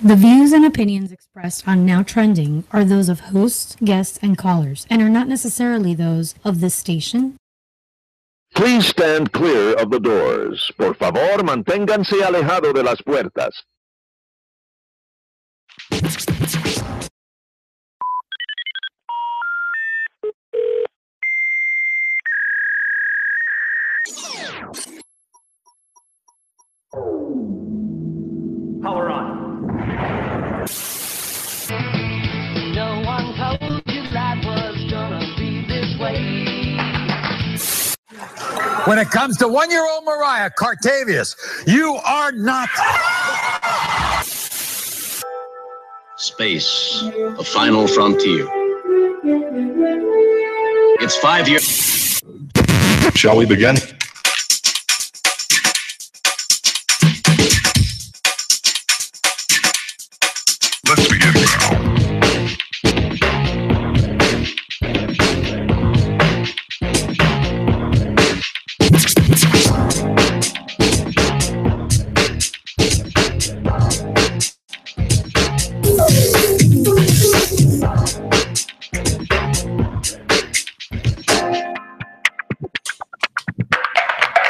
The views and opinions expressed on Now Trending are those of hosts, guests, and callers, and are not necessarily those of this station. Please stand clear of the doors. Por favor, manténganse alejado de las puertas. Power on. No one told you life was gonna be this way. When it comes to one-year-old Mariah Cartavius, you are not. Space, the final frontier. It's 5 years. Shall we begin? Let's begin now.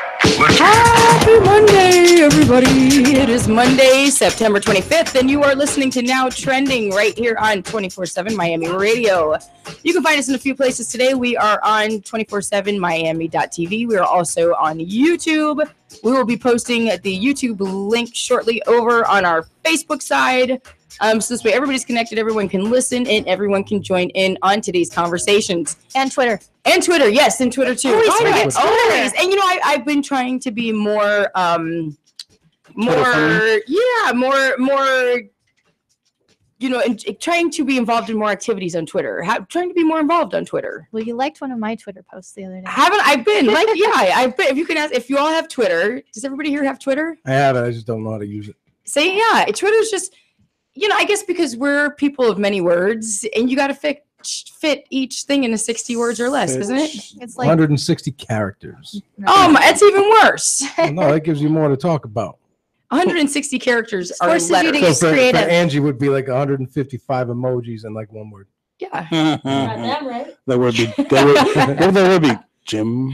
Happy Monday, everybody. It is Monday, September 25th, and you are listening to Now Trending right here on 24/7 Miami Radio. You can find us in a few places today. We are on 247miami.tv. We are also on YouTube. We will be posting the YouTube link shortly over on our Facebook side. So this way everybody's connected, everyone can listen, and everyone can join in on today's conversations. And Twitter. And Twitter, yes, and Twitter too. Always. Always. And you know, I've been trying to be more, you know, and trying to be involved in more activities on Twitter. Trying to be more involved on Twitter. Well, you liked one of my Twitter posts the other day. I've been. I've been. If you can ask, if you all have Twitter, does everybody here have Twitter? I have it. I just don't know how to use it. Say, yeah, Twitter's just, you know, I guess because we're people of many words, and you got to fit each thing into 60 words or less, isn't it? It's like 160 characters. Oh, it's even worse. Well, no, that gives you more to talk about. 160 characters are Forces you to letters. get So for creative. Angie would be like 155 emojis and like one word. Yeah. right? That would be Jim.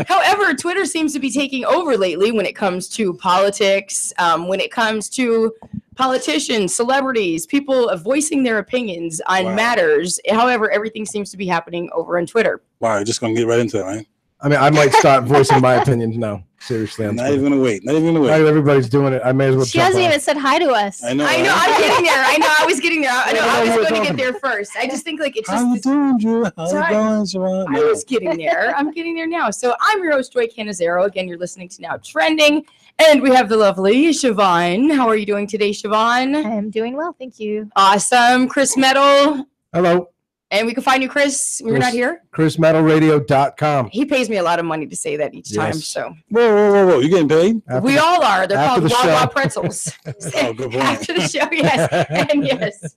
However, Twitter seems to be taking over lately when it comes to politics, when it comes to politicians, celebrities, people voicing their opinions on matters. However, everything seems to be happening over on Twitter. Wow, you're just gonna get right into it, right? I mean, I might start voicing my opinions now. Seriously, I'm Not even gonna wait. Not even gonna wait. Everybody's doing it. I may as well. She jump hasn't on. even said hi to us. I know. I know, right? I'm getting there. I was getting there. I know, I was Yeah, going to we're get there first. I just think like it's just. How you doing, Drew? How you Sorry. going, Sharon? I was getting there. I'm getting there now. So I'm your host, Joy Canizero. Again, you're listening to Now Trending. And we have the lovely Siobhan. How are you doing today, Siobhan? I am doing well, thank you. Awesome. Chris Metal. Hello, And we can find you, Chris. We're not here. ChrisMetalRadio.com. He pays me a lot of money to say that each time. Yes. So Whoa. You getting paid? we all are. They're after called the Wawa show. pretzels. Oh, good point. After the show, yes. And yes.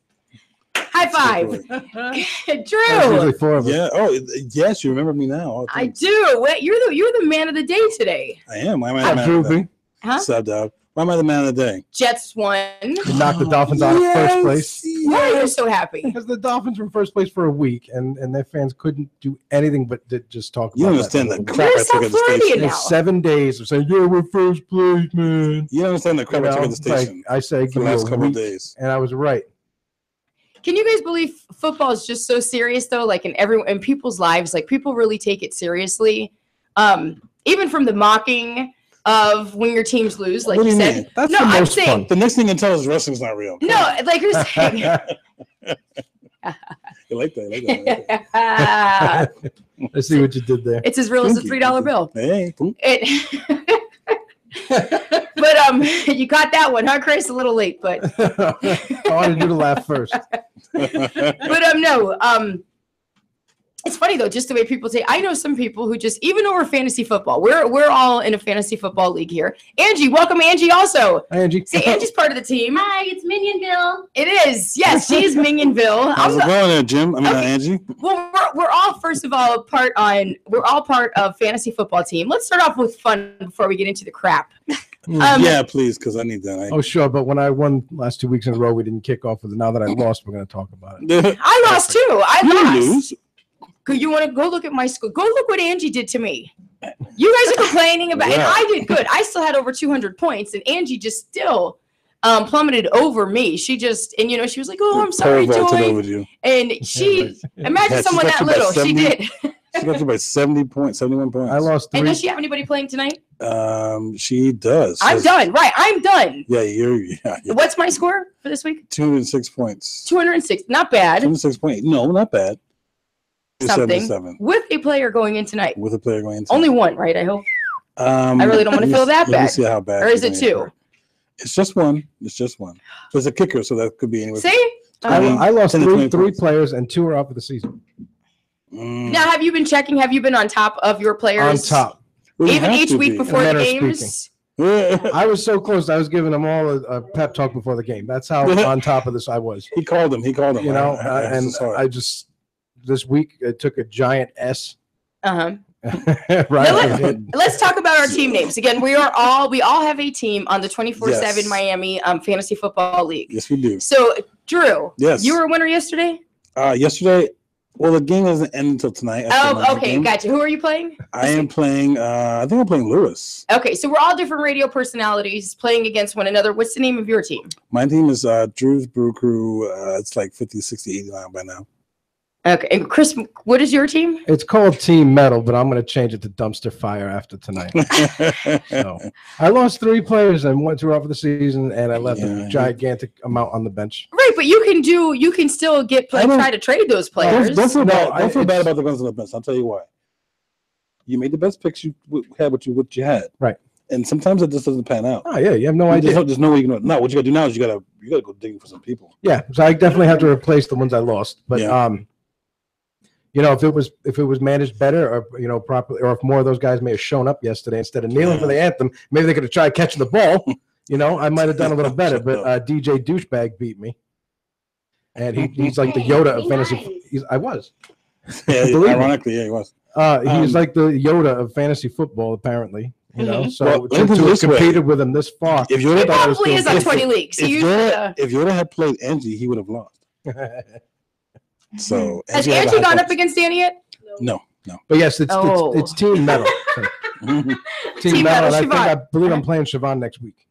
High five. There's Drew. usually four of us. Yeah. Oh, yes. You remember me now. Oh, I thanks. do. Wait, you're the man of the day today. I am. Why am I the Hi, man of the day? Droopy. Huh? What's up, dog? Why am I the man of the day? Jets won. You knocked the Dolphins out of first place. Why are you so happy? Because the Dolphins were in first place for a week, and their fans couldn't do anything but just talk about You don't understand that. the crap You're I took at the Floridian station. now. It's 7 days of saying, yeah, we're first place, man. You don't understand the crap I took at the It's like, station I say, for give the me last a couple of week, days. and I was right. Can you guys believe football is just so serious though? Like in people's lives, like people really take it seriously. Even from the mocking of when your teams lose, like What do you you said. mean? That's No, the I'm most saying- fun. The next thing you tell us wrestling's not real. No, like you're saying. You like that? Let's see what you did there. It's as real as a $3 bill. Hey. It, but you got that one, huh, Chris? A little late, but I wanted you to laugh first. no. It's funny though, just the way people say. I know some people who just even over fantasy football. We're all in a fantasy football league here. Angie, welcome, Angie. Also, Angie. see, Angie's part of the team. Hi, it's Minionville. It is, yes, she is Minionville. How's it going there, Jim? I mean, Angie. Well, we're all first of all part of fantasy football team. Let's start off with fun before we get into the crap. Yeah, please, because I need that. Oh, sure. But when I won last 2 weeks in a row, we didn't kick off with it. Now that I lost, we're going to talk about it. I lost too. I You lost. lose. You want to go look at my school? Go look what Angie did to me. You guys are complaining about, and Yeah. I did good. I still had over 200 points, and Angie just still plummeted over me. She just, and she was like, "Oh, I'm sorry, Pole vaulted Joy." over you. And she, imagine Yeah, she someone got that you by little. She 70. did. She got you by 70 points, 71 points. I lost And 3. does she have anybody playing tonight? She does. I'm done. Right, I'm done. Yeah, you're What's my score for this week? 206 points. 206. Not bad. 206 points. No, not bad. Something 277 with a player going in tonight. with a player going into. Only one, right? I hope. I really don't wanna feel that Let me bad. see how bad. Or is she's it gonna two? get. It's just one. It's just one. So it's a kicker, so that could be anywhere. See? I lost 10 to 20 three points. players, and 2 are out for the season. Now, have you been checking? Have you been on top of your players? On top. We Even have each to week be. before the manner of games? I was so close. I was giving them all a pep talk before the game. That's how on top of this I was. He called him. You know, and it's hard. I just this week I took a giant S. Uh-huh. Right. Let's talk about our team names. Again, we all have a team on the 24/7 Yes. Miami Fantasy Football League. Yes, we do. So, Drew, Yes. you were a winner yesterday? Yesterday, well, the game doesn't end until tonight. after the Oh, okay, game. gotcha. Who are you playing? I am playing. I think I'm playing Lewis. Okay, so we're all different radio personalities playing against one another. What's the name of your team? My team is Drew's Brew Crew. It's like 50, 60, 89 by now. Okay, and Chris, what is your team? It's called Team Metal, but I'm going to change it to Dumpster Fire after tonight. So I lost 3 players and 2 out for the season, and I left a gigantic amount on the bench. Right, but you can still try to trade those players. Don't feel bad. No, Don't feel bad it's- about the guns on the bench. I'll tell you why. You made the best picks you had. What you had. Right. And sometimes it just doesn't pan out. Oh yeah, you have no idea. There's no way you can. No, what you got to do now is you got to go digging for some people. Yeah, so I definitely have to replace the ones I lost. But if it was managed better, or properly, or if more of those guys may have shown up yesterday instead of kneeling for the anthem, maybe they could have tried catching the ball. I might have done a little better. But DJ Douchebag beat me, and he's like the Yoda of fantasy. I was. Yeah, Believe me. ironically, yeah, he was. He's like the Yoda of fantasy football, apparently. So Well, to let me put it have this way. competed with him this far, If Yoda He probably is on 20 leagues. He usually, if Yoda had played Angie, he would have lost. So has Angie had a Angie high gone point. up against Danny yet? No. But yes, it's Oh. it's Team Metal. Team Metal, And Siobhan. I believe I'm playing Siobhan next week.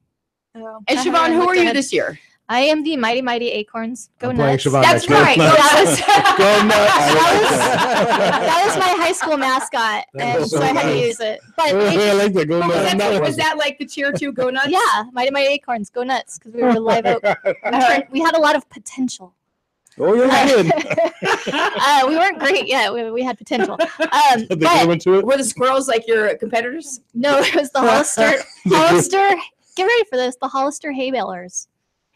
And Siobhan, who are you this year? I am the Mighty Acorns. Go I'm playing Nuts. Siobhan That's next week. right. Go nuts. That was my high school mascot, and so I had to use it. But I like that. Go Was that like the cheer to Go Nuts? yeah, Mighty Acorns, go nuts, because we were Live Oak. We had a lot of potential. Oh yeah, you did. We weren't great yet. We had potential. They But go into it. Were the squirrels like your competitors? no, it was the Hollister. Get ready for this. The Hollister hay balers.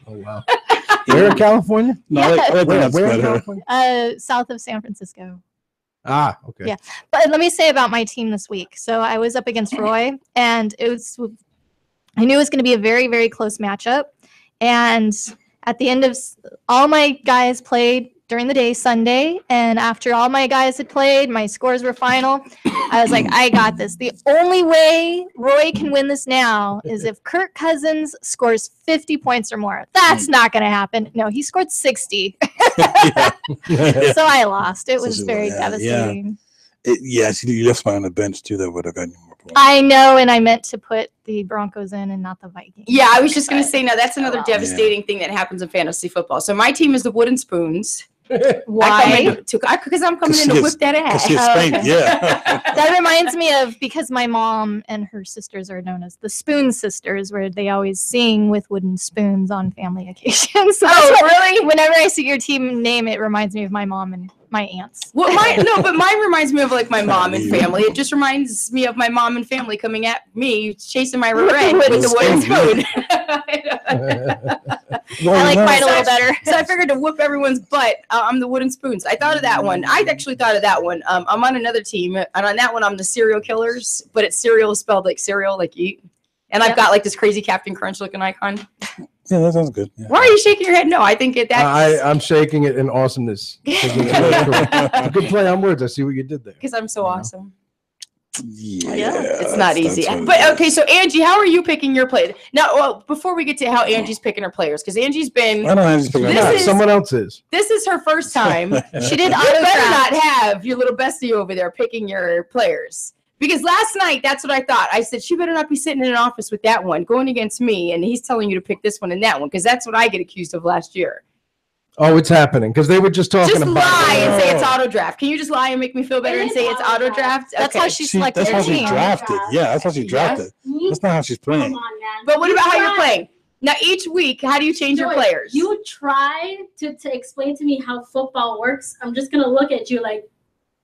Oh wow. Where in California? No, I like Where that in better. California? South of San Francisco. Ah, okay. Yeah. But let me say about my team this week. So I was up against Roy, and I knew it was going to be a very, very close matchup. And at the end of all my guys played during the day Sunday, and after all my guys had played, my scores were final. I was like, I got this. The only way Roy can win this now is if Kirk Cousins scores 50 points or more. That's not going to happen. No, he scored 60. So I lost. It was very devastating. You left mine on the bench too. That would have gotten you more points. I know, and I meant to put the Broncos in and not the Vikings. Yeah, I was just going to say, now that's another devastating thing that happens in fantasy football. So my team is the Wooden Spoons. Why? Because I'm coming in to whip that ass. Because she's spanked, yeah. That reminds me of, because my mom and her sisters are known as the Spoon Sisters, where they always sing with wooden spoons on family occasions. So really? Whenever I see your team name, it reminds me of my mom and my aunts. Well, but mine reminds me of like my mom and family. It just reminds me of my mom and family coming at me, chasing my rear end with the wooden spoon. I like mine a little better. So I figured to whoop everyone's butt. I'm the Wooden Spoons. I thought of that one. I actually thought of that one. I'm on another team, and on that one, I'm the Serial Killers, but it's cereal spelled like cereal, like eat. And I've got like this crazy Captain Crunch looking icon. Yeah, that sounds good. Yeah. Why are you shaking your head? No, I think that's I'm shaking it in awesomeness. It's a good play on words. I see what you did there. because I'm so awesome. It's not easy. But okay, so Angie, how are you picking your players? Now, well, before we get to how Angie's picking her players, because Angie's been I don't know Angie's picking her players. Someone else is. This is her first time. She did You auto better draft. not have your little bestie over there picking your players. Because last night, that's what I thought. I said, she better not be sitting in an office with that one going against me, and he's telling you to pick this one and that one, because that's what I get accused of last year. Oh, it's happening because they were just talking Just about. lie and say it's auto draft. Can you just lie and make me feel better and say it's auto draft? That's how she selected That's her how she team. drafted. Yeah, that's how she drafted. That's not how she's playing. But what about how you're playing? Now, each week, how do you change your players? You try to explain to me how football works. I'm just going to look at you like.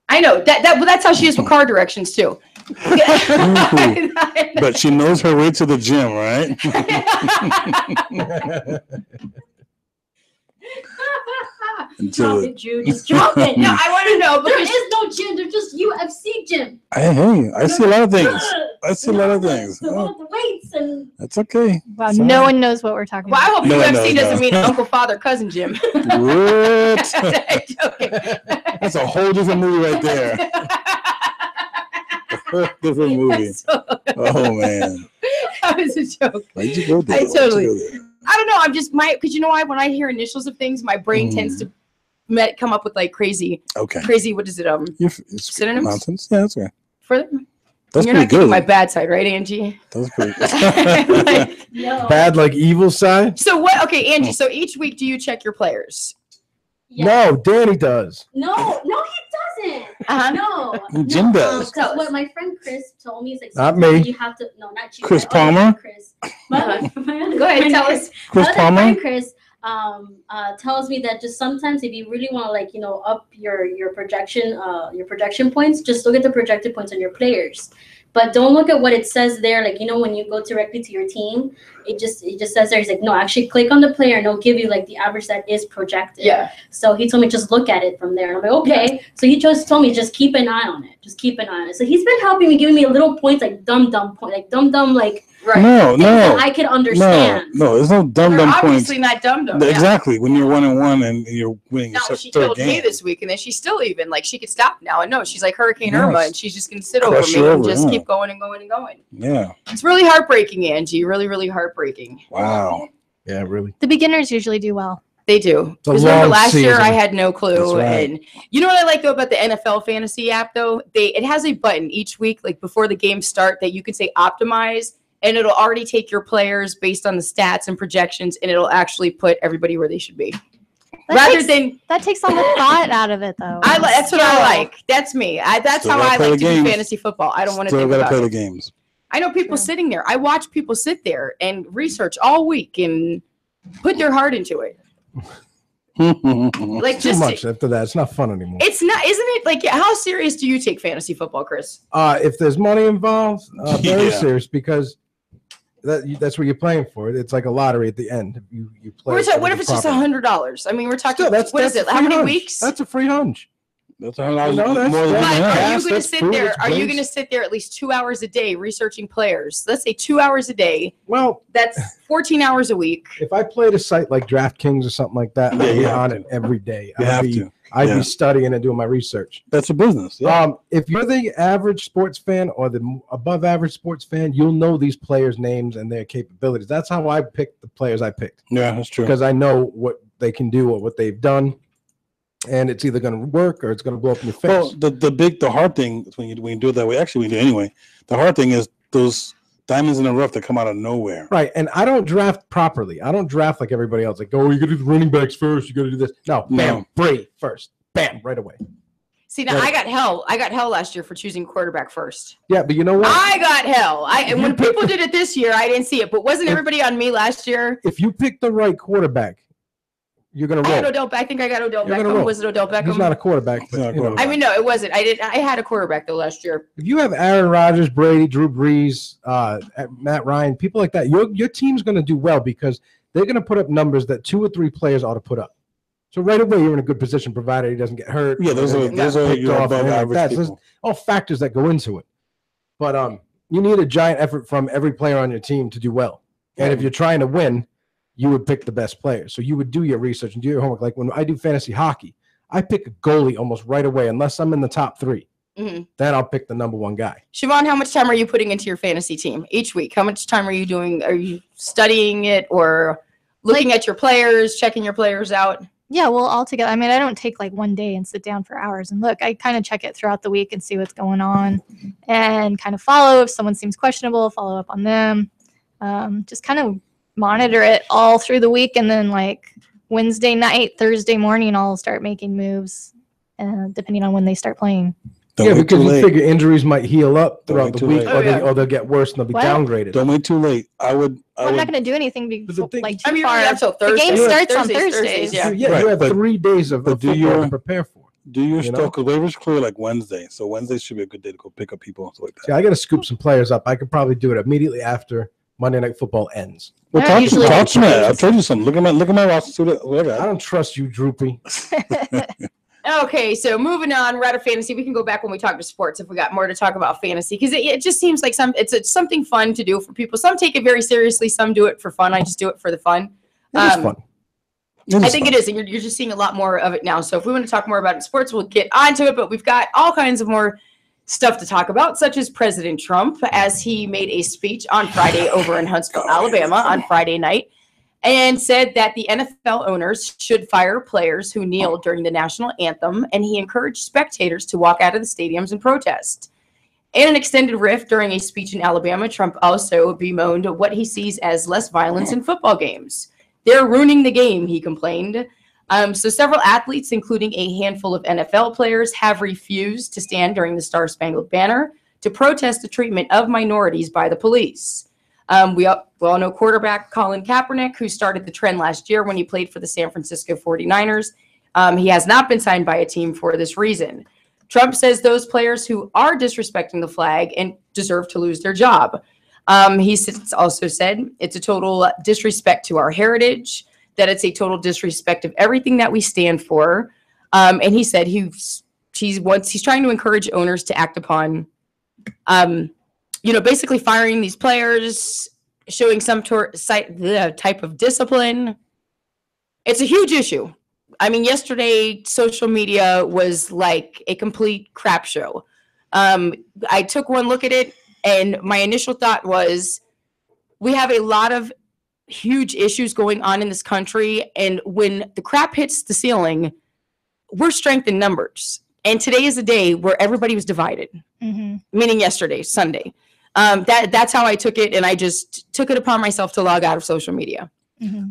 I know. Well, that's how she is with car directions, too. But she knows her way to the gym, right? Drop it, Jude. Just drop it. No, I want to know. There is no gym. There's just UFC gym. Hey, I see a lot of things. I see a lot of things. The one with the weights and. That's okay. Wow, no one knows what we're talking Well, I about. hope UFC doesn't mean uncle, father, cousin Jim. What? That's a whole different movie right there. Different movie. Oh man. That was a joke. Why'd you go there? I totally. I don't know. I'm just because you know why? When I hear initials of things, my brain tends to come up with like crazy. Okay. Crazy. What is it? Synonyms. Nonsense. Yeah, that's okay. You're pretty not getting good. my bad side, right, Angie? That's pretty No. Bad like evil side? So what? Okay, Angie. So each week, do you check your players? Yes. No, Danny does. No, he doesn't. No. Jim does. Because what my friend Chris told me is like Not sometimes me. You have to not you. Chris my other Palmer? friend Chris. My other Go ahead, friend tell us. Chris my other Palmer? friend Chris tells me that just sometimes if you really want to up your projection points, just look at the projected points on your players. But don't look at what it says there. Like, when you go directly to your team, it just says there. He's like, no, actually click on the player and it'll give you like the average that is projected. Yeah. So he told me just look at it from there. And I'm like, okay. Yeah. So he just told me just keep an eye on it. Just keep an eye on it. So he's been helping me, giving me little points like dumb point, like dumb like right. No. I can understand. No, there's no dumb points. Obviously not dumb. Exactly. When you're 1-1 and you're winning no, your she third told game. me this week, and then she's still even like she could stop now. And no, she's like Hurricane Yes. Irma, and she's just gonna sit Crush over me you and over, just yeah. keep going and going and going. Yeah. It's really heartbreaking, Angie. Really, really heartbreaking. Wow. Yeah, really. The beginners usually do well. They do. It's a Because remember long last year season. I had no clue. That's right. And you know what I like though about the NFL fantasy app though? It has a button each week, like before the games start, that you can say optimize, and it'll already take your players based on the stats and projections, and it'll actually put everybody where they should be. That takes all the thought out of it though. That's what I like. That's me. That's Still how gotta I play like the to do games. fantasy football. I don't want to Still think gotta about play it. the games. I know people sitting there. I watch people sit there and research all week and put their heart into it. Like Too just much after that. It's not fun anymore. it's not, isn't it? Like, how serious do you take fantasy football, Chris? If there's money involved, very Yeah. serious because that's what you're playing for. It's like a lottery at the end. You play. What if it's just $100? I mean, we're talking. Still, What is it? a How free many hunch. weeks? That's a free hunch. That's $100 No, that's- more than that's- But you are have. you going to that's sit food, there? it's Are you drinks. going to sit there at least 2 hours a day researching players? Let's say 2 hours a day. Well, That's 14 hours a week. if I played a site like DraftKings or something like that, Yeah, I'd be you have on to. it every day. You have to. I'd Yeah. be studying and doing my research. That's a business. Yeah. If you're the average sports fan or the above average sports fan, you'll know these players' names and their capabilities. That's how I picked the players I picked Yeah, that's true. because I know what they can do or what they've done, and it's either going to work or it's going to blow up in your face. Well, the hard thing is when you do it that way. Actually, we do anyway. The hard thing is those diamonds in the rough that come out of nowhere. Right, and I don't draft properly. I don't draft like everybody else. Like, oh, you got to do the running backs first. You got to do this. No, bam, No. Brady first. Bam, right away. See, now Right. I got hell. I got hell last year for choosing quarterback first. Yeah, but you know what? I got hell. And when people did it this year, I didn't see it. But wasn't everybody on me last year? If you pick the right quarterback, you're going to I roll. had Odell. I think I got Odell You're gonna Beckham. roll. Was it Odell Beckham? He's not a quarterback. He's not a But, you know, quarterback. I mean, no, it wasn't. I had a quarterback though last year. if you have Aaron Rodgers, Brady, Drew Brees, Matt Ryan, people like that, your team's going to do well because they're going to put up numbers that 2 or 3 players ought to put up. So right away, you're in a good position, provided he doesn't get hurt. Yeah, those are picked your off, above anything like average that. So there's people. all factors that go into it. But you need a giant effort from every player on your team to do well. And if you're trying to win, you would pick the best players. So you would do your research and do your homework. Like when I do fantasy hockey, I pick a goalie almost right away, unless I'm in the top 3. Mhm. then I'll pick the number one guy. Siobhan, how much time are you putting into your fantasy team each week? How much time are you doing? Are you studying it or looking at your players, checking your players out? Yeah, well, altogether, I mean, I don't take like one day and sit down for hours and look. I kind of check it throughout the week and see what's going on and kind of follow if someone seems questionable, follow up on them. Just kind of monitor it all through the week. And then like Wednesday night, Thursday morning, I'll start making moves depending on when they start playing. Yeah, because you figure injuries might heal up throughout the week, Oh, yeah. or they'll get worse and they'll be What? downgraded. Don't wait too late. I'm not going to do anything like too you're far. only up till The Thursday. game Yeah, starts on Thursdays, Thursdays. yeah. Yeah, Right, you have but- 3 days of but do football your- to prepare for. Do your You know? stuff, because waivers clear like Wednesday. So Wednesday should be a good day to go pick up people and stuff like that. See, I got to scoop some players up. I could probably do it immediately after Monday Night Football ends. Well, I talk don't usually to me. do I'll tell you something. Look at my roster. See what I got. I don't trust you, Droopy. Okay, so moving on, we're out of fantasy. We can go back when we talk to sports if we got more to talk about fantasy, because it just seems like it's something fun to do for people. Some take it very seriously, some do it for fun. I just do it for the fun. It is fun. I think it is, and you're just seeing a lot more of it now. So if we want to talk more about it in sports, we'll get onto it, but we've got all kinds of more stuff to talk about, such as President Trump, as he made a speech on Friday over in Huntsville, Alabama on Friday night, and said that the NFL owners should fire players who kneel during the national anthem, and he encouraged spectators to walk out of the stadiums and protest. In an extended riff during a speech in Alabama, Trump also bemoaned what he sees as less violence in football games. They're ruining the game, he complained. So several athletes, including a handful of NFL players, have refused to stand during the Star-Spangled Banner to protest the treatment of minorities by the police. We all know quarterback Colin Kaepernick, who started the trend last year when he played for the San Francisco 49ers. He has not been signed by a team for this reason. Trump says those players who are disrespecting the flag and deserve to lose their job. He also said it's a total disrespect to our heritage, that it's a total disrespect of everything that we stand for. And he said he's trying to encourage owners to act upon basically firing these players, showing some type of discipline. It's a huge issue. I mean, yesterday, social media was like a complete crap show. I took one look at it, and my initial thought was, we have a lot of huge issues going on in this country, and when the crap hits the ceiling, we're strength in numbers. And today is a day where everybody was divided, meaning yesterday, Sunday. That's how I took it, and I just took it upon myself to log out of social media.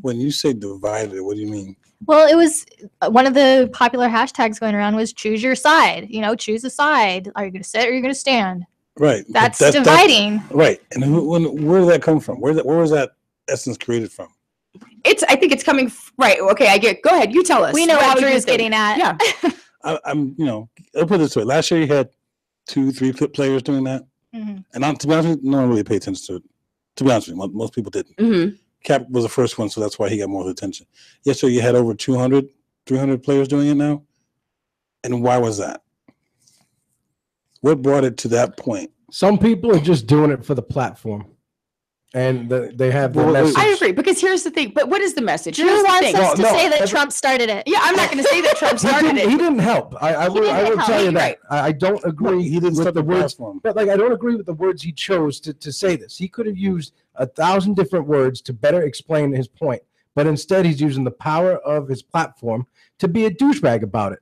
When you say divided, what do you mean? Well, it was one of the popular hashtags going around was choose your side. Choose a side. Are you going to sit or are you going to stand? Right. That's dividing. Right. And where did that come from? Where was that essence created from? I think it's coming right. Okay, I get. Go ahead. You tell us. We know what Drew's getting at. Yeah. I'm. I'll put it this way. Last year you had 2-3 players doing that, and to be honest with you, no one really paid attention to it. To be honest with you, most people didn't. Cap was the first one, so that's why he got more of the attention. Yesterday you had over 200, 300 players doing it now, and why was that? What brought it to that point? Some people are just doing it for the platform, and they have their message. I agree, because here's the thing. But what is the message? Drew wants us to say that Trump started it. Yeah, I'm not going to say that Trump started it. He didn't help. I will tell you that. I don't agree. He didn't with the words, platform. but I don't agree with the words he chose to say this. He could have used 1,000 different words to better explain his point, but instead he's using the power of his platform to be a douchebag about it.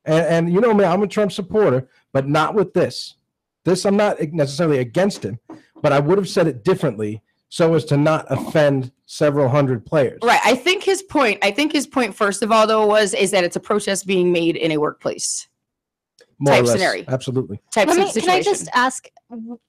And you know me, I'm a Trump supporter, but not with this. This I'm not necessarily against him, but I would have said it differently so as to not offend several hundred players. Right. I think his point, first of all, though, is that it's a protest being made in a workplace. More type or less. scenario. Absolutely. Type of situation. Can I just ask,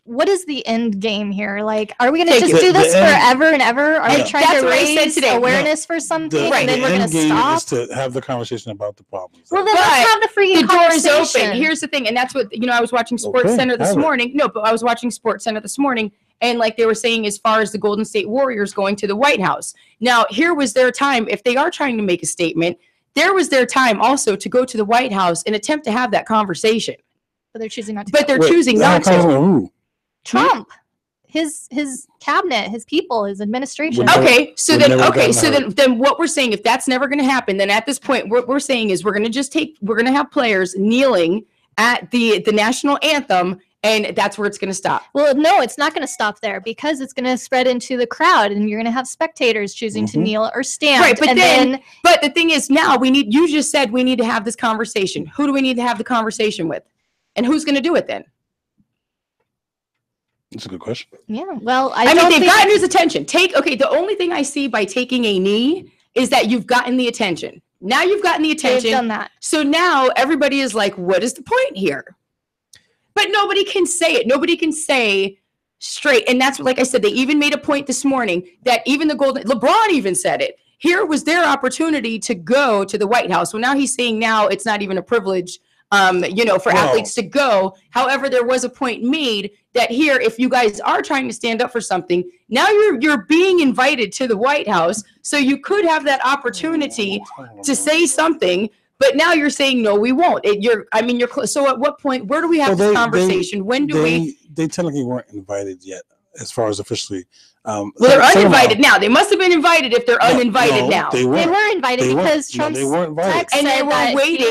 what is the end game here? Like, are we going to Thank just you. do this The end- forever and ever? Are we trying That's to what I said raise today. awareness for something and then we're going end to game stop? is to have the conversation about the problems. Well, then let's have the freaking The door is conversation. open. Here's the thing, and that's what I was watching Sports Okay, Center this have it. morning. No, but I was watching Sports Center this morning, and like they were saying, as far as the Golden State Warriors going to the White House. Now, here was their time. If they are trying to make a statement, there was their time also to go to the White House and attempt to have that conversation. But they're choosing not to. But they're Wait, choosing not to. who? Trump, his cabinet, his people, his administration. Would Okay, so We've then never okay, gotten so hurt. then what we're saying, if that's never going to happen, then at this point, what we're saying is we're going to have players kneeling at the national anthem, and that's where it's going to stop. Well, no, it's not going to stop there because it's going to spread into the crowd, and you're going to have spectators choosing to kneel or stand. Right, but and but the thing is, now you just said we need to have this conversation. Who do we need to have the conversation with, and who's going to do it then? That's a good question. Yeah, well, I mean, they've gotten his attention. The only thing I see by taking a knee is that you've gotten the attention. Now you've gotten the attention. They've done that. So now everybody is like, what is the point here? But nobody can say it. Nobody can say straight. And that's what, like I said, they even made a point this morning that even LeBron even said it. Here was their opportunity to go to the White House. Well, now he's saying now it's not even a privilege, for athletes to go. However, there was a point made that here, if you guys are trying to stand up for something, now you're being invited to the White House. So you could have that opportunity to say something. But now you're saying, no, we won't. So at what point, where do we have this conversation? When do we? They technically weren't invited yet, as far as officially. Well, they're uninvited now. They must have been invited if they're uninvited now. They were invited because Trump's text and they said were that waiting,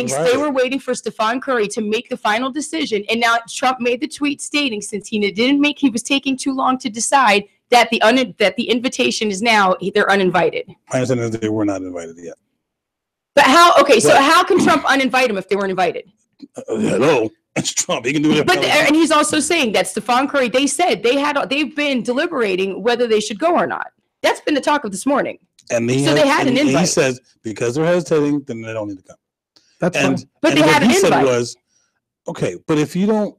he they were waiting for Stephon Curry to make the final decision. And now Trump made the tweet stating, since he was taking too long to decide, that the invitation is now they're uninvited. My understanding is they were not invited yet. But how? Okay, so how can Trump uninvite them if they weren't invited? Hello, it's Trump. He can do it. But and he's also saying that Stephon Curry. They said they've been deliberating whether they should go or not. That's been the talk of this morning. And they had an invite. And he says because they're hesitating, then they don't need to come. That's fine. But they had an invite. Said was, okay, but if you don't.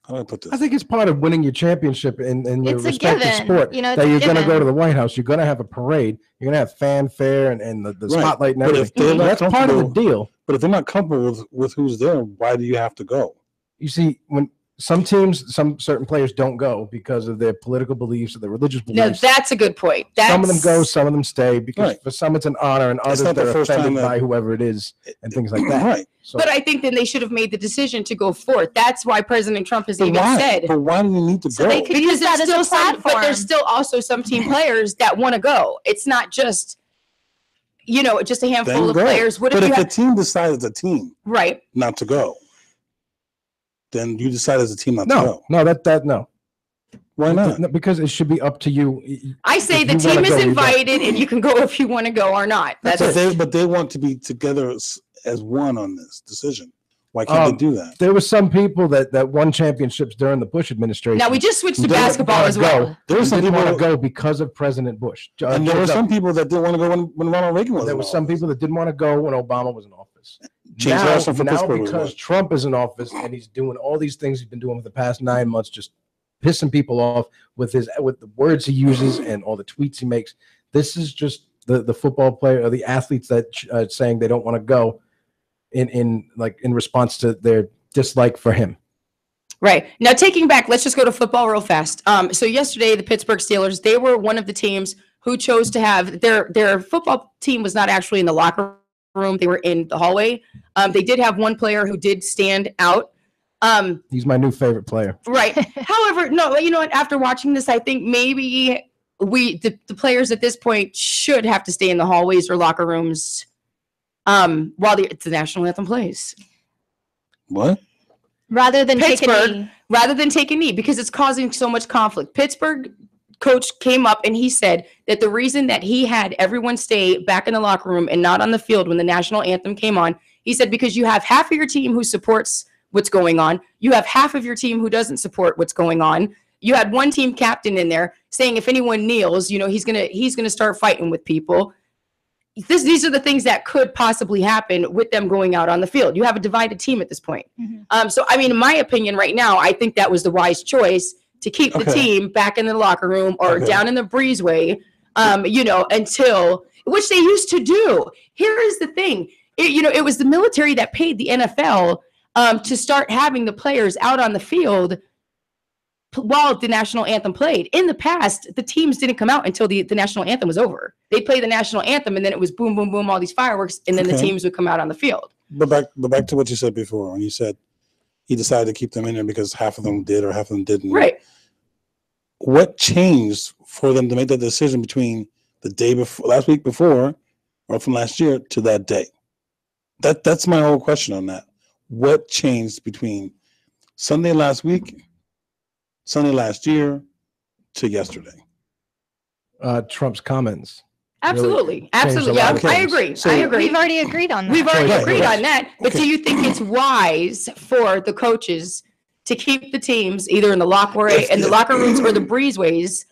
How do I put this? I think it's part of winning your championship in your It's a respective given. sport. You know, it's that a you're going to given. go to the White House. You're going to have a parade. You're going to have fanfare and the Right. spotlight and But if everything. they're not That's part of the comfortable- deal. But if they're not comfortable with who's there, why do you have to go? You see, when some teams, some certain players don't go because of their political beliefs or their religious No, beliefs. that's a good point. Some of them go, some of them stay because Right. for some it's an honor and others not the they're first offended time that- by whoever it is and things like that. Right. So, But I think then they should have made the decision to go forth. That's why President Trump has But even why? said. But why do you need to So go? they could use that as a but platform. there's still also some team players that want to go. It's not just, just a handful Then of go. players. What But if if you the team decides as a team right? not to go, then you decide as a team not to no, go. no, no. Why not? No, because it should be up to you. I say If the you team wanna is go, you go. invited, and you can go if you want to go or not. That's But they want to be together as one on this decision. Why can't they do that? There were some people that won championships during the Bush administration. now we just switched to Didn't basketball wanna as well. go. There were some Didn't want to people- go because of President Bush. And there were some people that didn't want to go when Ronald Reagan was. There in were some office. people that didn't want to go when Obama was in office. James now, Harrison from now Pittsburgh was because one. Trump is in office and he's doing all these things he's been doing for the past 9 months, just pissing people off with the words he uses and all the tweets he makes. This is just the football player or the athletes that saying they don't want to go in response to their dislike for him. Right. Now, taking back, let's just go to football real fast. So yesterday, the Pittsburgh Steelers, they were one of the teams who chose to have their football team was not actually in the locker room. They were in the hallway. They did have one player who did stand out. He's my new favorite player. Right. However, no, you know what? After watching this, I think maybe the players at this point should have to stay in the hallways or locker rooms while the national anthem plays. What? Rather than take a Pittsburgh, knee. rather than take a knee, because it's causing so much conflict. Pittsburgh coach came up and he said that the reason that he had everyone stay back in the locker room and not on the field when the national anthem came on, he said, because you have half of your team who supports what's going on. You have half of your team who doesn't support what's going on. You had one team captain in there saying if anyone kneels, he's gonna start fighting with people. These are the things that could possibly happen with them going out on the field. You have a divided team at this point. So, I mean, in my opinion, right now, I think that was the wise choice to keep the team back in the locker room or down in the breezeway, until, which they used to do. Here is the thing. It was the military that paid the NFL to start having the players out on the field while the national anthem played. In the past, the teams didn't come out until the national anthem was over. They played the national anthem, and then it was boom, boom, boom, all these fireworks, and then the teams would come out on the field. But back to what you said before, when you said he decided to keep them in there because half of them did or half of them didn't. Right. What changed for them to make that decision between the day before, last week before, or from last year to that day? That's my whole question on that. What changed between Sunday last week, Sunday last year, to yesterday? Trump's comments. Absolutely. Really changed a Yeah, lot of I things. agree. So- I agree. We've already agreed on that. We've already Right, agreed right. on that. But do you think it's wise for the coaches to keep the teams either in the locker rooms or the breezeways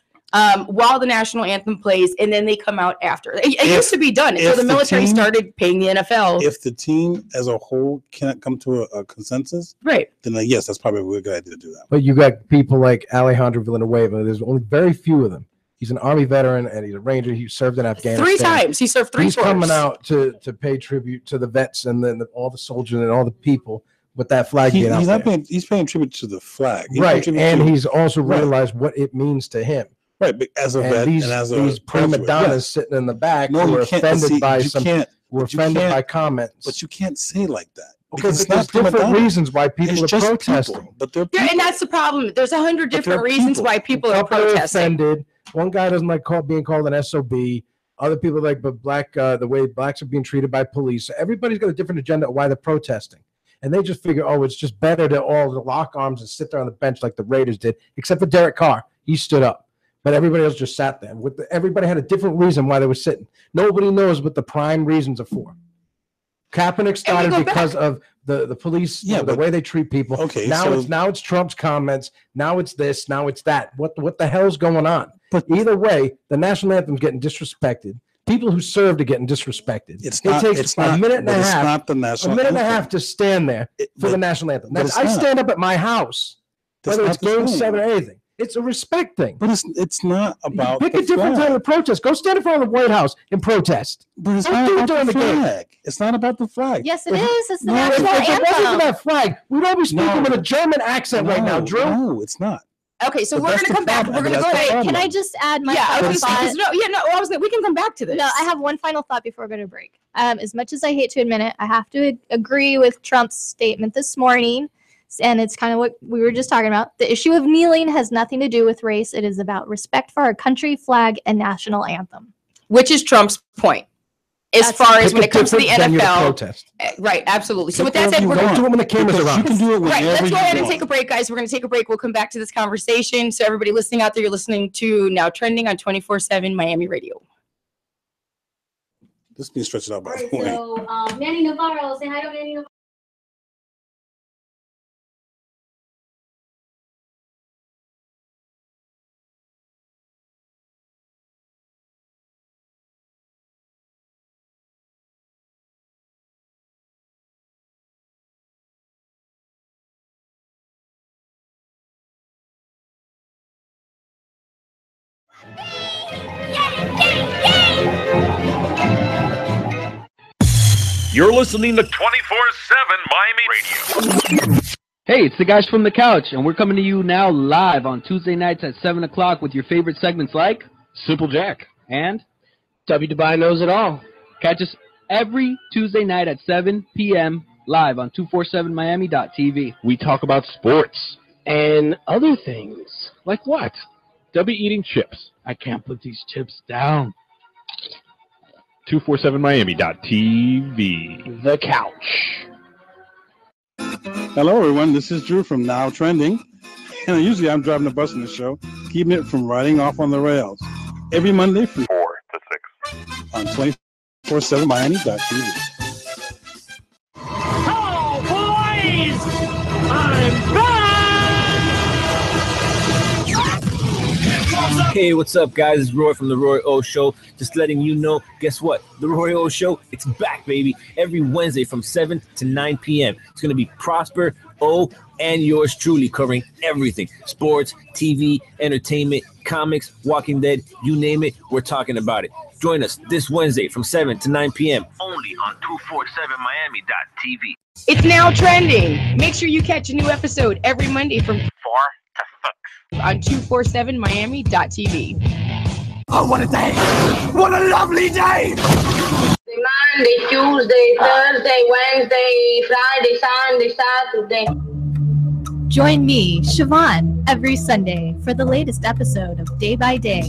while the national anthem plays, and then they come out after? It used to be done until the military started paying the NFL. If the team as a whole cannot come to a consensus, right, then yes, that's probably a really good idea to do that. But you got people like Alejandro Villanueva. There's only very few of them. He's an Army veteran and he's a Ranger. He served in Afghanistan 3 times. He served 3 He's tours. coming out to pay tribute to the vets and then all the soldiers and all the people with that flag. He's paying tribute to the flag, right? And he's also realized what it means to him. Right, but as a vet and as these prima donnas sitting in the back who are offended by comments. But you can't say like that. Okay, but there's different reasons why people are protesting. But they're and that's the problem. There's 100 different reasons why people are protesting. Offended. One guy doesn't like being called an SOB. Other people like, but the way blacks are being treated by police. So everybody's got a different agenda of why they're protesting. And they just figure, it's just better to all lock arms and sit there on the bench like the Raiders did, except for Derek Carr. He stood up. But everybody else just sat there. Everybody had a different reason why they were sitting. Nobody knows what the prime reasons are for. Kaepernick started because of the police, the way they treat people. Okay, now it's Trump's comments. Now it's this. Now it's that. What the hell's going on? But either way, the national anthem's getting disrespected. People who served are getting disrespected. It takes a minute and a half. A minute and a half to stand there for the national anthem. I stand up at my house, whether it's Game 7 or anything. It's a respect thing. But it's not about pick a different time to protest. Go stand in front of the White House and protest. But it's not about the flag. It's not about the flag. Yes, it is. It's the national anthem. If it wasn't for that flag, we'd all be speaking with a German accent right now, Drew. No, it's not. Okay, so we're going to come back. We're going to go ahead. Can I just add my final thought? We can come back to this. No, I have one final thought before we go to break. As much as I hate to admit it, I have to agree with Trump's statement this morning. And it's kind of what we were just talking about. The issue of kneeling has nothing to do with race. It is about respect for our country, flag, and national anthem. Which is Trump's point. As far as when it comes to the NFL. Right, absolutely. So with that said, we're going to do it when the cameras are on. You can do it right, let's go ahead and take a break, guys. We're going to take a break. We'll come back to this conversation. So everybody listening out there, you're listening to Now Trending on 24/7 Miami Radio. This being stretched out by the way. So, Manny Navarro, say hi to Manny Navarro. You're listening to 24/7 Miami Radio. Hey, it's the guys from the couch, and we're coming to you now live on Tuesday nights at 7 o'clock with your favorite segments like Simple Jack and W. Dubai Knows It All. Catch us every Tuesday night at 7 p.m. live on 247miami.tv. We talk about sports and other things. Like what? W eating chips. I can't put these chips down. 247miami.tv. The couch. Hello, everyone. This is Drew from Now Trending. And usually I'm driving the bus in the show, keeping it from riding off on the rails. Every Monday from 4 to 6 on 247miami.tv. Hello, boys! I'm back! Hey, what's up, guys? It's Roy from The Roy O Show. Just letting you know, guess what? The Roy O Show, it's back, baby. Every Wednesday from 7 to 9 p.m. It's going to be Prosper, O, and yours truly covering everything. Sports, TV, entertainment, comics, Walking Dead, you name it, we're talking about it. Join us this Wednesday from 7 to 9 p.m. only on 247miami.tv. It's Now Trending. Make sure you catch a new episode every Monday from 4 to 6 on 247miami.tv. Oh, what a day! What a lovely day! Monday, Tuesday, Thursday, Wednesday, Friday, Sunday, Saturday. Join me, Siobhan, every Sunday for the latest episode of Day by Day.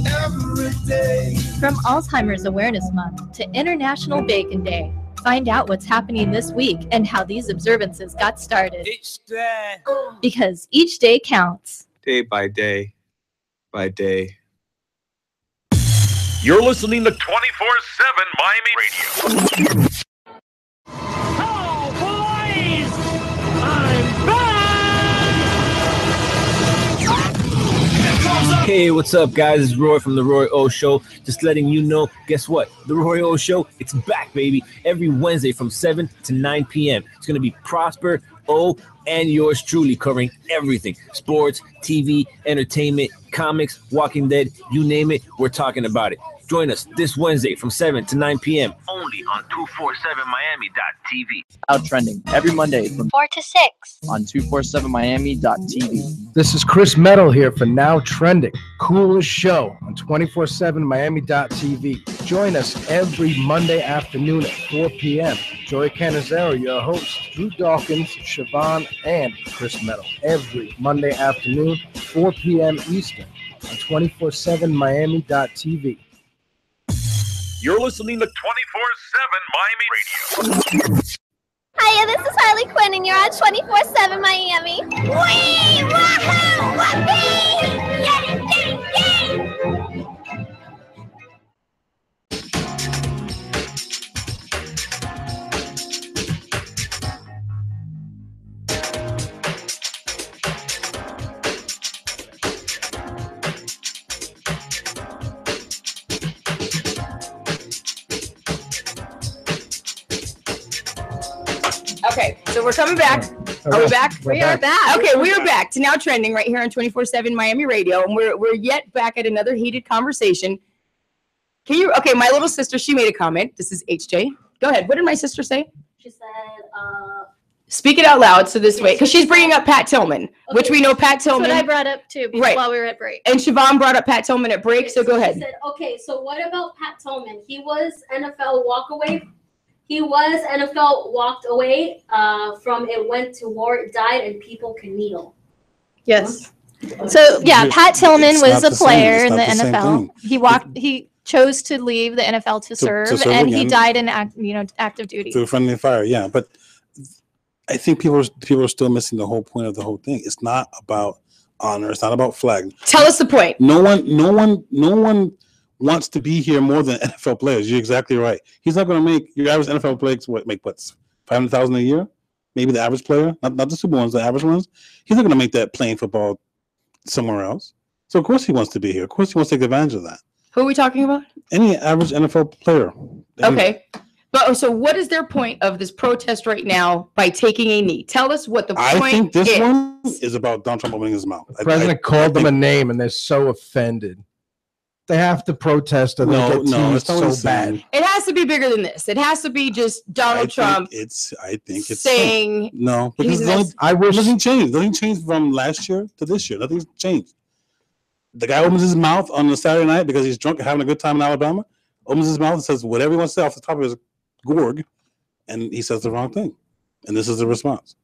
From Alzheimer's Awareness Month to International Bacon Day, Find out what's happening this week and how these observances got started. Each day. Because each day counts. Day by day by day. You're listening to 24/7 Miami Radio. Oh, boys! I'm back! Hey, what's up, guys? It's Roy from The Roy O Show. Just letting you know, guess what? The Roy O Show, it's back, baby. Every Wednesday from 7 to 9 p.m. It's going to be Prosper, O, and yours truly covering everything. Sports, TV, entertainment, comics, Walking Dead, you name it, we're talking about it. Join us this Wednesday from 7 to 9 p.m. Only on 247miami.tv. Out trending every Monday from 4 to 6 on 247miami.tv. This is Chris Metal here for Now Trending, coolest show on 247miami.tv. Join us every Monday afternoon at 4 p.m. Joy Canizero, your host, Drew Dawkins, Siobhan, and Chris Metal. Every Monday afternoon, 4 p.m. Eastern on 247miami.tv. You're listening to 24/7 Miami Radio. Hiya, this is Harley Quinn, and you're on 24/7 Miami. Wee! Wahoo! Whoopee! Yay! Yay! Yay! Okay, so we're coming back. Are we back? We're back. Okay, we are back to Now Trending right here on 24/7 Miami Radio, and we're yet back at another heated conversation. Can you? Okay, my little sister, she made a comment. This is HJ. Go ahead. What did my sister say? She said, Speak it out loud so this way, because she's bringing up Pat Tillman, which we know Pat Tillman. That's what I brought up too Right. while we were at break. And Siobhan brought up Pat Tillman at break, so go She ahead. said, okay, so what about Pat Tillman? He was NFL walkaway. He was NFL walked away from it went to war, it died, and people can kneel. Yes. So yeah, Pat Tillman It's was not a the same- player it's in the not the same NFL. thing. He chose to leave the NFL to serve, serve and he again. died in active duty. Through friendly fire, yeah. But I think people are still missing the whole point of the whole thing. It's not about honor. It's not about flag. Tell us the point. No one wants to be here more than NFL players. You're exactly right. He's not going to make your average NFL player make what, $500,000 a year? Maybe the average player, not the super ones, the average ones. He's not going to make that playing football somewhere else. So of course he wants to be here. Of course he wants to take advantage of that. Who are we talking about? Any average NFL player. Okay. But so what is their point of this protest right now by taking a knee? Tell us what the point I think this is. one is about Donald Trump opening his mouth. The president called them a name, and they're so offended. They have to protest, or they get teased so bad. It has to be bigger than this. It has to be just Donald Trump I think it's saying no, because nothing changed. Nothing changed from last year to this year. Nothing's changed. The guy opens his mouth on a Saturday night because he's drunk and having a good time in Alabama. Opens his mouth and says whatever he wants to say off the top of his gourd, and he says the wrong thing. And this is the response.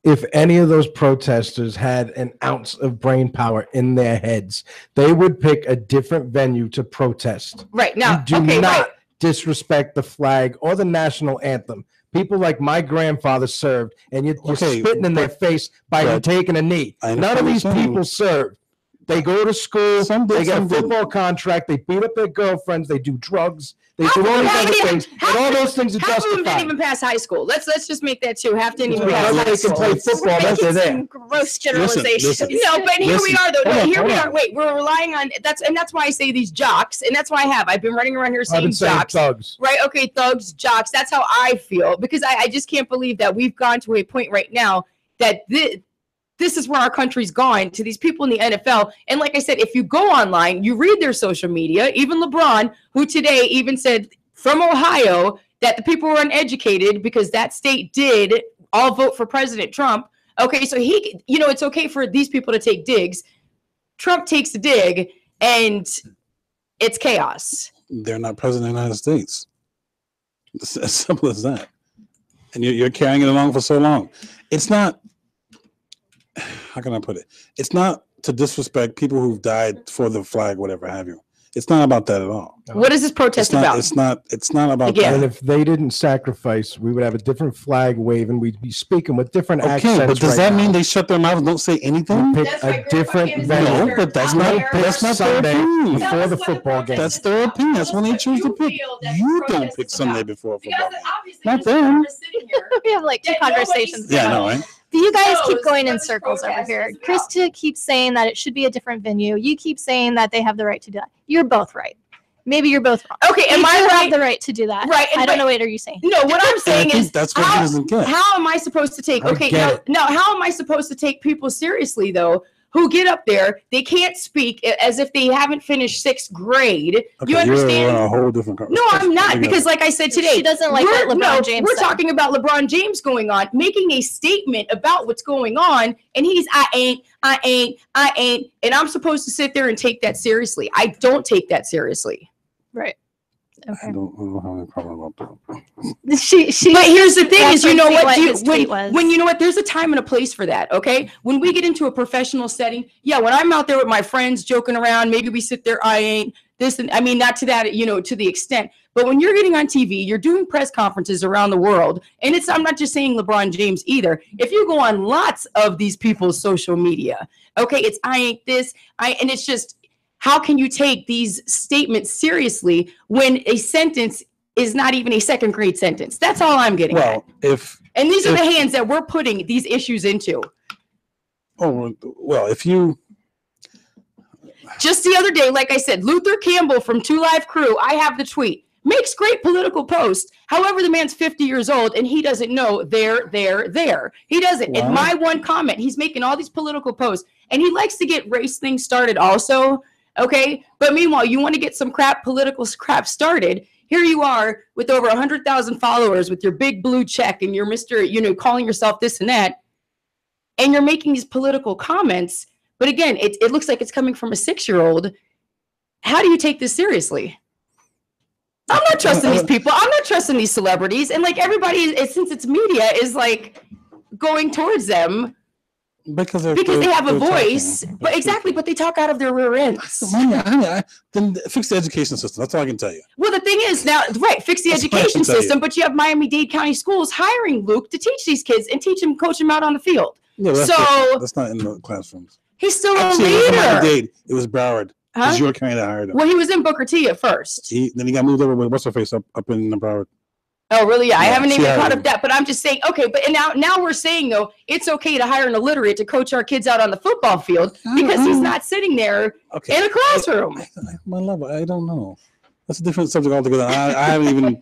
If any of those protesters had an ounce of brain power in their heads, they would pick a different venue to protest. Right now, You do not disrespect the flag or the national anthem. People like my grandfather served, and you're spitting in their face by him taking a knee. None of these people served. They go to school, they get a football contract, they beat up their girlfriends, they do drugs, they do all these other things, and all those things are half of them didn't justified. even pass high school. Let's just make that too. Half didn't even pass Because high they can school. play football, that's We're their making thing. some gross generalizations. listen. No, but here we Listen. are though. No, Hold on, here we hold are. on. Wait, we're relying on that's why I say these jocks, and that's why I've been running around here I've saying been saying jocks. thugs. Right? Okay, thugs, jocks. That's how I feel because I just can't believe that we've gone to a point right now that this is where our country's gone, to these people in the NFL. And like I said, if you go online, you read their social media, even LeBron, who today even said from Ohio that the people were uneducated because that state did all vote for President Trump. Okay, so it's okay for these people to take digs. Trump takes a dig and it's chaos. They're not president of the United States. It's as simple as that. And you're carrying it along for so long. It's not, how can I put it? It's not to disrespect people who've died for the flag, whatever have you. It's not about that at all. What is this protest about? It's not about Again. that. And if they didn't sacrifice, we would have a different flag waving. We'd be speaking with different Okay, accents. but does that mean they shut their mouth and don't say anything? Pick a different venue. No, but that's not their Sunday opinion. before the football game. That's their opinion. That's when they choose to pick. You don't pick Sunday before a football game. Not them. We have like two conversations. Yeah, I know, right? But you guys keep going in circles over here. Krista keeps saying that it should be a different venue. You keep saying that they have the right to do that. You're both right. Maybe you're both wrong. Okay, am They I do right? have the right to do that. Right, and I don't wait. know what are you saying. No, what I'm saying is that's what he doesn't get. How am I supposed to take? I Okay, get now how am I supposed to take people seriously though? Who get up there? They can't speak as if they haven't finished 6th grade. Okay, You understand? You're on a whole different No, I'm not, because like I said today, She doesn't like what LeBron James We're said. talking about LeBron James going on, making a statement about what's going on, and he's I ain't, and I'm supposed to sit there and take that seriously. I don't take that seriously. Right. I don't have any problem about that. But here's the thing: is you know what? his tweet was. When you know what, there's a time and a place for that. Okay, when we get into a professional setting, yeah, when I'm out there with my friends joking around, maybe we sit there. I ain't this, and I mean not to that, to the extent. But when you're getting on TV, you're doing press conferences around the world, and I'm not just saying LeBron James either. If you go on lots of these people's social media, okay, it's I ain't this, and it's just. How can you take these statements seriously when a sentence is not even a 2nd grade sentence? That's all I'm getting at. And these are the hands that we're putting these issues into. Oh, well, if you... Just the other day, like I said, Luther Campbell from 2 Live Crew, I have the tweet, makes great political posts. However, the man's 50 years old and he doesn't know there. He doesn't. Wow. In my one comment, he's making all these political posts, and he likes to get race things started also. Okay, but meanwhile, you want to get some political crap started. Here you are with over 100,000 followers with your big blue check and you're Mr., calling yourself this and that. And you're making these political comments. But again, it looks like it's coming from a 6-year-old. How do you take this seriously? I'm not trusting these people. I'm not trusting these celebrities. And like everybody, since it's media, is like going towards them. Because they have a voice, but they talk out of their rear ends. Then fix the education system. That's all I can tell you. Well, the thing is now, right, fix the education system, but you have Miami-Dade County Schools hiring Luke to teach these kids and coach them out on the field. Yeah, that's not in the classrooms. He's still Actually, a it wasn't leader. Miami-Dade. It was Broward. It was your county that hired him. Well, he was in Booker T at first. Then he got moved over with what's her face up in Broward. Oh, really? Yeah, I haven't even hired caught him. up that, but I'm just saying, okay, but now we're saying though, it's okay to hire an illiterate to coach our kids out on the football field because he's not sitting there in a classroom. My love, I don't know. That's a different subject altogether. I haven't even.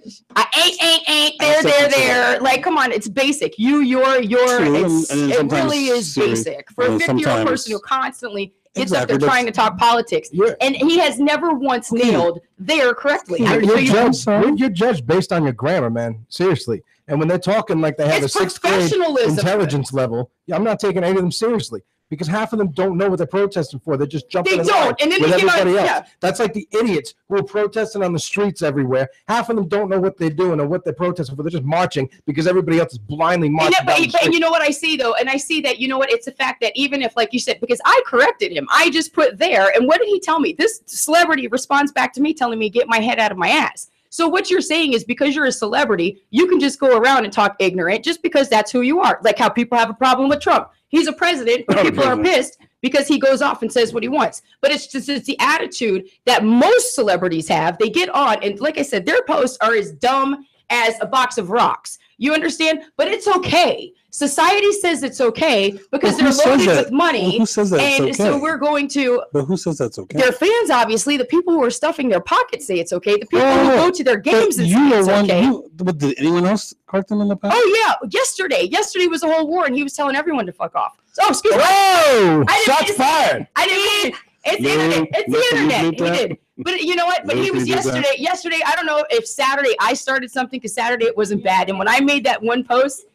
Ain't there. Like, come on, it's basic. Your. It really is basic for a 50-year-old person who constantly gets up there trying to talk politics, and he has never once nailed there correctly. You're judged based on your grammar, man. Seriously. And when they're talking like they have a 6th grade intelligence level, I'm not taking any of them seriously. Because half of them don't know what they're protesting for. They're just jumping in line and then with everybody else. Yeah. That's like the idiots who are protesting on the streets everywhere. Half of them don't know what they're doing or what they're protesting for. They're just marching because everybody else is blindly marching. But you know what I see though, and I see that it's a fact that even if, like you said, because I corrected him, I just put there, and what did he tell me? This celebrity responds back to me telling me get my head out of my ass. So what you're saying is because you're a celebrity, you can just go around and talk ignorant just because that's who you are. Like how people have a problem with Trump. He's a president, but people are pissed because he goes off and says what he wants. But it's the attitude that most celebrities have. They get on, and like I said, their posts are as dumb as a box of rocks. You understand? But it's okay. Society says it's okay because they're loaded with money. Well, who says that and it's okay? so we're going to. But who says that's okay? Their fans, obviously. The people who are stuffing their pockets say it's okay. The people who go to their games and say it's okay. But did anyone else correct them in the past? Oh yeah, yesterday was a whole war, and he was telling everyone to fuck off. So excuse me. Whoa! Shots fired. I didn't mean it's the internet. It's the internet. He did. But you know what? But he was yesterday. I don't know if Saturday I started something because Saturday it wasn't bad. And when I made that one post,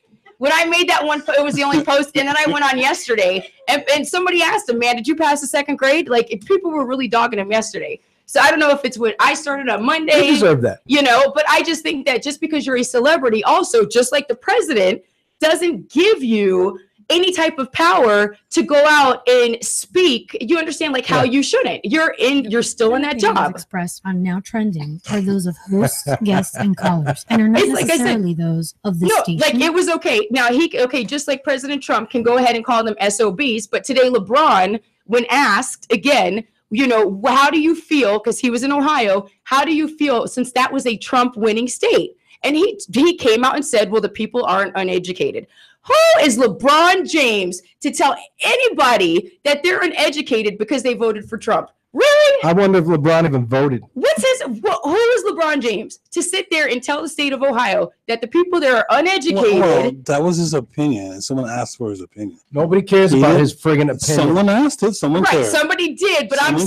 it was the only post. And then I went on yesterday and somebody asked him, man, did you pass the 2nd grade? Like people were really dogging him yesterday. So I don't know if it's what I started on Monday. You deserve that. But I just think that just because you're a celebrity, also, just like the president doesn't give you any type of power to go out and speak. You understand, like how you shouldn't. You're still in that Opinions job. expressed on Now Trending are those of hosts, guests, and callers, and are not It's like I said, necessarily those of the No, station. like it was okay. Now just like President Trump can go ahead and call them SOBs, but today LeBron, when asked again, how do you feel? Because he was in Ohio. How do you feel since that was a Trump winning state? And he came out and said, well, the people aren't uneducated. Who is LeBron James to tell anybody that they're uneducated because they voted for Trump? Really? I wonder if LeBron even voted. Who is LeBron James to sit there and tell the state of Ohio that the people there are uneducated? Well, that was his opinion, and someone asked for his opinion. Nobody cares about his friggin' opinion. Someone asked it. Someone cared. Somebody did, but Someone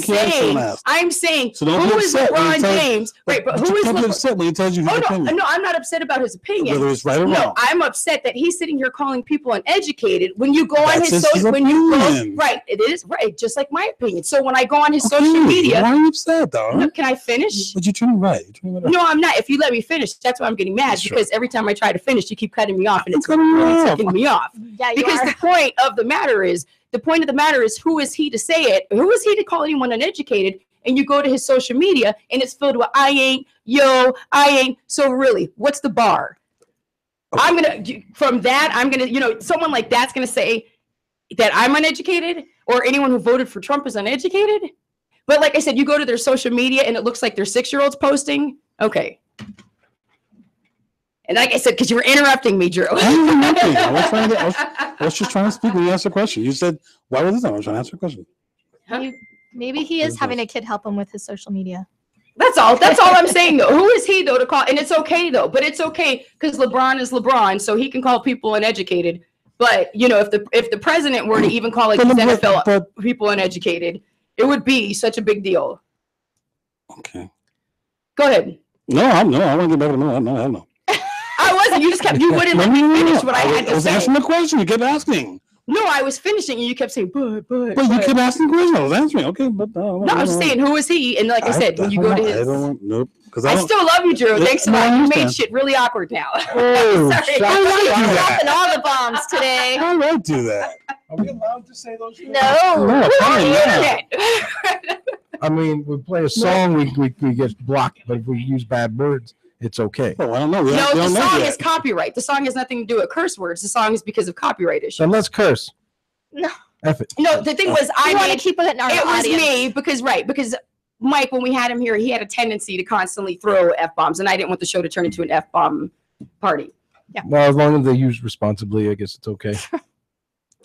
I'm saying, So don't who be is upset when he LeBron tells- James? Right, but who is Don't be LeBron? upset when he tells you his opinion. No, I'm not upset about his opinion. Whether it's right or no, wrong. I'm upset that he's sitting here calling people uneducated when you go on That's his just social. his When you go, opinion. right, it is right, just like my opinion. So when I go on his social Okay, media, why are you upset, though? no, can I finish? But you're trying to right. No, I'm not. If you let me finish, that's why I'm getting mad Sure. because every time I try to finish, you keep cutting me off, and it's cutting you really off. ticking me off. Yeah, you Because are. the point of the matter is, who is he to say it? Who is he to call anyone uneducated? And you go to his social media, and it's filled with I ain't. So really, what's the bar? I'm gonna someone like that's gonna say that I'm uneducated, or anyone who voted for Trump is uneducated. But like I said, you go to their social media and it looks like they're 6-year-olds posting. Okay. And like I said, because you were interrupting me, Drew. I was just trying to speak when you asked a question. You said, why was this? I was trying to answer a question. Maybe he is having a kid help him with his social media. That's all I'm saying, though. Who is he, though, to call? And it's okay, though. But it's okay because LeBron is LeBron, so he can call people uneducated. But, if the president were to even call these NFL people uneducated, it would be such a big deal. Okay. Go ahead. I want to get back to no. I wasn't. You wouldn't let me finish what I had to I was say. answering the question. You kept asking. No, I was finishing, and you kept saying, but. But you kept asking questions. I was answering. Okay, but No, I was saying, who is he? And like I said, when you go to his. Nope. I still love you, Drew. Thanks a lot. You made shit really awkward now. Oh, sorry. I like you Dropping all the bombs today. I like do that. Are we allowed to say those things? No. No, fine, yeah. I mean, we play a song, we get blocked, but if we use bad words, it's okay. Oh, I don't know. No, the song is copyright. The song has nothing to do with curse words. The song is because of copyright issues. Then let's curse. No. F it. No, the thing was, I want to keep it in our It was audience. me because Mike, when we had him here, he had a tendency to constantly throw F-bombs, and I didn't want the show to turn into an F-bomb party. Yeah. Well, as long as they use responsibly, I guess it's okay.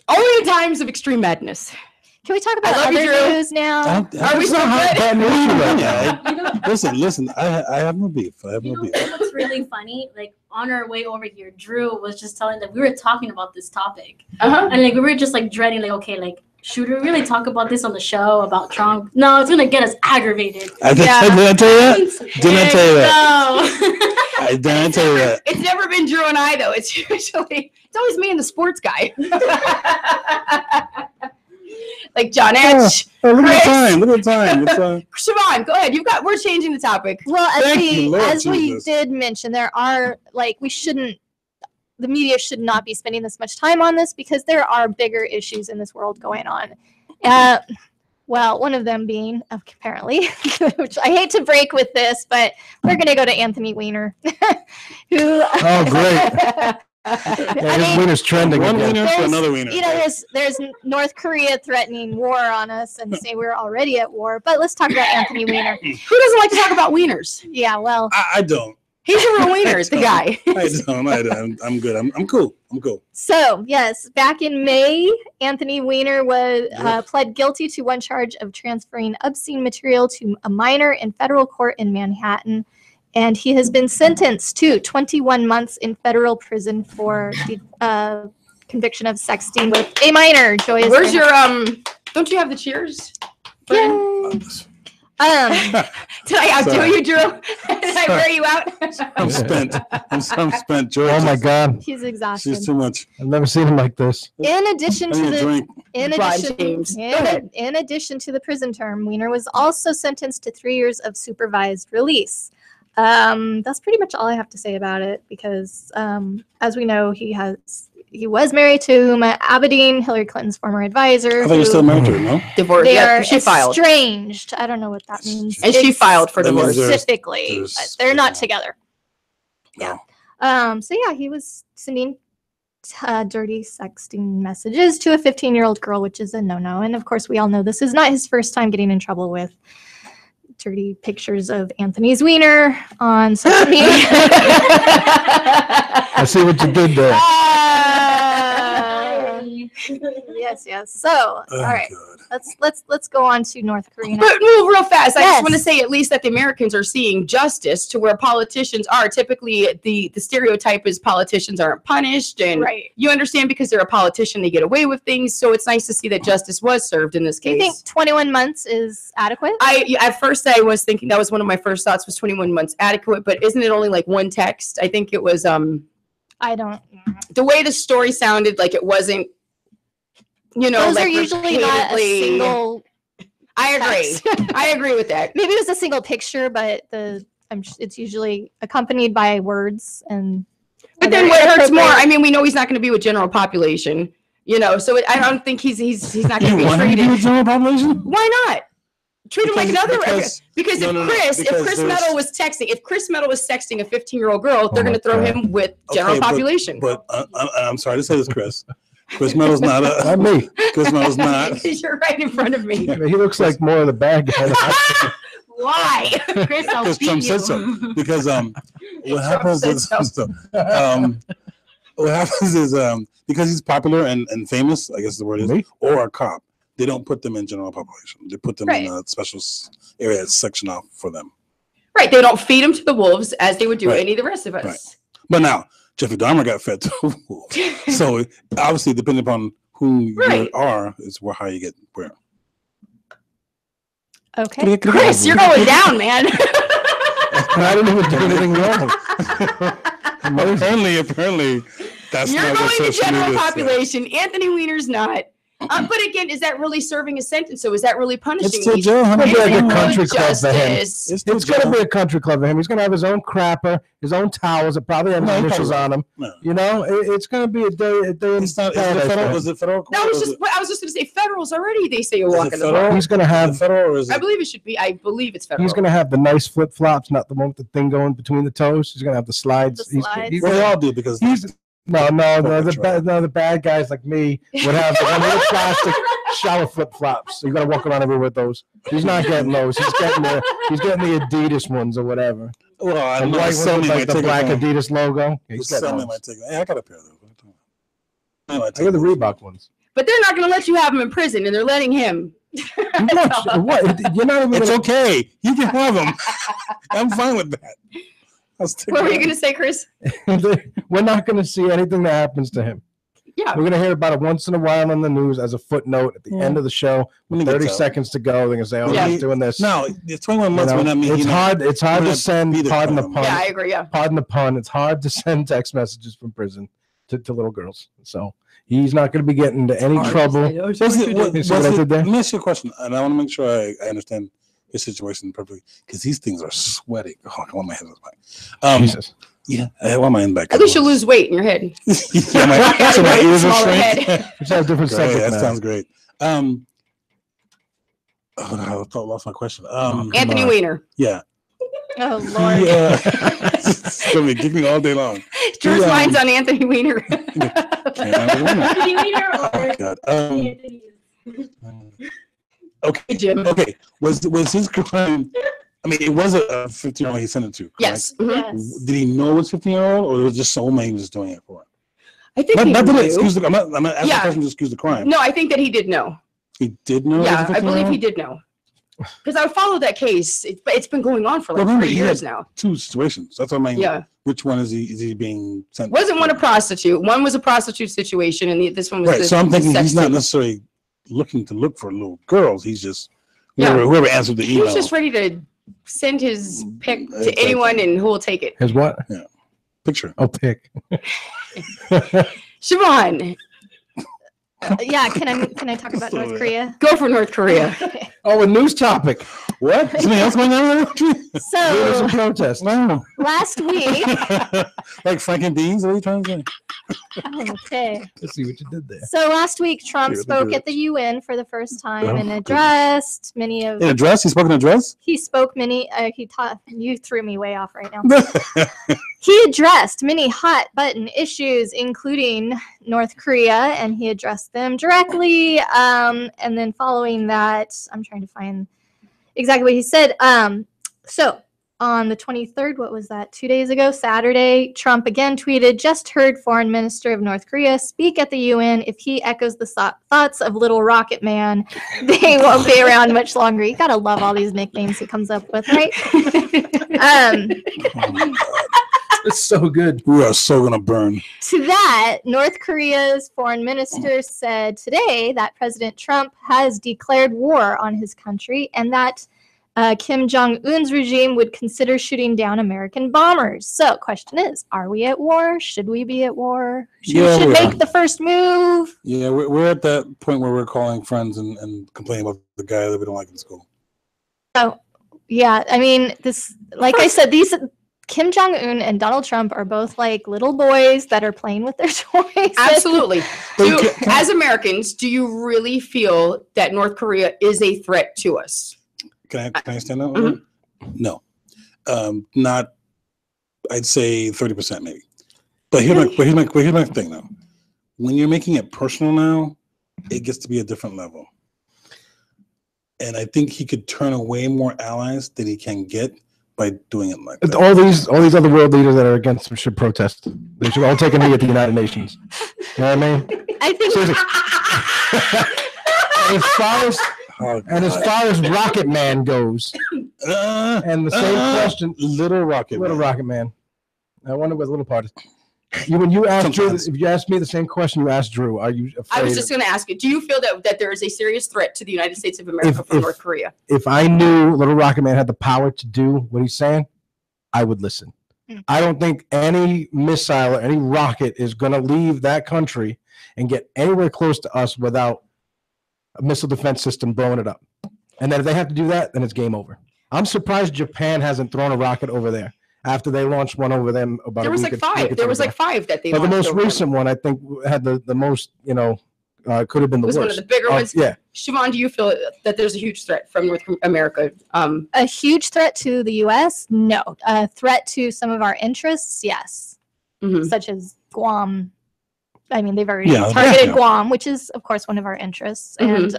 Only in times of extreme madness. Can we talk about I love other you, Drew. news now? Are we so good? Listen, I have no beef. What's really funny? Like on our way over here, Drew was just telling that we were talking about this topic, and like we were just like dreading, like, okay, like should we really talk about this on the show about Trump? No, it's gonna get us aggravated. Did I tell you that? Didn't I tell you that? No. I didn't tell you that. It's never been Drew and I, though. It's always me and the sports guy. Like John Etch. Look at the time. It's, Siobhan, go ahead. We're changing the topic. Well, as we Jesus. did mention, there are the media should not be spending this much time on this because there are bigger issues in this world going on. Well, one of them being apparently, which I hate to break with this, but we're going to go to Anthony Weiner, who. Oh, great. His wiener's trending. One again. wiener for another wiener. There's North Korea threatening war on us and say we're already at war. But let's talk about Anthony Weiner. Who doesn't like to talk about wieners? Yeah, well. I don't. He's a real wiener, the guy. I don't. I'm good. I'm cool. So, yes, back in May, Anthony Weiner pled guilty to one charge of transferring obscene material to a minor in federal court in Manhattan. And he has been sentenced to 21 months in federal prison for the conviction of sexting with a minor. Joy, where's your don't you have the cheers? Yay. Did I outdo you, Drew? Did I wear you out? I'm spent. I'm spent, George. Oh my God. He's exhausted. She's too much. I've never seen him like this. In addition to in in addition to the prison term, Weiner was also sentenced to 3 years of supervised release. That's pretty much all I have to say about it because, as we know, he was married to Abedin, Hillary Clinton's former advisor. I thought you're still married to her, no? Divorce. They Yeah, are she filed. estranged. I don't know what that means. And she filed for divorce. Specifically, but they're not together. Yeah. So yeah, he was sending dirty sexting messages to a 15-year-old girl, which is a no-no. And of course, we all know this is not his first time getting in trouble with dirty pictures of Anthony's wiener on social media. I see what you did there. Yes. So, all right, let's go on to North Korea. But move real fast. I just want to say at least that the Americans are seeing justice to where politicians are. Typically, the stereotype is politicians aren't punished, and you understand because they're a politician, they get away with things. So it's nice to see that justice was served in this case. Do you think 21 months is adequate? At first I was thinking that was one of my first thoughts was 21 months adequate, but isn't it only like one text? I think it was I don't. The way the story sounded, like it wasn't. You know, those like are usually not a single. I agree. I agree with that. Maybe it was a single picture, but it's usually accompanied by words and. But then what hurts more? I mean, we know he's not going to be with general population. You know, so I don't think he's not going to be treated. You want with general population? Why not? Treat him like another because because if Chris Meadow was texting a 15-year-old girl, they're going to throw him with general population. But I'm sorry to say this, Chris. Chris Meadows not not me. Chris Meadows not. You're right in front of me. Yeah, he looks like more of the bad guy. Why? Chris, I'll Because beat Trump you. said so. Because what happens is what happens is because he's popular and famous, I guess the word is, or a cop, they don't put them in general population. They put them in a special area section off for them. Right. They don't feed them to the wolves as they would do any of the rest of us. Right. But now Jeffrey Dahmer got fed to a wolf. So obviously, depending upon who you are, is how you get where. Okay. Chris, you're going down, man. I didn't even do anything wrong. Apparently, that's you're not going to social general media population. Anthony Weiner's not. But again, is that really serving a sentence? So is that really punishing? It's still these- jail. It's Is going to it be a country good club for him. justice? It's going to be a country club for him. He's going to have his own crapper, his own towels that probably have his initials on them. No. You know, it's going to be a day. It's not. Is it federal? No, I was just going to say federals already. They say you're walking the federal? walk. He's going to have federal, or is it? I believe it should be. I believe it's federal. He's going to have the nice flip flops, not the one with the thing going between the toes. He's going to have the slides. slides. He's Well, they all do because the bad guys like me would have the one with the plastic shower flip flops. So you got to walk around everywhere with those. He's not getting those. He's getting the Adidas ones or whatever. Well, I The know white ones some with might like the take black it. Adidas logo. Yeah, he's getting Some those. might take it. Hey, I got a pair of those. I got the Reebok ones. But they're not going to let you have him in prison, and they're letting him. What? You're not even. It's okay. You can have them. I'm fine with that. What were you going to say, Chris? We're not going to see anything that happens to him. Yeah. We're going to hear about it once in a while on the news as a footnote at the end of the show. When he 30 gets out. seconds to go. They're going to say, "Oh, he's doing this." No, it's 21 months. You know, When I mean, it's hard. It's hard to send. Pardon the pun. Yeah, I agree. Yeah. Pardon the pun. It's hard to send text messages from prison to little girls. So he's not going to be getting into any trouble. You see what I did there? Let me ask you a question, and I want to make sure I understand his situation perfectly because these things are sweating. Oh, I want my head back. Jesus. Yeah, I want my end back. At least you'll lose weight in your head. Yeah, my ears are Smaller shrink. head. Which has different Great, subject that matter. sounds great. I lost my question. Anthony Weiner. Yeah. Oh Lord. It's gonna be kicking me all day long. Drew's mind's on Anthony Weiner. Anthony Weiner or God. Anthony? Okay, Jim. Okay. Was his crime? I mean, it was a 15-year-old he sent it to. Correct? Yes. Yes. Did he know it was 15-year-old, or it was just soulmate he was doing it for? I think he Not to knew. excuse the. I'm not asking Yeah. the person to excuse the crime. No, I think that he did know. He did know. Yeah, it was a I believe 15-year-old? he did know. Because I followed that case. It's been going on for like Well, remember, 3 he years had now. two situations. That's what I mean. Yeah. Which one is he being sent? Wasn't one a prostitute? One was a prostitute situation, and this one was Right. the, So I'm thinking the he's sex not tape. necessarily looking to look for little girls. He's just Yeah. whoever answered the He email. was just ready to send his pic to Exactly. anyone, and who will take it. His what? Yeah. Picture. Oh, pick. Siobhan, Yeah. Can I talk about North Korea? go for North Korea. Okay. Oh, a news topic. What? Something else going on? There's a So protest. No. last week, Like Frank and Beans? What are you trying to say? okay. Let's see what you did there. So last week, Trump Here, spoke look at at the UN for the first time Oh, and addressed many of. In a dress? He spoke in a dress? He spoke many. He taught. You threw me way off right now. He addressed many hot button issues, including North Korea, and he addressed them directly. And then following that, I'm trying to find exactly what he said. So on the 23rd, what was that? 2 days ago, Saturday, Trump again tweeted, "Just heard Foreign Minister of North Korea speak at the UN. If he echoes the thoughts of Little Rocket Man, they won't be around much longer." You gotta love all these nicknames he comes up with, right? It's so good. We are so going to burn. To that, North Korea's foreign minister said today that President Trump has declared war on his country and that Kim Jong-un's regime would consider shooting down American bombers. So, question is, are we at war? Should we be at war? Who should make the first move? Yeah, we're at that point where we're calling friends and complaining about the guy that we don't like in school. So, yeah, I mean, this, like I said, these Kim Jong-un and Donald Trump are both like little boys that are playing with their toys. Absolutely. As Americans, do you really feel that North Korea is a threat to us? Can I stand up? No, not. I'd say 30% maybe. But here's my thing though. When you're making it personal now, it gets to be a different level. And I think he could turn away more allies than he can get by doing it like that. All these other world leaders that are against him should protest. They should all take a knee at the United Nations. You know what I mean? I think. As far as Rocket Man goes, and the same question, Little Rocket Man. I wonder what little part is. When you asked Drew, if you asked me the same question you asked Drew, are you afraid? I was just going to ask you, do you feel that there is a serious threat to the United States of America from North Korea? If I knew Little Rocket Man had the power to do what he's saying, I would listen. I don't think any missile or any rocket is going to leave that country and get anywhere close to us without a missile defense system blowing it up. And then if they have to do that, then it's game over. I'm surprised Japan hasn't thrown a rocket over there after they launched one over them about there was like five. There was like five that they launched. But the most over recent one, I think, had the most, could have been the worst. It was one of the bigger ones. Yeah. Siobhan, do you feel that there's a huge threat from North America? A huge threat to the U.S.? No. A threat to some of our interests? Yes. Such as Guam. I mean, they've already targeted Guam, which is, of course, one of our interests. And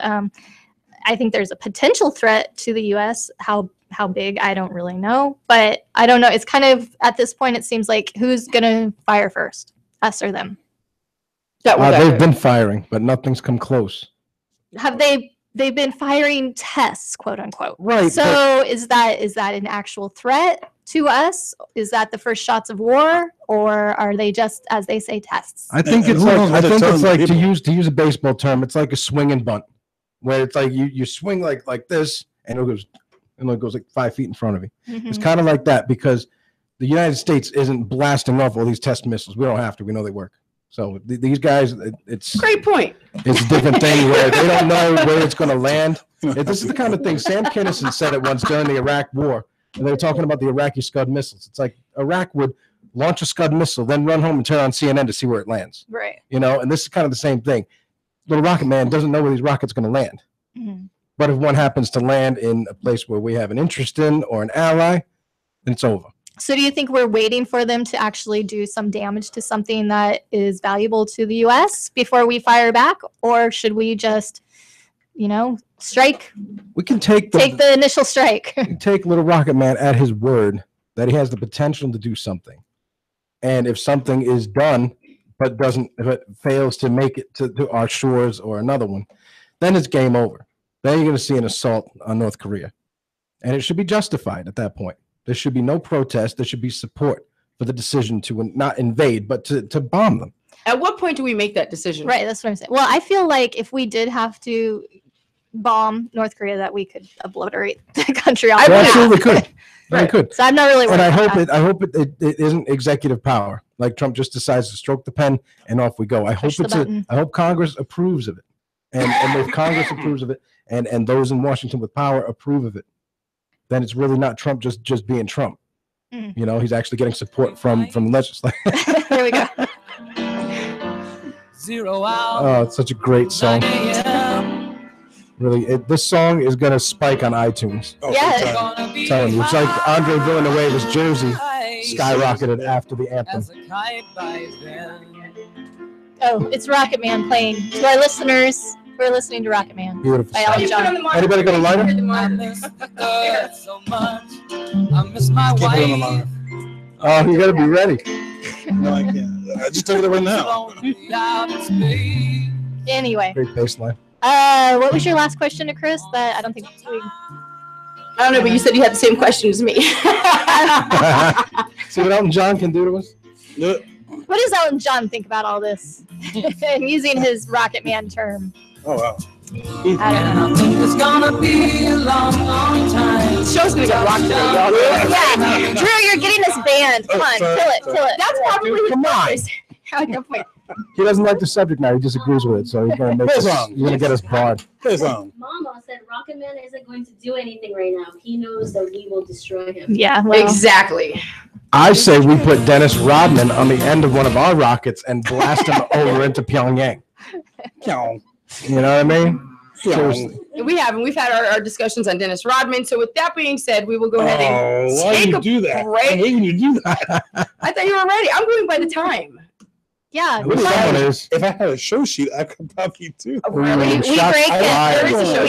I think there's a potential threat to the U.S. How big, I don't really know. But I don't know. It's kind of, at this point, it seems like who's going to fire first, us or them? They've been firing, but nothing's come close. Have they've been firing tests, quote unquote? Right. So is that an actual threat to us? Is that the first shots of war, or are they just, as they say, tests? I think it's like to use a baseball term. It's like a swing and bunt, where it's like you swing like this, and it goes like 5 feet in front of you. It's kind of like that because the United States isn't blasting off all these test missiles. We don't have to. We know they work. So these guys, it's great point. It's a different thing where they don't know where it's going to land. This is the kind of thing Sam Kinison said it once during the Iraq War, and they were talking about the Iraqi Scud missiles. It's like Iraq would launch a Scud missile, then run home and turn on CNN to see where it lands. Right. And this is kind of the same thing. Little Rocket Man doesn't know where these rockets going to land. But if one happens to land in a place where we have an interest in or an ally, then it's over. So do you think we're waiting for them to actually do some damage to something that is valuable to the U.S. before we fire back? Or should we just, strike? We can take the initial strike. Take Little Rocket Man at his word that he has the potential to do something. And if something is done, but if it fails to make it to our shores or another one, then it's game over. Then you're going to see an assault on North Korea. And it should be justified at that point. There should be no protest. There should be support for the decision to not invade, but to bomb them. At what point do we make that decision? Right, that's what I'm saying. Well, I feel like if we did have to bomb North Korea, that we could obliterate the country. We absolutely could. Right. We could. So I'm not really worried. And I hope it isn't executive power. Like Trump just decides to stroke the pen and off we go. I hope Congress approves of it. and if Congress approves of it, and those in Washington with power approve of it, then it's really not Trump just being Trump. You know, he's actually getting support from legislators. Here we go. Oh, it's such a great song. Really, this song is gonna spike on iTunes. Yes. I'm telling you, it's like Andre Villanueva's Jersey skyrocketed after the anthem. Oh, it's Rocket Man playing. To our listeners, we're listening to Rocket Man. Beautiful By song. Elton John. Anybody got a lighter? I miss my Keep it on the wife. line. Oh, you gotta be ready. No, I can't. I just took it right now. Anyway, Great bass line. what was your last question to Chris? That I don't think we. I don't know, but you said you had the same question as me. See what Elton John can do to us? What does Elton John think about all this? And using his Rocket Man term. Oh, wow. I don't know. It's gonna be a long, long time. The show's gonna get rocked today, y'all. Yeah, Drew, you're getting us banned. Come on, kill it. That's probably his Come on. purpose. Good point. He doesn't like the subject matter. He disagrees with it, so he's gonna make Play a us, song. he's gonna get us barred. Play a song. Mama said Rocket Man isn't going to do anything right now. He knows that we will destroy him. Yeah, well, Exactly. I say we put Dennis Rodman on the end of one of our rockets and blast him over into Pyongyang. You know what I mean? Seriously. We've had our discussions on Dennis Rodman. So with that being said, we will go ahead and why take do you a do that? I break. hate when you do that. I thought you were ready. I'm going by the time. yeah. What someone is? If I had a show sheet, I could probably do. We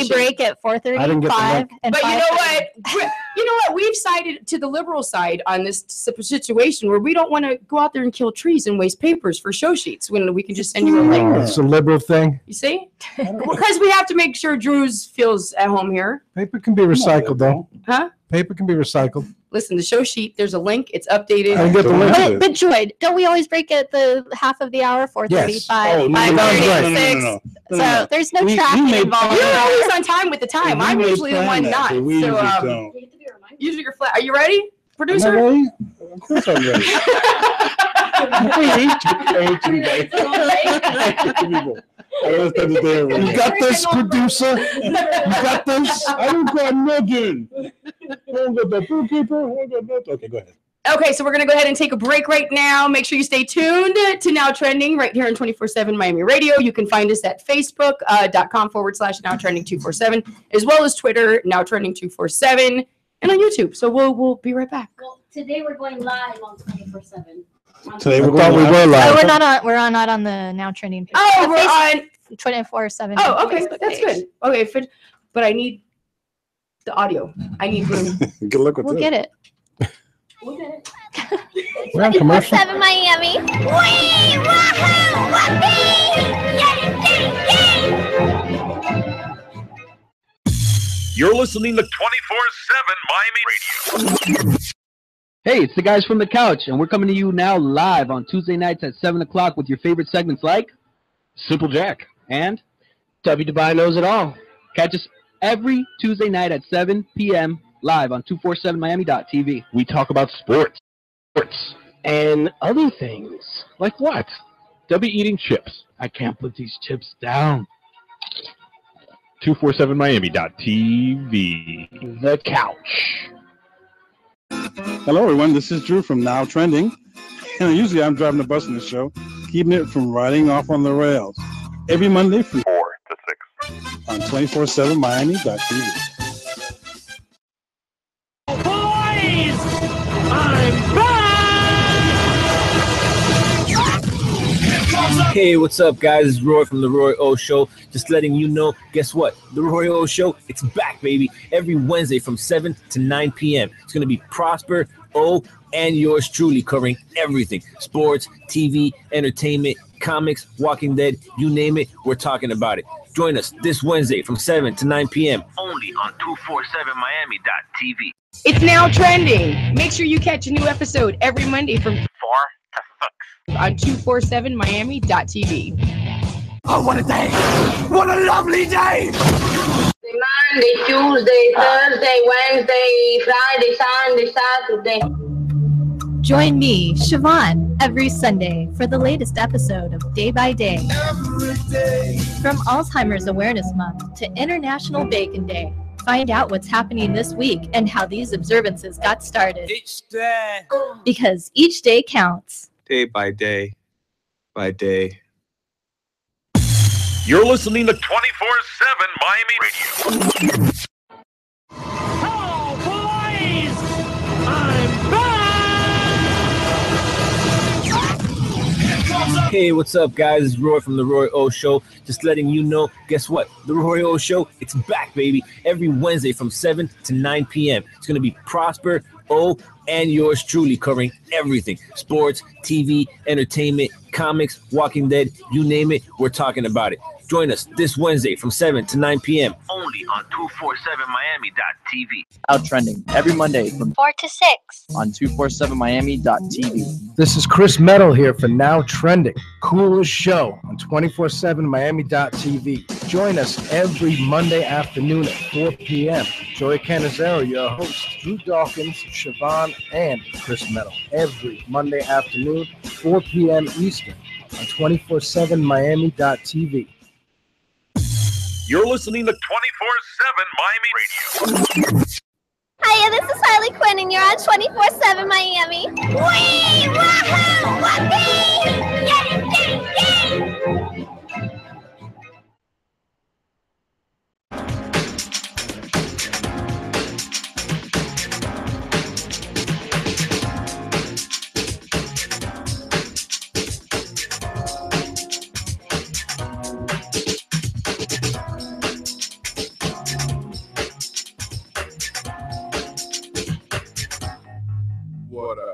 break at 4:35. I didn't get the link. And But you know 5:30. what? You know what? We've sided to the liberal side on this situation where we don't want to go out there and kill trees and waste papers for show sheets when we can just send you a link. Oh, it's a liberal thing. You see? Because we have to make sure Drew's feels at home here. Paper can be recycled, though. Huh? Paper can be recycled. Listen, the show sheet, there's a link. It's updated. I get the link. But Joy, don't we always break at the half of the hour? 4:35, Oh, no, 5:36. no. So there's no We tracking made- involved. You're always on time with the time. We I'm may usually the plan one that, not. but we So, usually don't. usually you're flat. Are you ready, Am I producer? ready? Of course I'm ready. You got this, producer? You got this? I don't got nothing. I don't got the bookkeeper. I don't got nothing. Okay, go ahead. Okay, so we're going to go ahead and take a break right now. Make sure you stay tuned to Now Trending right here on 24/7 Miami Radio. You can find us at facebook.com/Now Trending 247, as well as Twitter, Now Trending 247, and on YouTube. So we'll be right back. Well, today we're going live on 24/7. Today I we're thought we going were live. Oh, live. we're not on the Now Trending page. Oh, The we're on. 24/7. Oh, okay, Facebook that's page. good. Okay, but I need the audio. I need room. Good luck with We'll that. get it. We'll get it. We're on commercial. 24/7 Miami. Wee! Wahoo! Whoopee! Yay! You're listening to 24/7 Miami Radio. Hey, it's the guys from the couch, and we're coming to you now live on Tuesday nights at 7 o'clock with your favorite segments like Simple Jack and W. Dubai knows it all. catch us every Tuesday night at 7 p.m. live on 247miami.tv. We talk about sports and other things. Like what? W eating chips. I can't put these chips down. 247miami.tv. The couch. Hello, everyone. This is Drew from Now Trending. And usually I'm driving the bus in the show, keeping it from riding off on the rails. Every Monday from 4 to 6. on 247miami.tv. Boys! I'm back! Hey, what's up, guys? It's Roy from The Roy O Show. Just letting you know, guess what? The Roy O Show, it's back, baby. Every Wednesday from 7 to 9 p.m. It's going to be Prosper, O, and yours truly covering everything. Sports, TV, entertainment, comics, Walking Dead, you name it, we're talking about it. Join us this Wednesday from 7 to 9 p.m. Only on 247miami.tv. It's Now Trending. Make sure you catch a new episode every Monday from 4 to 6. on 247miami.tv. Oh, what a day! What a lovely day! Monday, Tuesday, Thursday, Wednesday, Friday, Sunday, Saturday. Join me, Siobhan, every Sunday for the latest episode of Day by Day. Every day. From Alzheimer's Awareness Month to International Bacon Day, find out what's happening this week and how these observances got started. Each day. Because each day counts. Day by day by day. You're listening to 24/7 Miami Radio. Oh, boys! I'm back! Hey, what's up, guys? It's Roy from The Roy O Show. Just letting you know, guess what? The Roy O Show, it's back, baby. Every Wednesday from 7 to 9 p.m. It's going to be Prosper, O, and yours truly covering everything. Sports, TV, entertainment, comics, Walking Dead, you name it, we're talking about it. Join us this Wednesday from 7 to 9 p.m. Only on 247miami.tv. Out trending every Monday from 4 to 6. on 247miami.tv. This is Chris Metal here for Now Trending, coolest show on 247miami.tv. Join us every Monday afternoon at 4 p.m. Joey Canizero, your host, Drew Dawkins, Siobhan, and Chris Metal. Every Monday afternoon, 4 p.m. Eastern on 247miami.tv. You're listening to 24/7 Miami Radio. Hiya, this is Harley Quinn, and you're on 24/7 Miami. Wee! Wahoo! Whoopee! Yay! Yay! Yay! What up?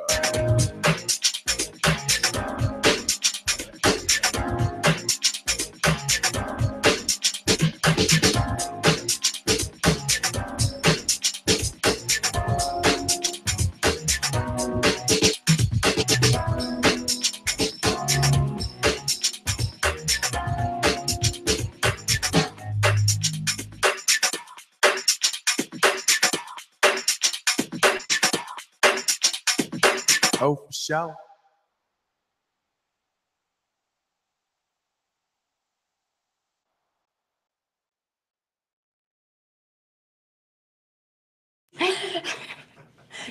Oh, for sure.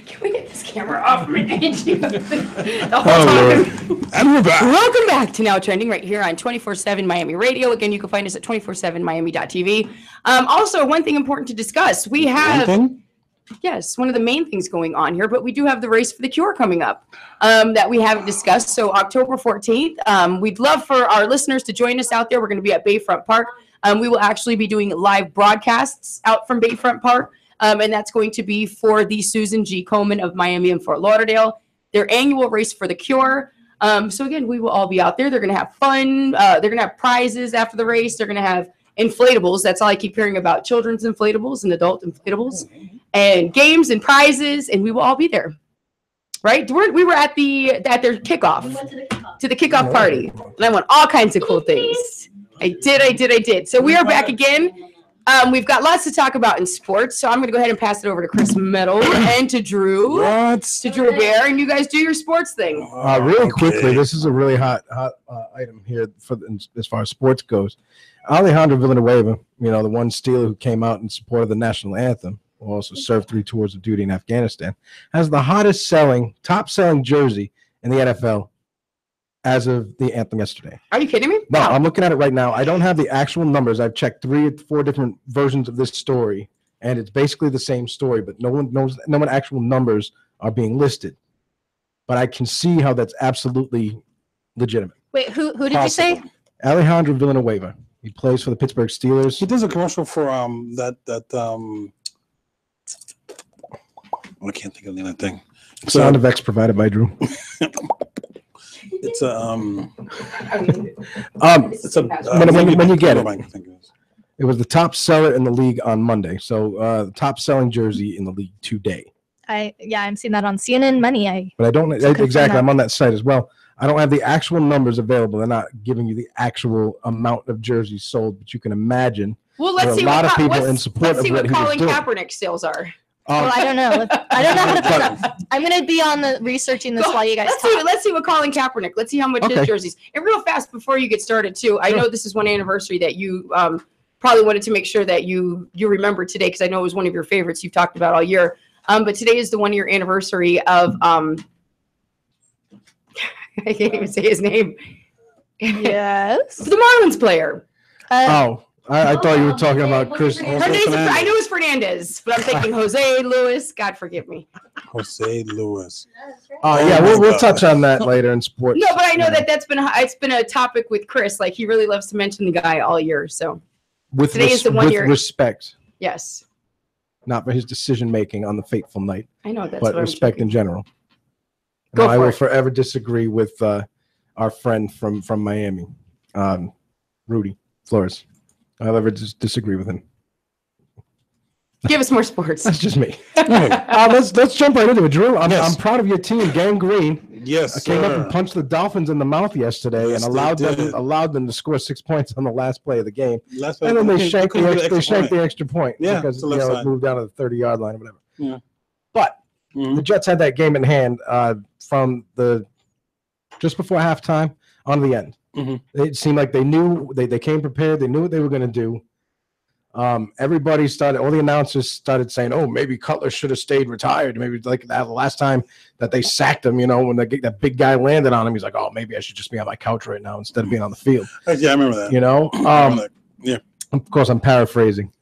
Can we get this camera off my the whole Oh, time? Lord. And we're back. Welcome back to Now Trending right here on 24/7 Miami Radio. Again, you can find us at 247miami.tv. Also, one thing important to discuss. We have, yes, one of the main things going on here, but we do have the Race for the Cure coming up that we haven't discussed. So October 14th, we'd love for our listeners to join us out there. We're going to be at Bayfront Park. We will actually be doing live broadcasts out from Bayfront Park. And that's going to be for the Susan G. Komen of Miami and Fort Lauderdale, their annual Race for the Cure. So again, we will all be out there. They're going to have fun. They're going to have prizes after the race. They're going to have inflatables. That's all I keep hearing about, children's inflatables and adult inflatables, and games and prizes. And we will all be there. Right? We were at their kickoff, to the kickoff party. And I won all kinds of cool things. I did. So we are back again. We've got lots to talk about in sports, so I'm going to go ahead and pass it over to Chris Metal and to Drew. To Drew Bear, and you guys do your sports thing. Really quickly, this is a really hot item here as far as sports goes. Alejandro Villanueva, the one Steeler who came out in support of the national anthem, who also served 3 tours of duty in Afghanistan, has the top selling jersey in the NFL as of the anthem yesterday. Are you kidding me? No, I'm looking at it right now. I don't have the actual numbers. I've checked 3 or 4 different versions of this story, and it's basically the same story, but no one actual numbers are being listed. But I can see how that's absolutely legitimate. Wait, who did you say? Alejandro Villanueva. He plays for the Pittsburgh Steelers. He does a commercial for I can't think of the other thing. Sound effects provided by Drew. It's a when you get it. It was the top seller in the league on Monday. So the top selling jersey in the league today. I'm seeing that on CNN Money. But I don't exactly. I'm on that site as well. I don't have the actual numbers available. They're not giving you the actual amount of jerseys sold, but you can imagine. Well, let's see a lot what of people in support of what he was Colin doing. Kaepernick's sales are. Well, I don't know. I don't know how to put up. I'm gonna be on the researching this while you guys talk. Let's see what Colin Kaepernick. Let's see how much his jerseys. And real fast before you get started too. I know this is one anniversary that you probably wanted to make sure that you remember today because I know it was one of your favorites you've talked about all year. But today is the 1-year anniversary of I can't even say his name. Yes. The Marlins player. I thought you were talking about Chris. I know it's Fernandez, but I'm thinking Jose Luis. God forgive me. Jose Luis. Yeah, we'll touch on that later in sports. No, but I know it's been a topic with Chris. Like he really loves to mention the guy all year. So today is the 1 year. Respect. Yes. Not for his decision making on the fateful night. I know that's but what respect in general. I will forever disagree with our friend from Miami, Rudy Flores. I'll ever disagree with him. Give us more sports. That's just me. Let's jump right into it, Drew. I'm proud of your team, Gang Green. Yes, came up and punched the Dolphins in the mouth yesterday and allowed them to score 6 points on the last play of the game. And then they shanked the extra point because it moved down to the 30-yard line or whatever. Yeah. But the Jets had that game in hand from just before halftime on the end. It seemed like they knew they came prepared. They knew what they were going to do. All the announcers started saying, "Oh, maybe Cutler should have stayed retired. Maybe like that the last time that they sacked him, when that big guy landed on him, he's like, oh, maybe I should just be on my couch right now instead of being on the field." Yeah, I remember that. Yeah. Of course, I'm paraphrasing,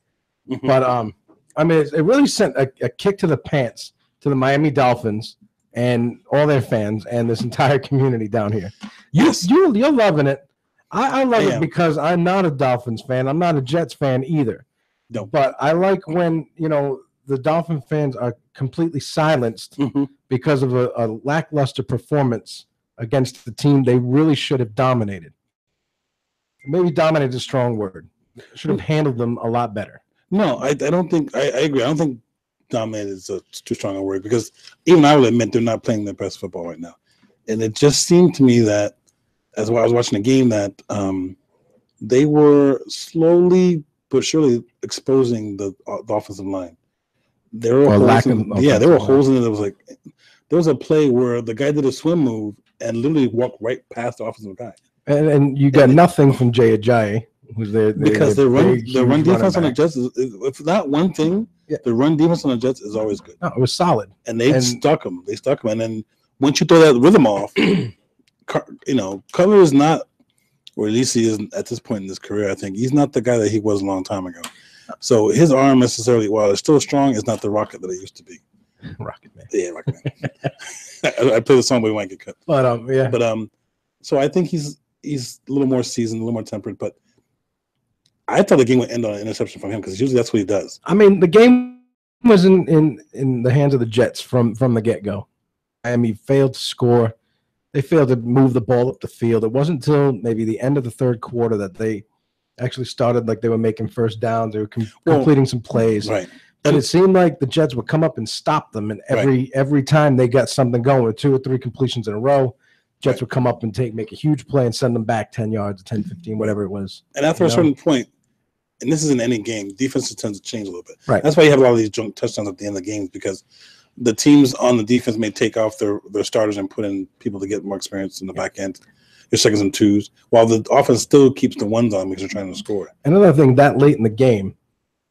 but it really sent a kick to the pants to the Miami Dolphins and all their fans and this entire community down here. You're loving it. I love it because I'm not a Dolphins fan. I'm not a Jets fan either. No. But I like when, the Dolphin fans are completely silenced because of a lackluster performance against the team they really should have dominated. Maybe dominated is a strong word. Should have handled them a lot better. No, I don't think – I agree. I don't think dominated is too strong a word because even I will admit they're not playing their best football right now. And it just seemed to me that as I was watching the game that they were slowly but surely exposing the offensive line. There were holes in it. That was like there was a play where the guy did a swim move and literally walked right past the offensive guy. And you got nothing from Jay Ajayi, who's there because the run defense on the Jets is if not one thing. The run defense on the Jets is always good. No, it was solid, and they stuck him. And then once you throw that rhythm off. Cutler is not, or at least he is at this point in his career, I think, he's not the guy that he was a long time ago. So his arm necessarily, while it's still strong, is not the rocket that it used to be. Rocket Man. Yeah, Rocket Man. I play the song, but we might get cut. But so I think he's a little more seasoned, a little more tempered, but I thought the game would end on an interception from him because usually that's what he does. I mean, the game was in the hands of the Jets from the get-go. Miami failed to score. They failed to move the ball up the field. It wasn't until maybe the end of the third quarter that they actually started like they were making first downs. They were completing some plays. Right. And it seemed like the Jets would come up and stop them. And every time they got something going with 2 or 3 completions in a row, Jets would come up and make a huge play and send them back 10 yards, 10, 15, whatever it was. And after a certain point, and this isn't any game, defenses tend to change a little bit. Right. That's why you have a lot of these junk touchdowns at the end of the games because the teams on the defense may take off their starters and put in people to get more experience in the back end, your seconds and twos, while the offense still keeps the ones on because they're trying to score. Another thing, that late in the game,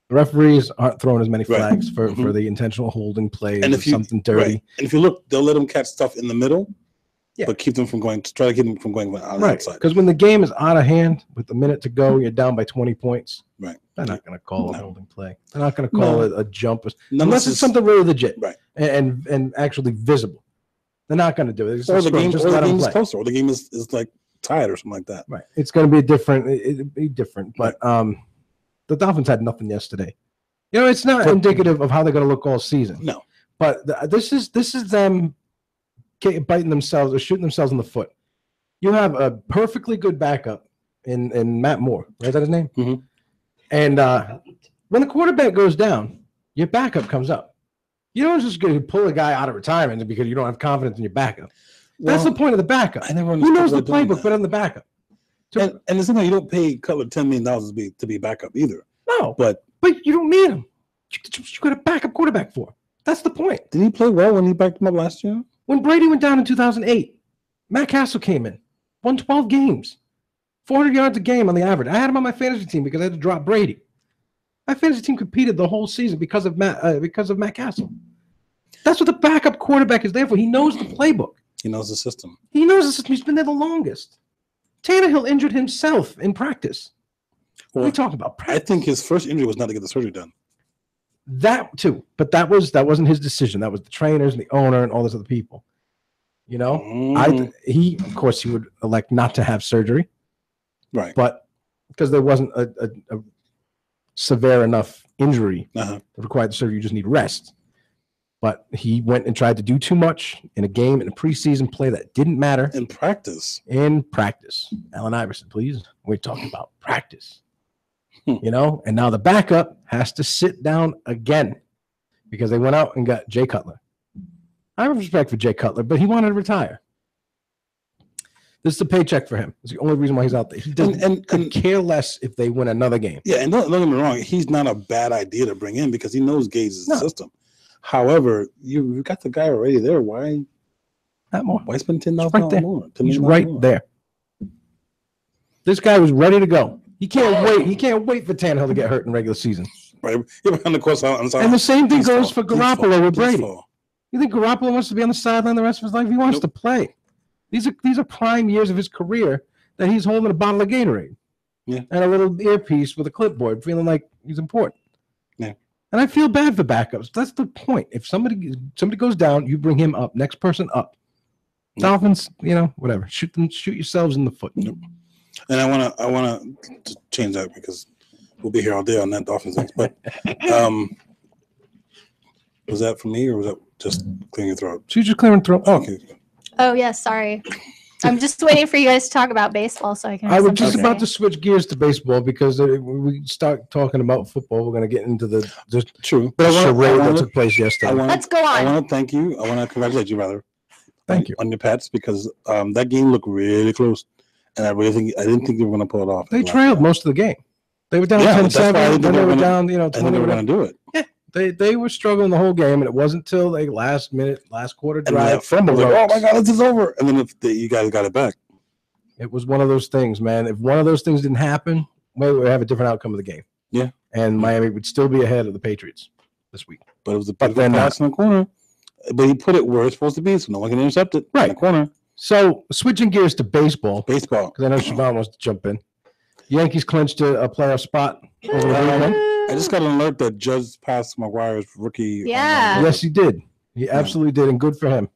the referees aren't throwing as many flags for the intentional holding plays and something dirty. And if you look, they'll let them catch stuff in the middle, but keep them from going to try to keep them from going on the outside. Because when the game is out of hand with a minute to go, you're down by 20 points. Right. They're not going to call a holding play. They're not going to call it a jump unless it's something really legit, and actually visible. They're not going to do it. Or the game is closer, or the game is like tied or something like that. Right. It's going to be different. It'd be different. But the Dolphins had nothing yesterday. It's not indicative of how they're going to look all season. No. But this is them biting themselves or shooting themselves in the foot. You have a perfectly good backup in Matt Moore. Right? Is that his name? Mm-hmm. And when the quarterback goes down, your backup comes up. You don't just going to pull a guy out of retirement because you don't have confidence in your backup. That's the point of the backup. Who knows the playbook better than the backup? And it's not you don't pay Cutler $10 million to be backup either. No, but you don't need him. You got a backup quarterback for. That's the point. Did he play well when he backed him up last year? When Brady went down in 2008, Matt Castle came in, won 12 games, 400 yards a game on the average. I had him on my fantasy team because I had to drop Brady. My fantasy team competed the whole season because of Matt Castle. That's what the backup quarterback is there for. He knows the playbook. He knows the system. He knows the system. He's been there the longest. Tannehill injured himself in practice. What are we talking about? I think his first injury was not to get the surgery done. That too, but that wasn't his decision. That was the trainers and the owner and all those other people. You know, he of course he would elect not to have surgery, right? But because there wasn't a severe enough injury that required the surgery, you just need rest. But he went and tried to do too much in a game in a preseason play that didn't matter. In practice. Allen Iverson, please. We're talking about practice. You know, and now the backup has to sit down again because they went out and got Jay Cutler. I have respect for Jay Cutler, but he wanted to retire. This is a paycheck for him. It's the only reason why he's out there. He doesn't and care less if they win another game. Yeah, and don't get me wrong. He's not a bad idea to bring in because he knows Gage's system. However, you got the guy already there. Why not more? Why spend $10,000 more? He's right there. This guy was ready to go. He can't wait. He can't wait for Tannehill to get hurt in regular season. Right. On the course, and the same thing goes for Garoppolo with Brady. You think Garoppolo wants to be on the sideline the rest of his life? He wants to play. These are prime years of his career that he's holding a bottle of Gatorade, and a little earpiece with a clipboard, feeling like he's important. Yeah. And I feel bad for backups. That's the point. If somebody goes down, you bring him up. Next person up. Dolphins, you know, whatever. Shoot yourselves in the foot. And I wanna change that because we'll be here all day on that Dolphins thing. But was that for me or was that just clearing your throat? She's just clearing throat. Oh, okay. Oh yeah, sorry. I'm just waiting for you guys to talk about baseball so I can. I was just about to switch gears to baseball because when we start talking about football, we're going to get into the charade that took place yesterday. Let's go on. I want to thank you. I want to congratulate you, rather. Thank you on your Pats because that game looked really close, and I didn't think they were going to pull it off. They trailed most of the game. They were down 10-7. Then they were down, 20. And they were going to do it. Yeah. They were struggling the whole game, and it wasn't till like last quarter drive. And that fumble, like, oh my God, this is over. And then you guys got it back. It was one of those things, man. If one of those things didn't happen, maybe we would have a different outcome of the game. Yeah. And Miami would still be ahead of the Patriots this week. But it was a pass in the corner. But he put it where it's supposed to be, so no one can intercept it. Right. In the corner. So switching gears to baseball. Because I know Siobhan wants to jump in. Yankees clinched a playoff spot over the weekend. I just got an alert that Judge passed McGuire's rookie. Yeah. Yes, he did. He absolutely did, and good for him.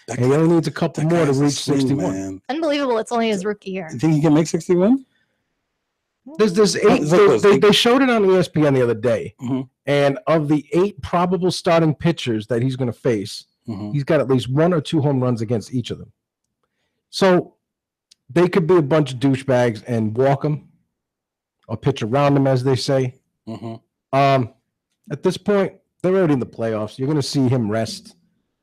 And he only needs a couple more to reach 61. Man. Unbelievable! It's only his rookie year. You think he can make 61? There's 8. They showed it on ESPN the other day, and of the 8 probable starting pitchers that he's going to face, he's got at least 1 or 2 home runs against each of them. So they could be a bunch of douchebags and walk him or pitch around him, as they say. At this point, they're already in the playoffs. You're going to see him rest.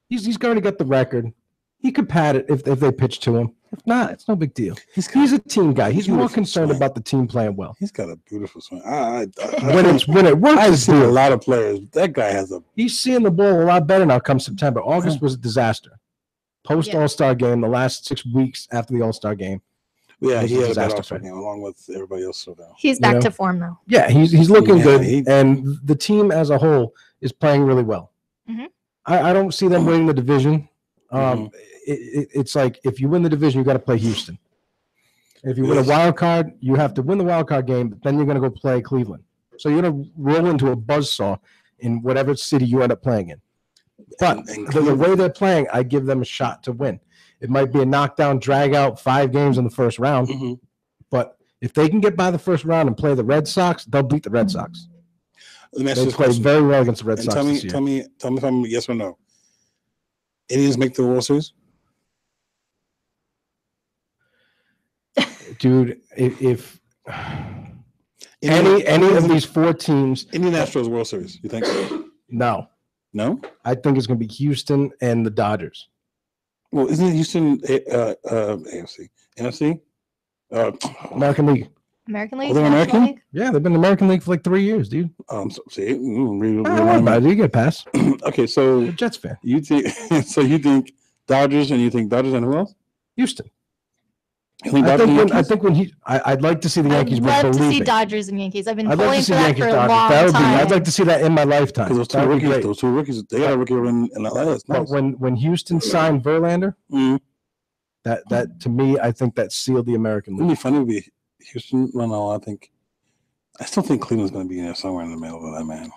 He's already got the record. He could pad it if they pitch to him. If not, it's no big deal. He's a team guy. He's more concerned about the team playing well. He's got a beautiful swing. When it works, I see a lot of players. That guy has a. He's seeing the ball a lot better now. Come September, August was a disaster. Post All-Star game, the last 6 weeks after the All-Star game. Yeah, he had a bad All-Star game along with everybody else. So now he's back to form though. Yeah, he's looking good, and the team as a whole is playing really well. I don't see them winning the division. It's like if you win the division, you got to play Houston. If you win a wild card, you have to win the wild card game, but then you're going to go play Cleveland. So you're going to roll into a buzzsaw in whatever city you end up playing in. But the way they're playing, I give them a shot to win. It might be a knockdown, drag out 5 games in the first round. But if they can get by the first round and play the Red Sox, they'll beat the Red Sox. They played very well against the Red Sox this year. Tell me if I'm yes or no. Indians make the World Series? Dude, if any of these 4 teams, Indian Astros World Series, you think? No. I think it's going to be Houston and the Dodgers. Well, isn't it Houston AFC, NFC, American League? American League. they're National American? League? Yeah, they've been in the American League for like 3 years, dude. See, You get a pass. Okay, so a Jets fan. You think so? You think Dodgers, and you think Dodgers, and who else? Houston. You think I Dodgers think and when, I Yankees? think when he, I'd like to see the Yankees. I'd but love to see believing. Dodgers and Yankees. I've been I'd like pulling to see for that Yankees for a Dodgers. long That would be. time. I'd like to see that in my lifetime. Because That would be great. those two rookies, they got a rookie in Atlanta. It's But nice. when Houston signed Verlander, that to me, I think that sealed the American It'd League. be funny to be Houston. Well, no, I still think Cleveland's going to be in there somewhere in the middle of that, man.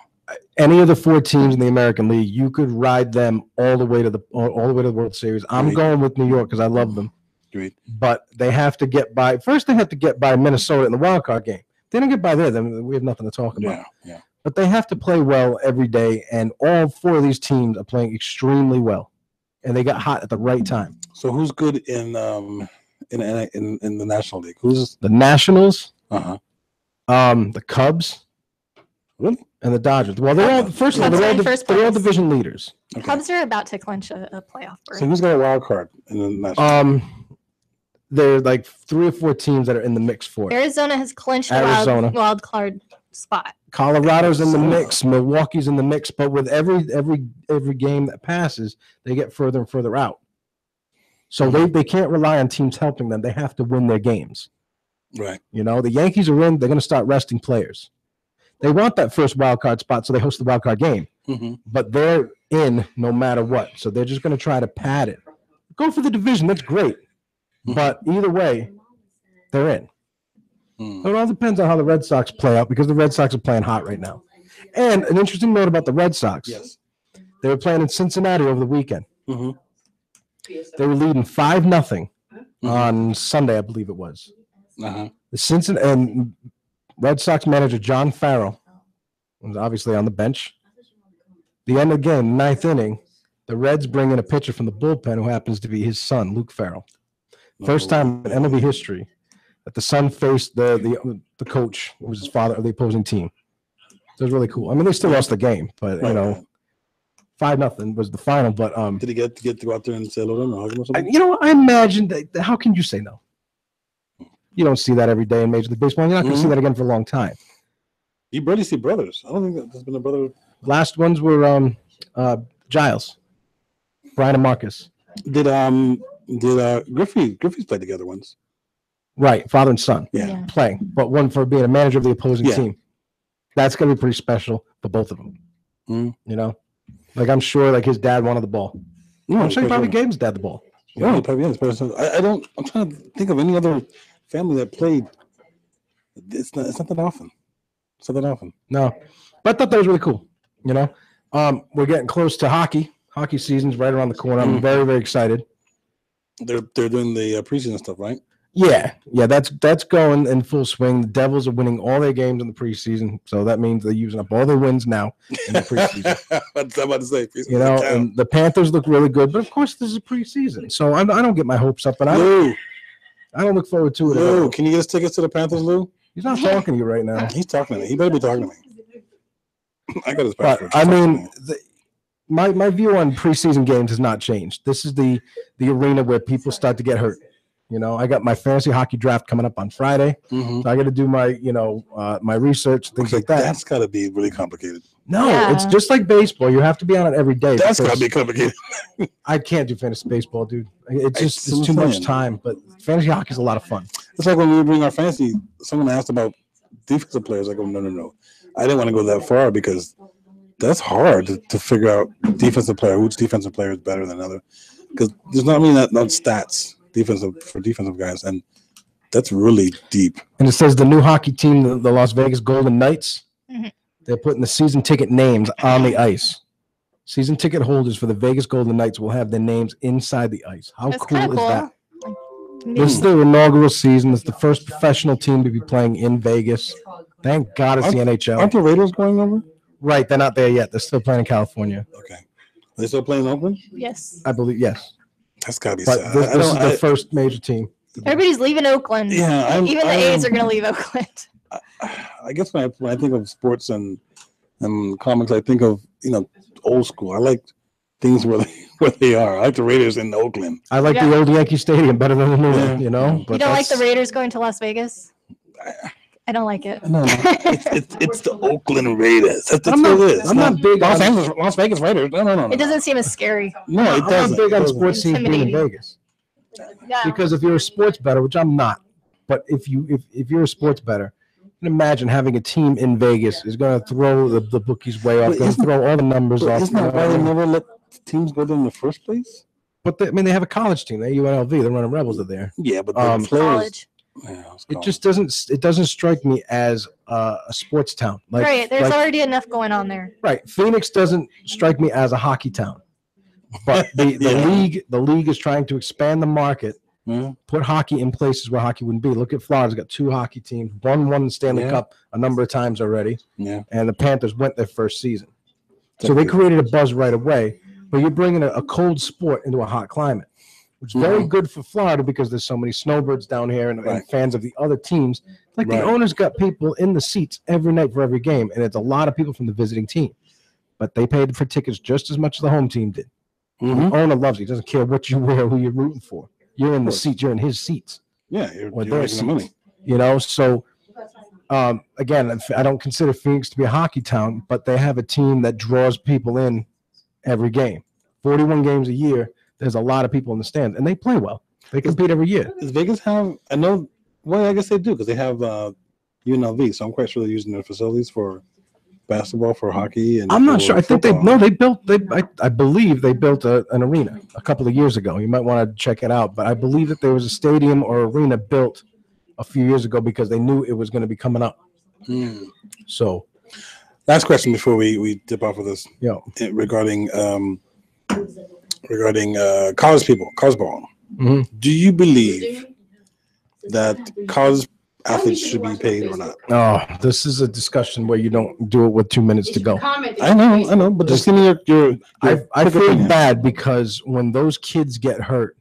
Any of the 4 teams in the American League, you could ride them all the way to the World Series. I'm Agreed. going with New York because I love them. Agreed. But they have to get by. First, they have to get by Minnesota in the wild card game. If they don't get by there, then we have nothing to talk about. Yeah. But they have to play well every day, and all 4 of these teams are playing extremely well, and they got hot at the right time. So who's good in the National League? Who's The Nationals, the the Cubs, really, and the Dodgers. Well, they're all first of all Cubs are in they're first all place. division leaders. Cubs are about to clinch a playoff berth. So who's got a wild card in the National League? There are like 3 or 4 teams that are in the mix for it. Arizona has clinched a Arizona. wild card spot. Colorado's in the mix, Milwaukee's in the mix, but with every game that passes, they get further and further out. So they can't rely on teams helping them. They have to win their games. Right. You know, the Yankees are in, they're going to start resting players. They want that first wild card spot, so they host the wild card game. But they're in no matter what. So they're just going to try to pad it. Go for the division, that's great. But either way, they're in. It all depends on how the Red Sox play out because the Red Sox are playing hot right now. And an interesting note about the Red Sox. Yes. They were playing in Cincinnati over the weekend. They were leading 5-0 on Sunday, I believe it was. The Cincinnati and Red Sox manager John Farrell was obviously on the bench. The end of the game, 9th inning, the Reds bring in a pitcher from the bullpen who happens to be his son, Luke Farrell. First time in MLB history that the son faced the coach, who was his father of the opposing team. So it was really cool. I mean, they still lost the game, but you know, 5-0 was the final. But did he get to go out there and say hello to him or hug him or something? I imagine that. How can you say no? You don't see that every day in Major League Baseball. You're not going to see that again for a long time. You barely see brothers. I don't think that there's been a brother. Last ones were Giles, Brian and Marcus. Did Griffey's played together once? Right, father and son. Yeah. Playing, but one for being a manager of the opposing Yeah. team. That's going to be pretty special for both of them. You know, like I'm sure, like his dad wanted the ball. I'm sure he probably gave his dad the ball. Yeah, he probably is. I don't. I'm trying to think of any other family that played. It's not that often. It's not that often. No, but I thought that was really cool. You know, we're getting close to hockey. Hockey season's right around the corner. I'm very, very excited. They're doing the preseason stuff, right? Yeah, that's going in full swing. The Devils are winning all their games in the preseason, so that means they're using up all their wins now in the preseason. That's what I'm about to say. Preseason You know, and the Panthers look really good, but of course this is preseason, so I don't get my hopes up, and I don't look forward to it. at Lou, all. can you get us tickets to the Panthers, Lou? He's not talking to you right now. He's talking to me. He better be talking to me. I got his But password. I mean, my view on preseason games has not changed. This is the arena where people start to get hurt. You know, I got my fantasy hockey draft coming up on Friday, so I got to do my my research, things like that. That's got to be really complicated. No, it's just like baseball. You have to be on it every day. That's got because to be complicated. I can't do fantasy baseball, dude. It's too much time. But fantasy hockey is a lot of fun. It's like when we bring our fantasy. Someone asked about defensive players. I go, no. I didn't want to go that far because that's hard to figure out defensive player. Which defensive player is better than another? Because there's not that stats for defensive guys, and that's really deep. And it says the new hockey team, the Las Vegas Golden Knights, they're putting the season ticket names on the ice. Season ticket holders for the Vegas Golden Knights will have their names inside the ice. How That's cool kinda is cool. that? This is their inaugural season. It's the first professional team to be playing in Vegas. Thank God it's the NHL. Aren't the Raiders going over? Right, they're not there yet. They're still playing in California. Okay. Are they still playing in Oakland? Yes. I believe, yes. That's got to be But sad. this is the first major team. Everybody's leaving Oakland. Yeah, Even the A's are going to leave Oakland. I guess when I think of sports and comics, I think of old school. I like things where they are. I like the Raiders in Oakland. I like the old Yankee Stadium better than the new one, you know. You don't like the Raiders going to Las Vegas? I don't like it. No, it's the Oakland Raiders. That's I'm what not, it is. I'm not big Los on Angeles, Las Vegas Raiders. No. It doesn't seem as scary. No, it I'm doesn't. not big It on doesn't. sports teams being in Intimidating. Vegas. Yeah. Because if you're a sports bettor, which I'm not, but if you're a sports bettor, you can imagine having a team in Vegas is going to throw the bookies way off, But going to throw all the numbers But off. isn't that why they never let teams go there in the first place? But they have a college team. They UNLV. They're running Rebels are there. Yeah, but the players. College. It just doesn't strike me as a sports town. Right. There's already enough going on there. Right. Phoenix doesn't strike me as a hockey town. But the league is trying to expand the market, put hockey in places where hockey wouldn't be. Look at Florida's got 2 hockey teams, won the Stanley Cup a number of times already. Yeah. And the Panthers went their first season. So they created a buzz right away. But you're bringing a cold sport into a hot climate, which is very good for Florida because there's so many snowbirds down here and fans of the other teams. Like the owners got people in the seats every night for every game, and it's a lot of people from the visiting team. But they paid for tickets just as much as the home team did. The owner loves you. He doesn't care what you wear, who you're rooting for. You're in the seats. You're in his seats. Yeah, you're Or their making the money. seats. You know, so again, I don't consider Phoenix to be a hockey town, but they have a team that draws people in every game. 41 games a year. There's a lot of people in the stands, and they play well. They compete every year. Does Vegas have? I know. Well, I guess they do because they have UNLV. So I'm quite sure they're using their facilities for basketball, for hockey, and I'm not sure. I think football. I believe they built an arena a couple of years ago. You might want to check it out. But I believe that there was a stadium or arena built a few years ago because they knew it was going to be coming up. So, last question before we dip off of this. Yeah. Regarding college people, college ball. Do you believe that college athletes should be paid or not? Oh, this is a discussion where you don't do it with 2 minutes to go. I know, but just give me your I feel bad because when those kids get hurt,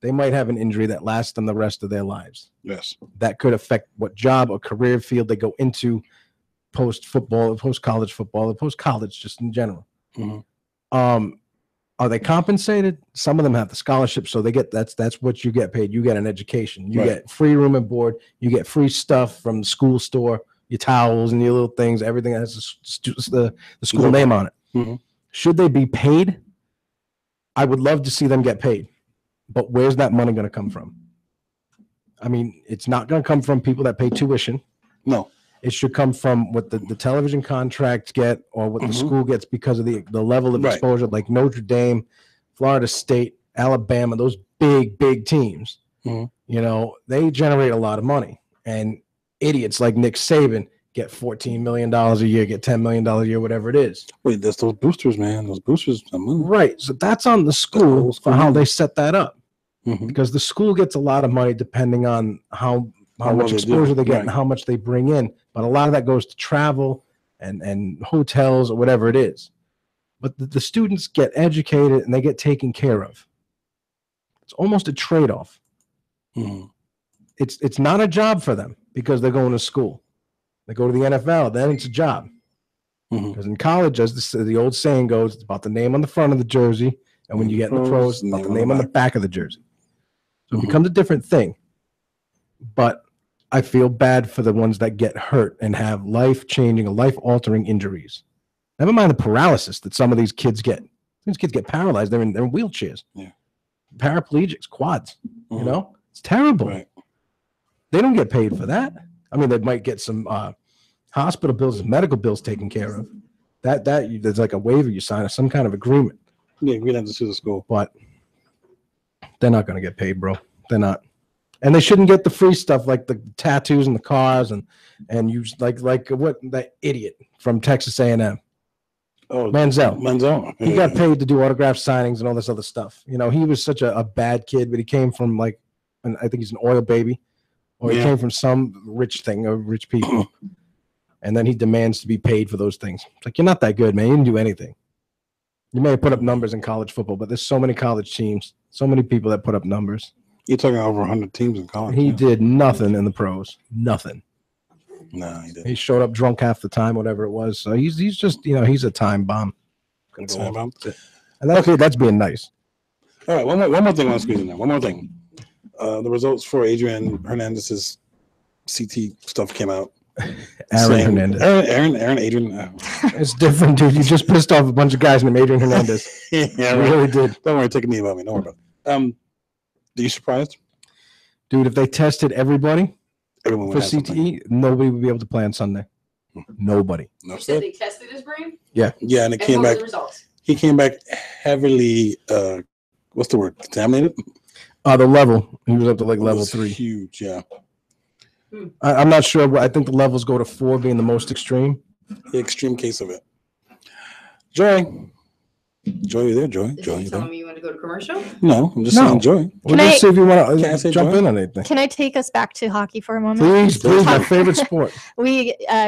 they might have an injury that lasts them the rest of their lives. Yes. That could affect what job or career field they go into post-football, post-college football, or post-college just in general. Are they compensated? Some of them have the scholarship, so they get that's what you get paid. You get an education. You get free room and board. You get free stuff from the school store, your towels and your little things, everything that has the school name on it. Should they be paid? I would love to see them get paid, but where's that money going to come from? I mean, it's not going to come from people that pay tuition. No. It should come from what the television contracts get or what the school gets because of the level of exposure, like Notre Dame, Florida State, Alabama, those big teams. You know, they generate a lot of money. And idiots like Nick Saban get $14 million a year, get $10 million a year, whatever it is. Wait, that's those boosters, man. Those boosters are money. Right. So that's on the school for how they set that up. Because the school gets a lot of money depending on how much exposure they get and how much they bring in. But a lot of that goes to travel and hotels or whatever it is. But the students get educated and they get taken care of. It's almost a trade-off. It's not a job for them because they're going to school. They go to the NFL, then it's a job. Because in college, as the old saying goes, it's about the name on the front of the jersey. And when you get in the pros, it's about the name on the back of the jersey. So it becomes a different thing. But I feel bad for the ones that get hurt and have life-changing, life-altering injuries. Never mind the paralysis that some of these kids get. These kids get paralyzed. They're in wheelchairs. Yeah. Paraplegics, quads. You know? It's terrible. They don't get paid for that. I mean, they might get some hospital bills, medical bills taken care of. There's like a waiver you sign or some kind of agreement. Yeah, we'd have to sue the school. But they're not going to get paid, bro. They're not. And they shouldn't get the free stuff like the tattoos and the cars and you like what that idiot from Texas A&M. Oh, Manziel. He got paid to do autograph signings and all this other stuff. You know, he was such a bad kid, but he came from I think he's an oil baby, or he came from some rich thing or rich people. And then he demands to be paid for those things. It's like, you're not that good, man. You didn't do anything. You may have put up numbers in college football, but there's so many college teams, so many people that put up numbers. You're talking over 100 teams in college. He did nothing in the pros. Nothing. No, he didn't. He showed up drunk half the time, whatever it was. So he's just, he's a time bomb. Time bomb. And that's being nice. All right, one more thing I want to squeeze in there. One more thing. The results for Adrian Hernandez's CT stuff came out. Aaron Hernandez. Aaron, Adrian. It's different, dude. You just pissed off a bunch of guys named Adrian Hernandez. Yeah, You really did. Don't worry, take a knee about me. Don't worry about it. Are you surprised? Dude, if they tested everybody Everyone for would have CTE, nobody would be able to play on Sunday. Nobody. No, You said they tested his brain? Yeah. Yeah, and it And came what were back. the results? He came back heavily. What's the word? Contaminated. The level. He was up to like It level was 3. Huge. Yeah. I'm not sure, but I think the levels go to 4 being the most extreme. The extreme case of it. Joy, you there? Joy, Is you you there? telling me you want to go to commercial? No, I'm just No. saying, Joy. We'll Can just I- see if you want Can I to say jump joy? in on anything. Can I take us back to hockey for a moment? Please, my favorite sport.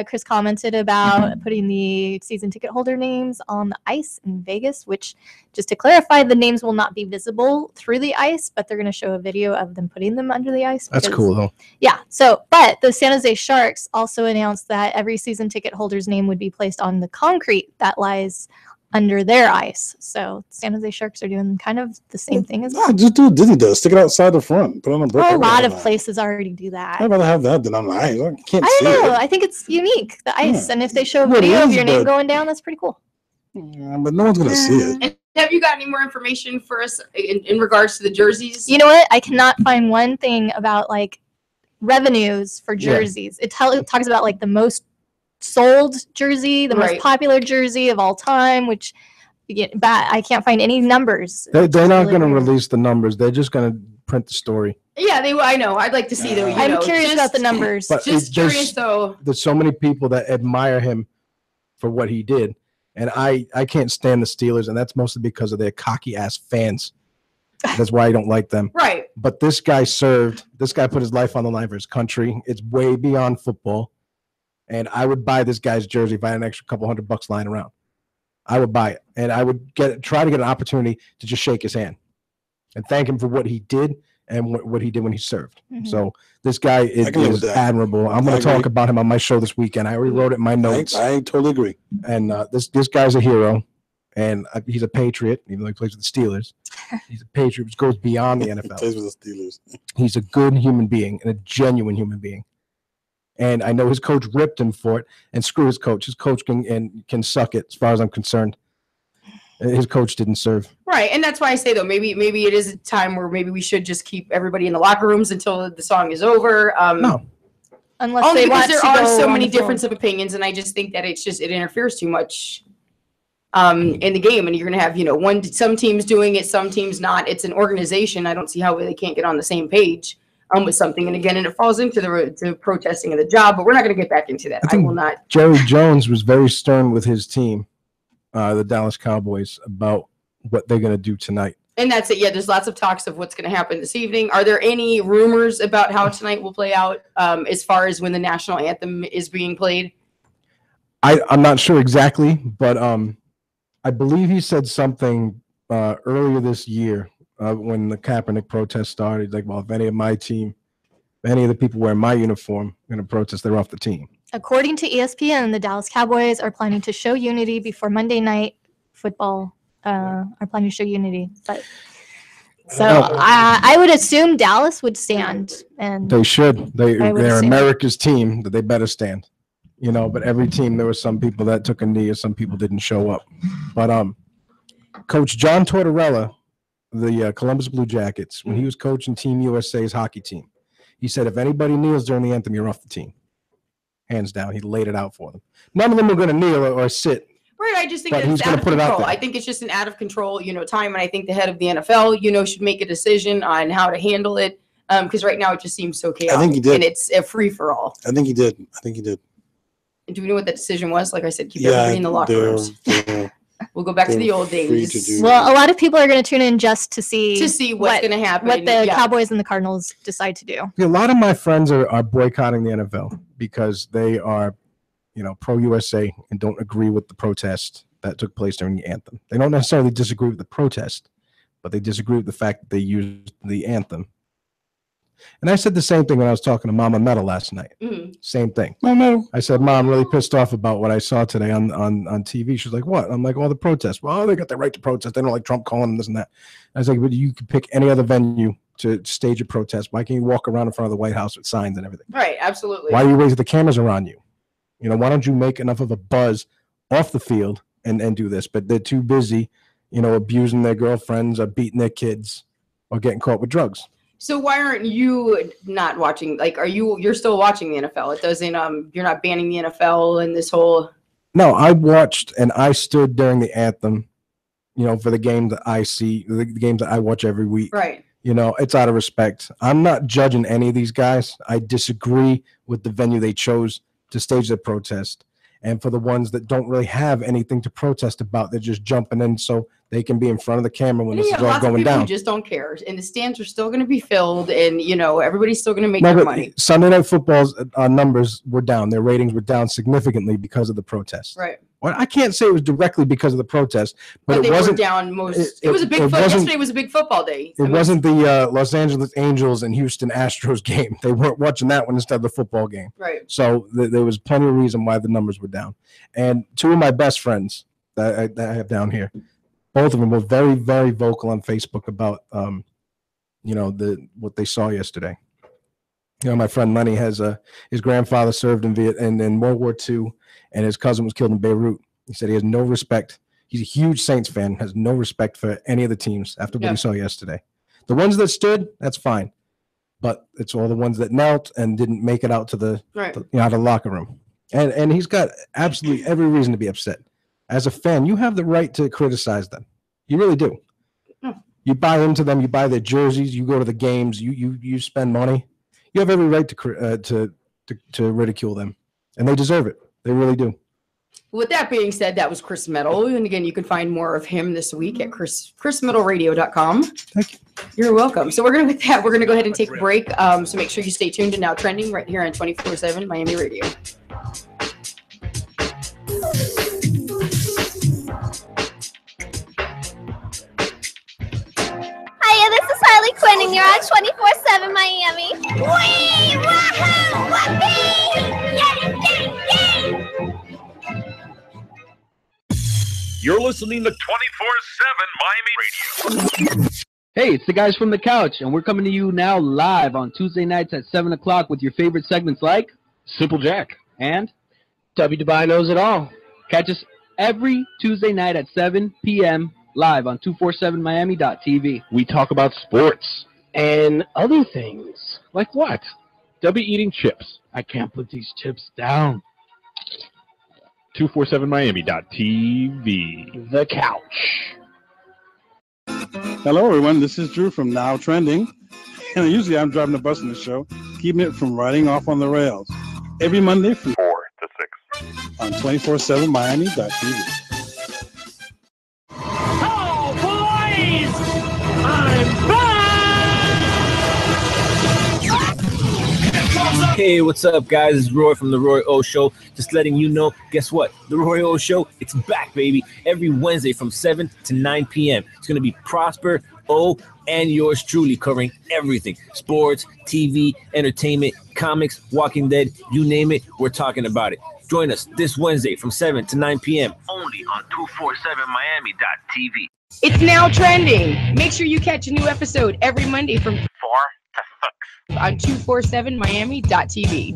Chris commented about putting the season ticket holder names on the ice in Vegas, which, just to clarify, the names will not be visible through the ice, but they're going to show a video of them putting them under the ice. That's because- cool, though. Yeah. So, but the San Jose Sharks also announced that every season ticket holder's name would be placed on the concrete that lies under their ice. So San Jose Sharks are doing kind of the same thing as well. Just do what Disney does. Stick it outside the front. Put it on a brick. Well, a I'd rather lot have of that. places already do that. I'd rather have that than on the ice. I can't I see don't know. it. I think it's unique, the ice. Yeah. And if they show a Well, it video of is, your name but- going down, that's pretty cool. Yeah, but no one's gonna see it. And have you got any more information for us in regards to the jerseys? You know what? I cannot find one thing about like revenues for Yeah. jerseys. It talks about like the most sold jersey, the Right. most popular jersey of all time, which I can't find any numbers. They're not really going to weird. release the numbers. They're just going to print the story. Yeah, I know. I'd like to see though. I'm curious about the numbers. But Just there's- curious though. There's so many people that admire him for what he did. And I can't stand the Steelers, and that's mostly because of their cocky ass fans. That's why I don't like them. Right. But this guy put his life on the line for his country. It's way beyond football. And I would buy this guy's jersey if I had an extra couple $100 lying around. I would buy it. And I would try to get an opportunity to just shake his hand and thank him for what he did and what he did when he served. Mhm. So this guy I can live is with that. admirable. I'm I going to talk agree. about him on my show this weekend. I already wrote it in my notes. I totally agree. And this guy's a hero, and he's a patriot, even though he plays with the Steelers. He's a patriot, which goes beyond the NFL. Plays with the Steelers. He's a good human being and a genuine human being. And I know his coach ripped him for it. And screw his coach. His coach can suck it, as far as I'm concerned. His coach didn't serve. Right, and that's why I say though, maybe it is a time where maybe we should just keep everybody in the locker rooms until the song is over. No. Unless Only they because want there to are go so on many the field. difference of opinions, and I just think that it interferes too much in the game, and you're gonna have some teams doing it, some teams not. It's an organization. I don't see how they can't get on the same page with something. And again, it falls into the protesting of the job, but we're not gonna get back into that. I will not. Jerry Jones was very stern with his team, the Dallas Cowboys, about what they're going to do tonight. And that's it. Yeah, there's lots of talks of what's going to happen this evening. Are there any rumors about how tonight will play out as far as when the national anthem is being played? I'm not sure exactly, but I believe he said something earlier this year when the Kaepernick protest started. Like, well, if any of my team, if any of the people wearing my uniform are going to protest, they're off the team. According to ESPN, the Dallas Cowboys are planning to show unity before Monday Night Football. Are planning to show unity, but so I would assume Dallas would stand, and They should. I would They're assume. America's team. That they better stand. But every team there were some people that took a knee, or some people didn't show up. But Coach John Tortorella, the Columbus Blue Jackets, when he was coaching Team USA's hockey team, he said if anybody kneels during the anthem, you're off the team. Hands down, he laid it out for them. None of them are going to kneel or sit. Right, I just think But that he's it's gonna out of put it out control. there. I think it's just an out of control, time, and I think the head of the NFL, should make a decision on how to handle it. Because right now it just seems so chaotic. think he did. And it's a free for all. I think he did. Do we know what that decision was? Like I said, keep everybody in the locker rooms. We'll go back to the old days. well, a lot of people are going to tune in just to see what's going to happen. what the Yeah. Cowboys and the Cardinals decide to do. A lot of my friends are boycotting the NFL because they are, pro USA and don't agree with the protest that took place during the anthem. They don't necessarily disagree with the protest, but they disagree with the fact that they used the anthem. And I said the same thing when I was talking to Mama Metal last night. Mhm. Same thing. Mama. I said, Mom, I'm really pissed off about what I saw today on TV. She's like, what? I'm like, all the protests. Well, they got the right to protest. They don't like Trump calling them this and that. I was like, but you could pick any other venue to stage a protest? Why can't you walk around in front of the White House with signs and everything? Right, absolutely. Why are you waiting? The cameras are on you. You know, why don't you make enough of a buzz off the field and do this? But they're too busy, you know, abusing their girlfriends or beating their kids or getting caught with drugs. So why aren't you not watching? Like, you're still watching the NFL? It doesn't, you're not banning the NFL and this whole. No, I watched and I stood during the anthem, you know, for the game that I see, the games that I watch every week. Right. You know, it's out of respect. I'm not judging any of these guys. I disagree with the venue they chose to stage their protest. And for the ones that don't really have anything to protest about, they're just jumping in so they can be in front of the camera when this is all Lots of going people down. who just don't care, and the stands are still going to be filled, and you know everybody's still going to make No, their but money. Sunday Night Football's numbers were down. Their ratings were down significantly because of the protest. Right. Well, I can't say it was directly because of the protest, but They it wasn't were down most. It was a big. it wasn't- Yesterday was a big football day. It wasn't the Los Angeles Angels and Houston Astros game. They weren't watching that one instead of the football game. Right. So there was plenty of reason why the numbers were down. And two of my best friends that I have down here, both of them were very, very vocal on Facebook about, you know, what they saw yesterday. You know, my friend Lenny has his grandfather served in World War II, and his cousin was killed in Beirut. He said he has no respect. He's a huge Saints fan, has no respect for any of the teams after what he saw yesterday. The ones that stood, that's fine, but it's all the ones that knelt and didn't make it out to the, Right. you know, out of the locker room. And he's got absolutely every reason to be upset. As a fan, you have the right to criticize them. You really do. You buy into them. You buy their jerseys. You go to the games. You spend money. You have every right to ridicule them, and they deserve it. They really do. With that being said, that was Chris Metal, and again, you can find more of him this week at chrismetalradio.com. Thank you. You're welcome. So we're gonna go ahead and take a break. So make sure you stay tuned to Now Trending right here on 24/7 Miami Radio. Hiya, this is Harley Quinn, and you're on 24/7 Miami. Wee! Wahoo! Whoopee! Yay! Yay! Yay! You're listening to 24/7 Miami Radio. Hey, it's the guys from the couch, and we're coming to you now live on Tuesday nights at 7 o'clock with your favorite segments like Simple Jack and W. Dubai Knows It All. Catch us every Tuesday night at 7 p.m. live on 247miami.tv. We talk about sports and other things. Like what? W eating chips. I can't put these chips down. 247miami.tv. The couch. Hello, everyone. This is Drew from Now Trending. And usually I'm driving the bus in the show, keeping it from riding off on the rails. Every Monday from 4 to 6 on 247miami.tv. Oh, boys! I'm back! Hey, what's up, guys? It's Roy from The Roy O Show. Just letting you know, guess what? The Roy O Show, it's back, baby. Every Wednesday from 7 to 9 p.m. It's going to be Prosper, O, and yours truly covering everything. Sports, TV, entertainment, comics, Walking Dead, you name it, we're talking about it. Join us this Wednesday from 7 to 9 p.m. Only on 247miami.tv. It's Now Trending. Make sure you catch a new episode every Monday from 4 to 6 on 247miami.tv.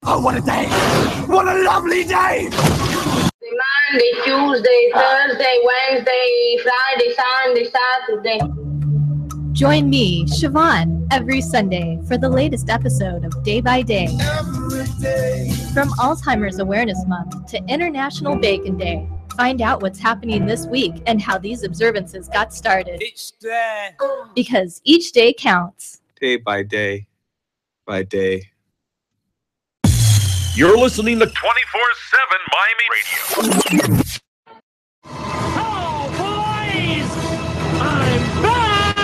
Oh, what a day! What a lovely day! Monday, Tuesday, Thursday, Wednesday, Friday, Sunday, Saturday. Join me, Siobhan, every Sunday for the latest episode of Day by Day. From Alzheimer's Awareness Month to International Bacon Day, find out what's happening this week and how these observances got started. Each day. Because each day counts. Day by day. By day. You're listening to 24/7 Miami Radio. Oh, boys! I'm back!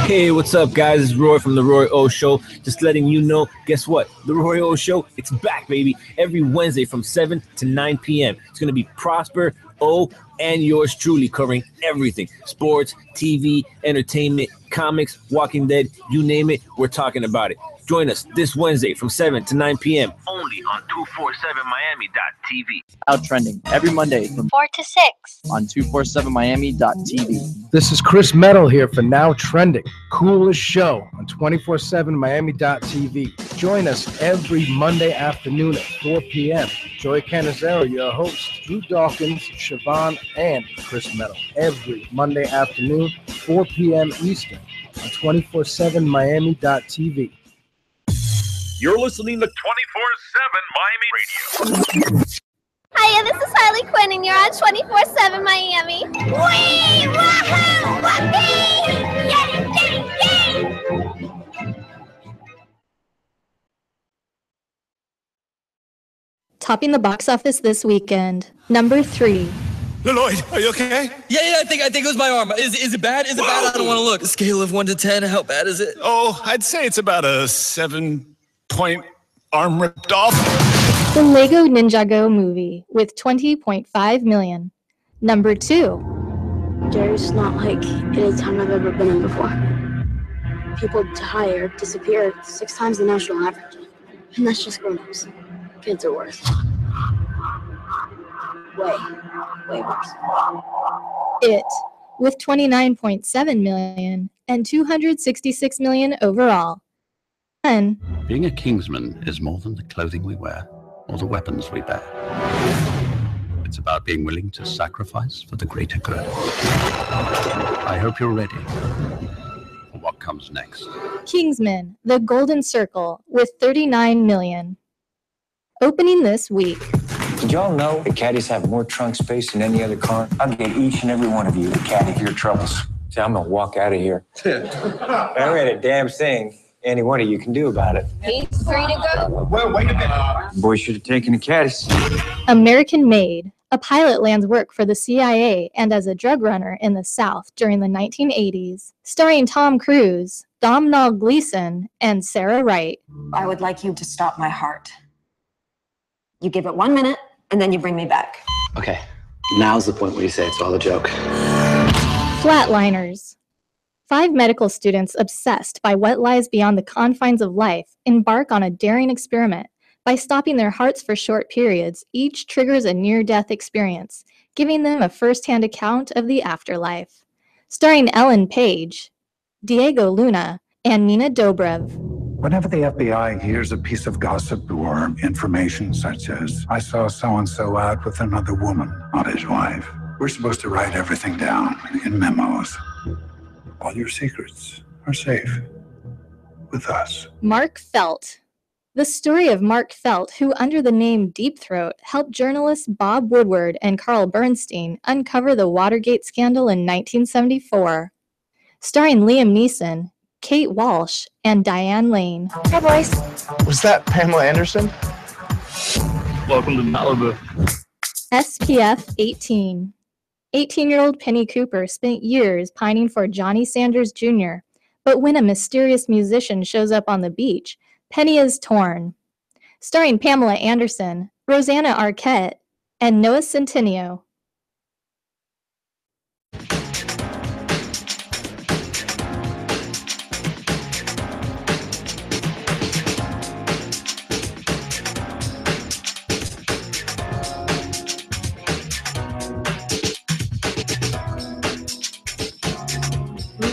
Hey, what's up, guys? It's Roy from The Roy O Show. Just letting you know, guess what? The Roy O Show, it's back, baby. Every Wednesday from 7 to 9 p.m. It's going to be Prosper, O, and yours truly covering everything. Sports, TV, entertainment, comics, Walking Dead, you name it, we're talking about it. Join us this Wednesday from 7 to 9 p.m. Only only on 247miami.tv. Now trending every Monday from 4 to 6. on 247miami.tv. This is Chris Metal here for Now Trending, coolest show on 247miami.tv. Join us every Monday afternoon at 4 p.m. Joy Canizero, your host, Drew Dawkins, Siobhan, and Chris Metal. Every Monday afternoon, 4 p.m. Eastern on 247miami.tv. You're listening to 24/7 Miami Radio. Hiya, this is Harley Quinn, and you're on 24/7 Miami. Wee! Wahoo! Whoopee! Yay! Yay! Yay! Topping the box office this weekend, number 3. Lloyd, are you okay? Yeah, I think it was my arm. Is it bad? Is it bad? I don't want to look. A scale of 1 to 10, how bad is it? Oh, I'd say it's about a 7-point arm ripped off. The Lego Ninjago movie with 20.5 million. Number 2. Gary's not like any town I've ever been in before. People die or disappear 6 times the national average. And that's just grown-ups. Kids are worse. Way worse. It with 29.7 million and 266 million overall. And being a Kingsman is more than the clothing we wear or the weapons we bear. It's about being willing to sacrifice for the greater good. I hope you're ready for what comes next. Kingsman, The Golden Circle with 39 million. Opening this week. Did y'all know that caddies have more trunk space than any other car? I'll get each and every one of you a caddy for your troubles. See, I'm gonna walk out of here. There ain't a damn thing any one of you can do about it. He's free to go. Well, wait a minute. Boy should have taken the caddies. American Made. A pilot lands work for the CIA and as a drug runner in the South during the 1980s. Starring Tom Cruise, Domhnall Gleeson, and Sarah Wright. I would like you to stop my heart. You give it 1 minute, and then you bring me back. Okay, now's the point where you say it's all a joke. Flatliners. 5 medical students obsessed by what lies beyond the confines of life embark on a daring experiment. By stopping their hearts for short periods, each triggers a near-death experience, giving them a first-hand account of the afterlife. Starring Ellen Page, Diego Luna, and Nina Dobrev. Whenever the FBI hears a piece of gossip or information such as, I saw so-and-so out with another woman, not his wife, we're supposed to write everything down in memos. All your secrets are safe with us. Mark Felt. The story of Mark Felt, who under the name Deep Throat helped journalists Bob Woodward and Carl Bernstein uncover the Watergate scandal in 1974. Starring Liam Neeson, Kate Walsh, and Diane Lane. Hey, boys. Was that Pamela Anderson? Welcome to Malibu. SPF 18. 18-year-old Penny Cooper spent years pining for Johnny Sanders Jr., but when a mysterious musician shows up on the beach, Penny is torn. Starring Pamela Anderson, Rosanna Arquette, and Noah Centineo.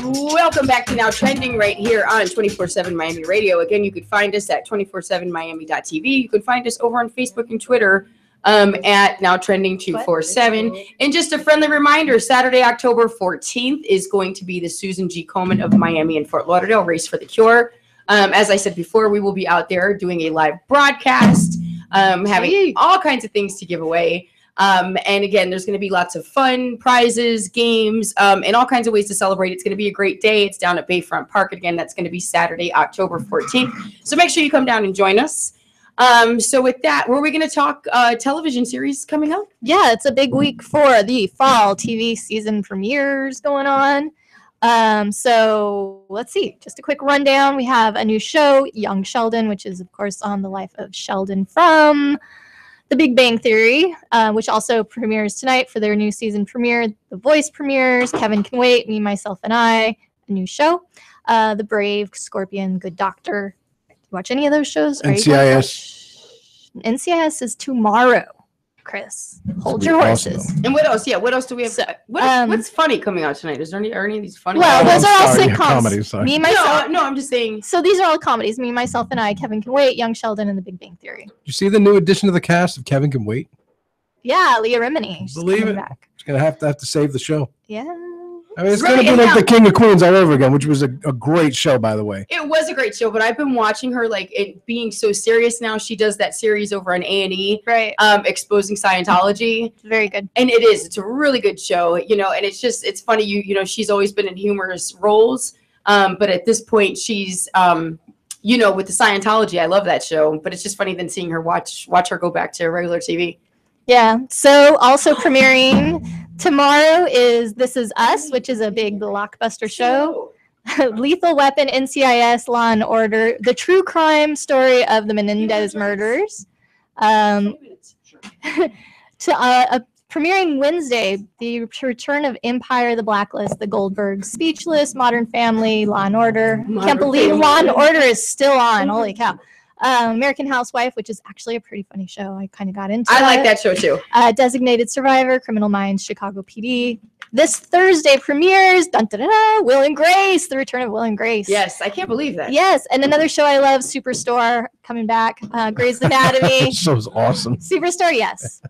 Welcome back to Now Trending right here on 24/7 Miami Radio. Again, you could find us at 247miami.tv. You can find us over on Facebook and Twitter at Now Trending 247. And just a friendly reminder, Saturday, October 14th is going to be the Susan G. Komen of Miami and Fort Lauderdale Race for the Cure. As I said before, we will be out there doing a live broadcast, having all kinds of things to give away. And again, there's going to be lots of fun, prizes, games, and all kinds of ways to celebrate. It's going to be a great day. It's down at Bayfront Park. Again, that's going to be Saturday, October 14th. So make sure you come down and join us. So with that, were we going to talk television series coming up? Yeah, it's a big week for the fall TV season premieres going on. So let's see, just a quick rundown. We have a new show, Young Sheldon, which is, of course, on the life of Sheldon from The Big Bang Theory, which also premieres tonight for their new season premiere. The Voice premieres, Kevin Can Wait, Me, Myself, and I, a new show. The Brave, Scorpion, Good Doctor. Do you watch any of those shows? NCIS. NCIS is tomorrow, Chris. Hold your horses. And what else? Yeah, what else do we have? What's funny coming out tonight? Is there any of these funny? Well, those are all sorry, sitcoms. comedies, sorry. Me, myself. No, I'm just saying. So these are all comedies. Me, myself, and I. Kevin Can Wait, Young Sheldon, and The Big Bang Theory. You see the new addition to the cast of Kevin Can Wait? Yeah, Leah Remini. She's Believe coming it. back. It's gonna have to save the show. Yeah. I mean, it's Right, gonna be and like now- the King of Queens all over again, which was a great show, by the way. It was a great show, but I've been watching her like it being so serious now. She does that series over on A&E, right? Exposing Scientology. Very good, and it is. It's a really good show, you know. And it's funny. You know, she's always been in humorous roles, but at this point, she's you know, with the Scientology. I love that show, but it's just funny then seeing her watch her go back to regular TV. Yeah. So also premiering tomorrow is This Is Us, which is a big blockbuster show. Lethal Weapon, NCIS, Law and Order, the true crime story of the Menendez murders. Premiering Wednesday, the return of Empire, The Blacklist, The Goldbergs, Speechless, Modern Family, Law and Order. Can't believe Law and Order is still on. Holy cow. American Housewife, which is actually a pretty funny show. I kind of got into it. I like that show too. Designated Survivor, Criminal Minds, Chicago PD. This Thursday premieres Will and Grace, the return of Will and Grace. Yes, I can't believe that. Yes, and another show I love, Superstore, coming back. Grey's Anatomy. This show's awesome. Superstore, yes.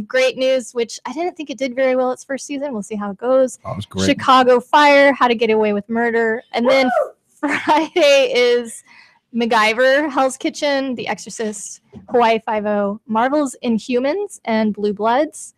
Great News, which I didn't think it did very well its first season. We'll see how it goes. Oh, it was great. Chicago Fire, How to Get Away with Murder. And then Friday is MacGyver, Hell's Kitchen, The Exorcist, Hawaii Five-0, Marvel's Inhumans, and Blue Bloods.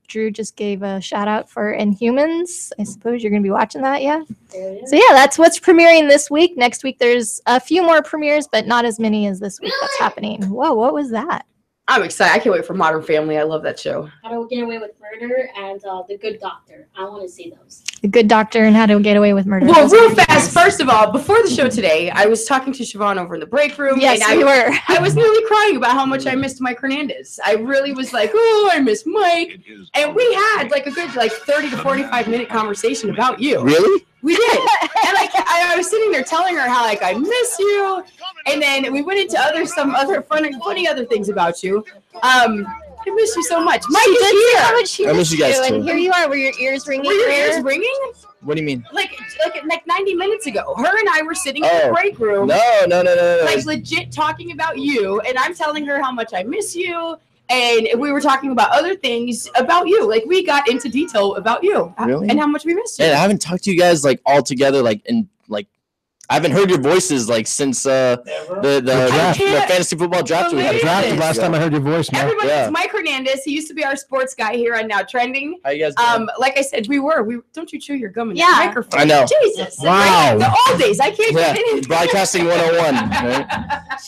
Drew just gave a shout out for Inhumans. I suppose you're going to be watching that, yeah? So yeah, that's what's premiering this week. Next week there's a few more premieres, but not as many as this week that's happening. Whoa, what was that? I'm excited. I can't wait for Modern Family. I love that show. How to Get Away with Murder and The Good Doctor. I want to see those. The Good Doctor and How to Get Away with Murder. Well, real fast, first of all, before the show today, I was talking to Siobhan over in the break room. Yes, and we were. I was nearly crying about how much I missed Mike Hernandez. I really was like, oh, I miss Mike. And we had like a good 30 to 45-minute conversation about you. Really? We did. And I was sitting there telling her how I miss you. And then we went into some other funny other things about you. I miss you so much. Mike is here. How much I miss you guys too. And here you are. Were your ears ringing? Were your ears ringing? What do you mean? Like 90 minutes ago. Her and I were sitting in the break room. No. Like legit talking about you. And I'm telling her how much I miss you. And we were talking about other things about you. Like we got into detail about you. Really? And how much we missed you. Yeah, I haven't talked to you guys all together I haven't heard your voices since the fantasy football draft we had. Last time I heard your voice, man. Everybody, it's Mike Hernandez. He used to be our sports guy here on Now Trending. How you guys doing? Like I said, we don't you chew your gum in the Yeah. microphone? I know. Jesus. Wow. Right? The old days. I can't get into Broadcasting 101. Right?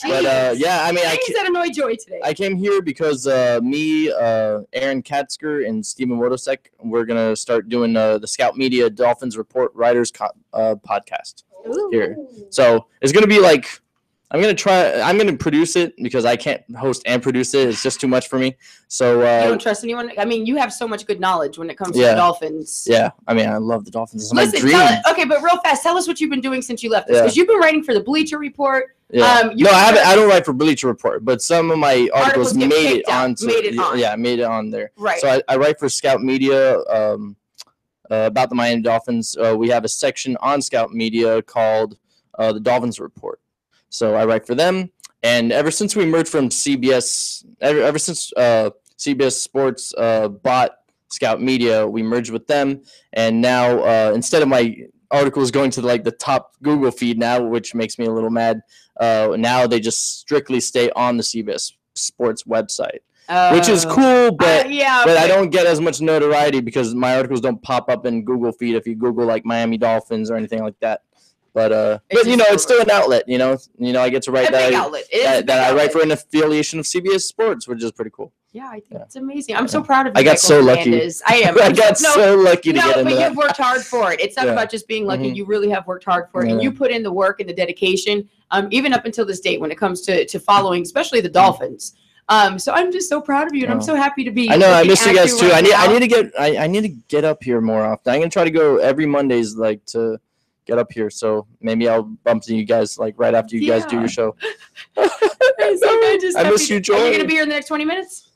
But yeah, I mean, things that annoy Joey today. I came here because me, Aaron Katzker, and Steven Wodosek, we're gonna start doing the Scout Media Dolphins Report Writers podcast here. So it's gonna be I'm gonna produce it because I can't host and produce it. It's just too much for me. So you don't trust anyone. I mean, you have so much good knowledge when it comes to the Dolphins. Yeah, I mean, I love the Dolphins. It's Listen, my dream. okay, but real fast, tell us what you've been doing since you left us, because you've been writing for the Bleacher Report. Yeah. I don't write for Bleacher Report, but some of my articles made it on. Yeah, made it on there. Right. So I write for Scout Media about the Miami Dolphins. We have a section on Scout Media called the Dolphins Report. So I write for them, and ever since we merged from CBS, ever since CBS Sports bought Scout Media, we merged with them, and now instead of my articles going to the top Google feed now, which makes me a little mad, now they just strictly stay on the CBS Sports website. Which is cool, but I don't get as much notoriety because my articles don't pop up in Google feed if you Google Miami Dolphins or anything like that. But it's still an outlet. I get to write that I write for an affiliation of CBS Sports, which is pretty cool. Yeah, I think it's amazing. I'm so proud of you. I got so lucky. I am. I got so lucky to get into but that. you've worked hard for it. It's not about just being lucky. You really have worked hard for it, and you put in the work and the dedication. Even up until this date, when it comes to following, especially the Dolphins. So I'm just so proud of you, and I'm so happy to be. I know. I miss you guys too. Right I need to get up here more often. I'm gonna try to go every Mondays, to get up here. So maybe I'll bump to you guys right after you guys do your show. I miss you, Joy. Are you gonna be here in the next 20 minutes?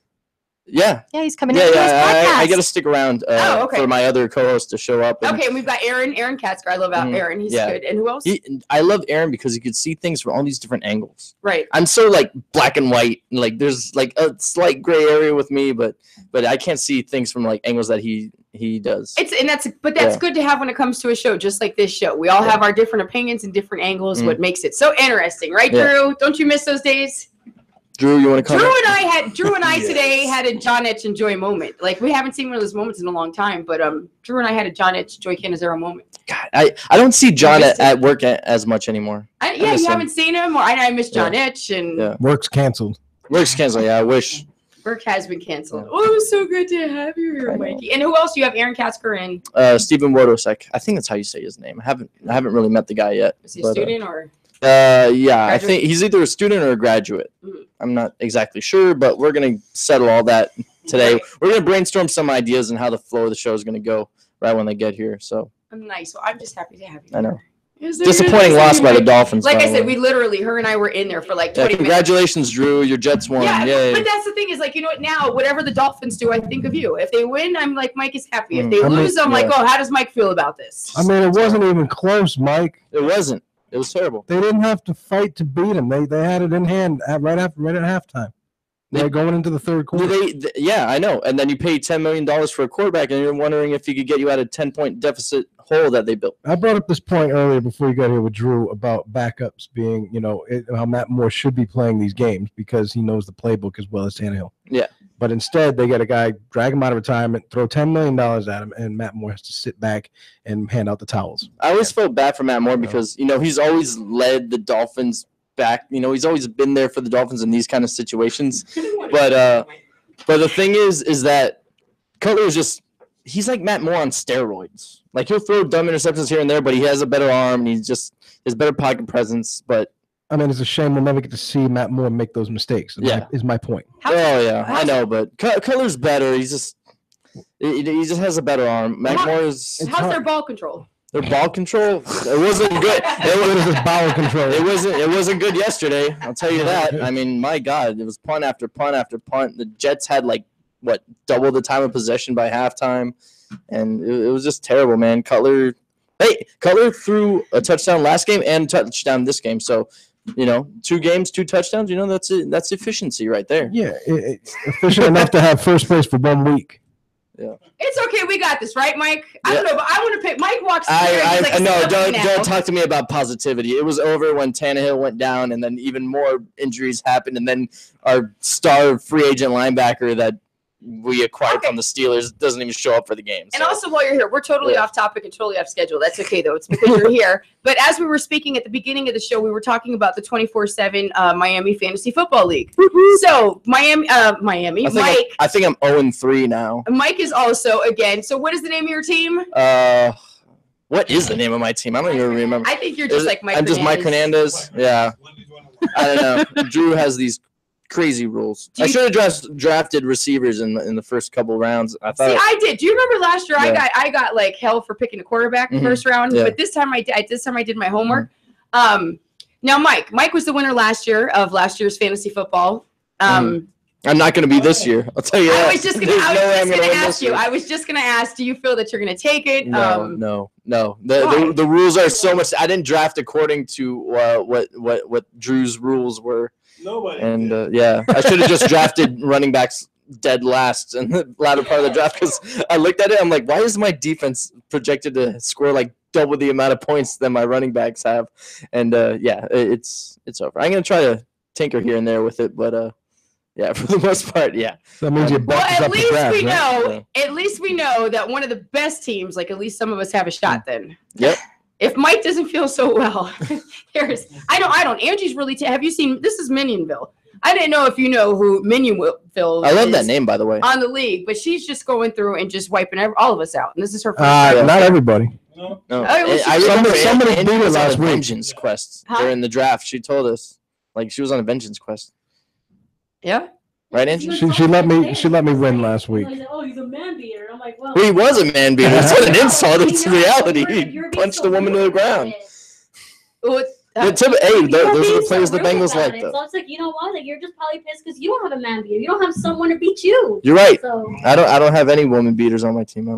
Yeah. Yeah, he's coming Yeah, in. I got to stick around okay. for my other co-host to show up. Okay, and we've got Aaron Katzker. I love Aaron. He's good. And who else? I love Aaron because he could see things from all these different angles. Right. I'm so like black and white. Like there's like a slight gray area with me, but I can't see things from like angles that he does. That's good to have when it comes to a show just like this show. We all have our different opinions and different angles. What makes it so interesting, right, Drew? Don't you miss those days? Drew, you want to come? Drew and I today had a John Etch and Joy moment. Like we haven't seen one of those moments in a long time, but Drew and I had a John Etch Joy Canizero moment. God, I don't see John at work as much anymore. You haven't seen him, or I miss John Etch and Work's canceled. Work's canceled. Yeah, I wish. Work has been canceled. Oh, it was so good to have you here, Mikey. And who else? You have Aaron Katzker and Stephen Wodosek. I think that's how you say his name. I haven't really met the guy yet. Is he a student or? Yeah, graduate? I think he's either a student or a graduate. I'm not exactly sure, but we're gonna settle all that today. We're gonna brainstorm some ideas on how the flow of the show is gonna go right when they get here. So nice. Well, I'm just happy to have you. I know. Disappointing loss by the Dolphins. Like I said, her and I were in there for like 20 minutes. Congratulations, Drew. Your Jets won. Yeah, but that's the thing is like, you know what? Now, whatever the Dolphins do, I think of you. If they win, I'm like, Mike is happy. If they lose, I'm like, oh, how does Mike feel about this? I mean, it wasn't even close, Mike. It wasn't. It was terrible. They didn't have to fight to beat him. They had it in hand right at halftime. They're going into the third quarter. Yeah, I know. And then you pay $10 million for a quarterback, and you're wondering if he could get you out of 10-point deficit hole that they built. I brought up this point earlier before you got here with Drew about backups being, how Matt Moore should be playing these games because he knows the playbook as well as Tannehill. Yeah. But instead, they get a guy, drag him out of retirement, throw $10 million at him, and Matt Moore has to sit back and hand out the towels. I always felt bad for Matt Moore because, he's always led the Dolphins back. He's always been there for the Dolphins in these kind of situations. But the thing is that Cutler is he's like Matt Moore on steroids. Like he'll throw dumb interceptions here and there, but he has a better arm and he has better pocket presence. But I mean, it's a shame we'll never get to see Matt Moore make those mistakes. Is my point. I know, but Cutler's better. He just has a better arm. Matt Moore's. How's their ball control? Their ball control, it wasn't good. Ball control. It wasn't good yesterday. I'll tell you that. I mean, my God, it was punt after punt after punt. The Jets had double the time of possession by halftime, and it was just terrible, man. Cutler threw a touchdown last game and a touchdown this game. So, 2 games, 2 touchdowns. That's efficiency right there. Yeah, it's efficient enough to have first place for 1 week. Yeah. It's okay. We got this, right, Mike? I don't know, but I want to pick. Mike walks. Don't talk to me about positivity. It was over when Tannehill went down, and then even more injuries happened, and then our star free agent linebacker that we acquired from the Steelers doesn't even show up for the game. And also, while you're here, we're totally off topic and totally off schedule. That's okay, though. It's because you're here. But as we were speaking at the beginning of the show, we were talking about the 24/7 Miami Fantasy Football League. So Miami, Mike. I think I'm 0-3 now. Mike is also again. So what is the name of your team? What is the name of my team? I don't even remember. I think you're just like Mike. I'm just Mike Hernandez. Yeah. I don't know. Drew has these crazy rules. I should have drafted receivers in the first couple rounds. I did. Do you remember last year? Yeah. I got like hell for picking a quarterback in the first round, but this time I did my homework. Now Mike was the winner last year of last year's fantasy football. I'm not going to be this year. I'll tell you that. I was just going to ask, do you feel that you're going to take it? No. The rules are so much. I didn't draft according to what Drew's rules were. Nobody. And I should have just drafted running backs dead last in the latter part of the draft because I looked at it. I'm like, why is my defense projected to score like double the amount of points that my running backs have? And it's over. I'm gonna try to tinker here and there with it, but for the most part, yeah. That means at least we know that one of the best teams, like at least some of us have a shot then. Yep. If Mike doesn't feel so well, I don't. Angie's really. Have you seen? This is Minionville. I didn't know if you know who Minionville is. I love that name, by the way. On the league, but she's just going through and just wiping all of us out. And this is her first not everybody. No. Somebody beat her last week. Vengeance quest during the draft. She told us she was on a vengeance quest. Yeah. Right, Angie? She let me win last week. Oh, he's a man beater. I'm like, well. He was a man beater. It's not an insult. It's reality. He punched the woman to the ground. Hey, those are the players the Bengals like, though. So it's like, you know what? Like, you're just probably pissed because you don't have a man beater. You don't have someone to beat you. You're right. So I don't have any woman beaters on my team. I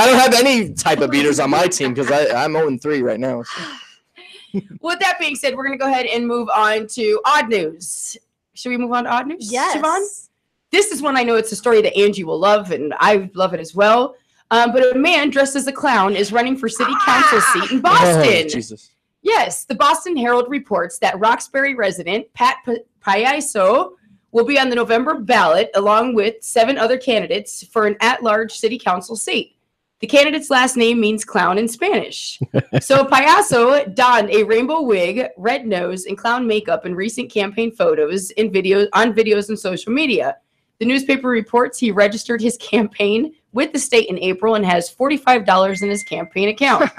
don't have any type of beaters on my team because I'm 0-3 right now. So. With that being said, we're going to go ahead and move on to odd news. Should we move on to odd news? Yes. Siobhan? This is one I know it's a story that Angie will love, and I love it as well. But a man dressed as a clown is running for city council seat in Boston. Oh, Jesus. Yes, the Boston Herald reports that Roxbury resident Pat Payaso will be on the November ballot along with 7 other candidates for an at-large city council seat. The candidate's last name means clown in Spanish. So Payaso donned a rainbow wig, red nose, and clown makeup in recent campaign photos and videos on social media. The newspaper reports he registered his campaign with the state in April and has $45 in his campaign account.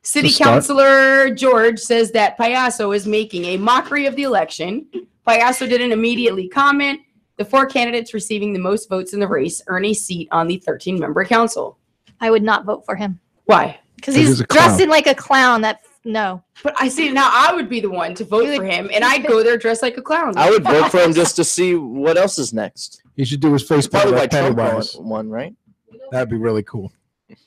City Councilor George says that Payaso is making a mockery of the election. Payaso didn't immediately comment. The 4 candidates receiving the most votes in the race earn a seat on the 13-member council. I would not vote for him. Why? Because he's dressed in like a clown. No. But I see now I would be the one to vote for him, and I'd go there dressed like a clown. I would vote for him just to see what else is next. He should do his face Probably paint why like Trump Pennywise. won, right? That'd be really cool,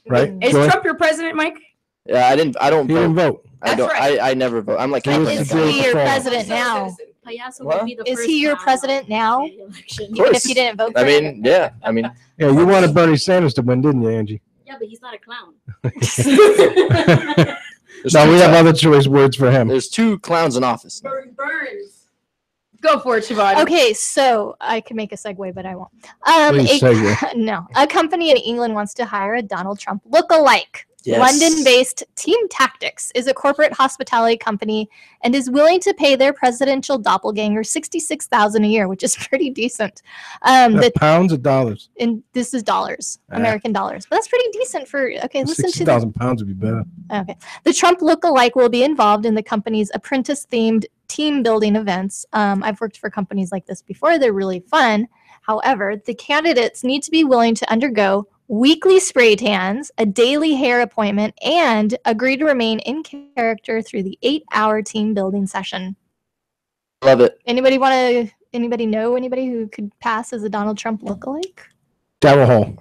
right? Is Joy? Trump your president, Mike? Yeah, I don't He didn't vote. I don't. I never vote. I'm like. Is he your president now? Payaso What? would be the Is first he your clown president now? in the election. Even if you didn't vote for I him? mean, yeah. I mean, Yeah, you wanted Bernie Sanders to win, didn't you, Angie? Yeah, but he's not a clown. No, we have other choice words for him. There's 2 clowns in office. Burns. Go for it, Siobhan. Okay, so I could make a segue, but I won't. Please segue. No, a company in England wants to hire a Donald Trump look-alike. Yes. London-based Team Tactics is a corporate hospitality company and is willing to pay their presidential doppelganger $66,000 a year, which is pretty decent. Pounds or dollars? And this is dollars, American dollars, but that's pretty decent for. Okay, listen to 60,000 pounds would be better. Okay. The Trump look-alike will be involved in the company's apprentice-themed team building events. I've worked for companies like this before. They're really fun. However, the candidates need to be willing to undergo weekly spray tans, a daily hair appointment, and agree to remain in character through the 8-hour team building session. Love it. Anybody know anybody who could pass as a Donald Trump lookalike? Daryl Hall.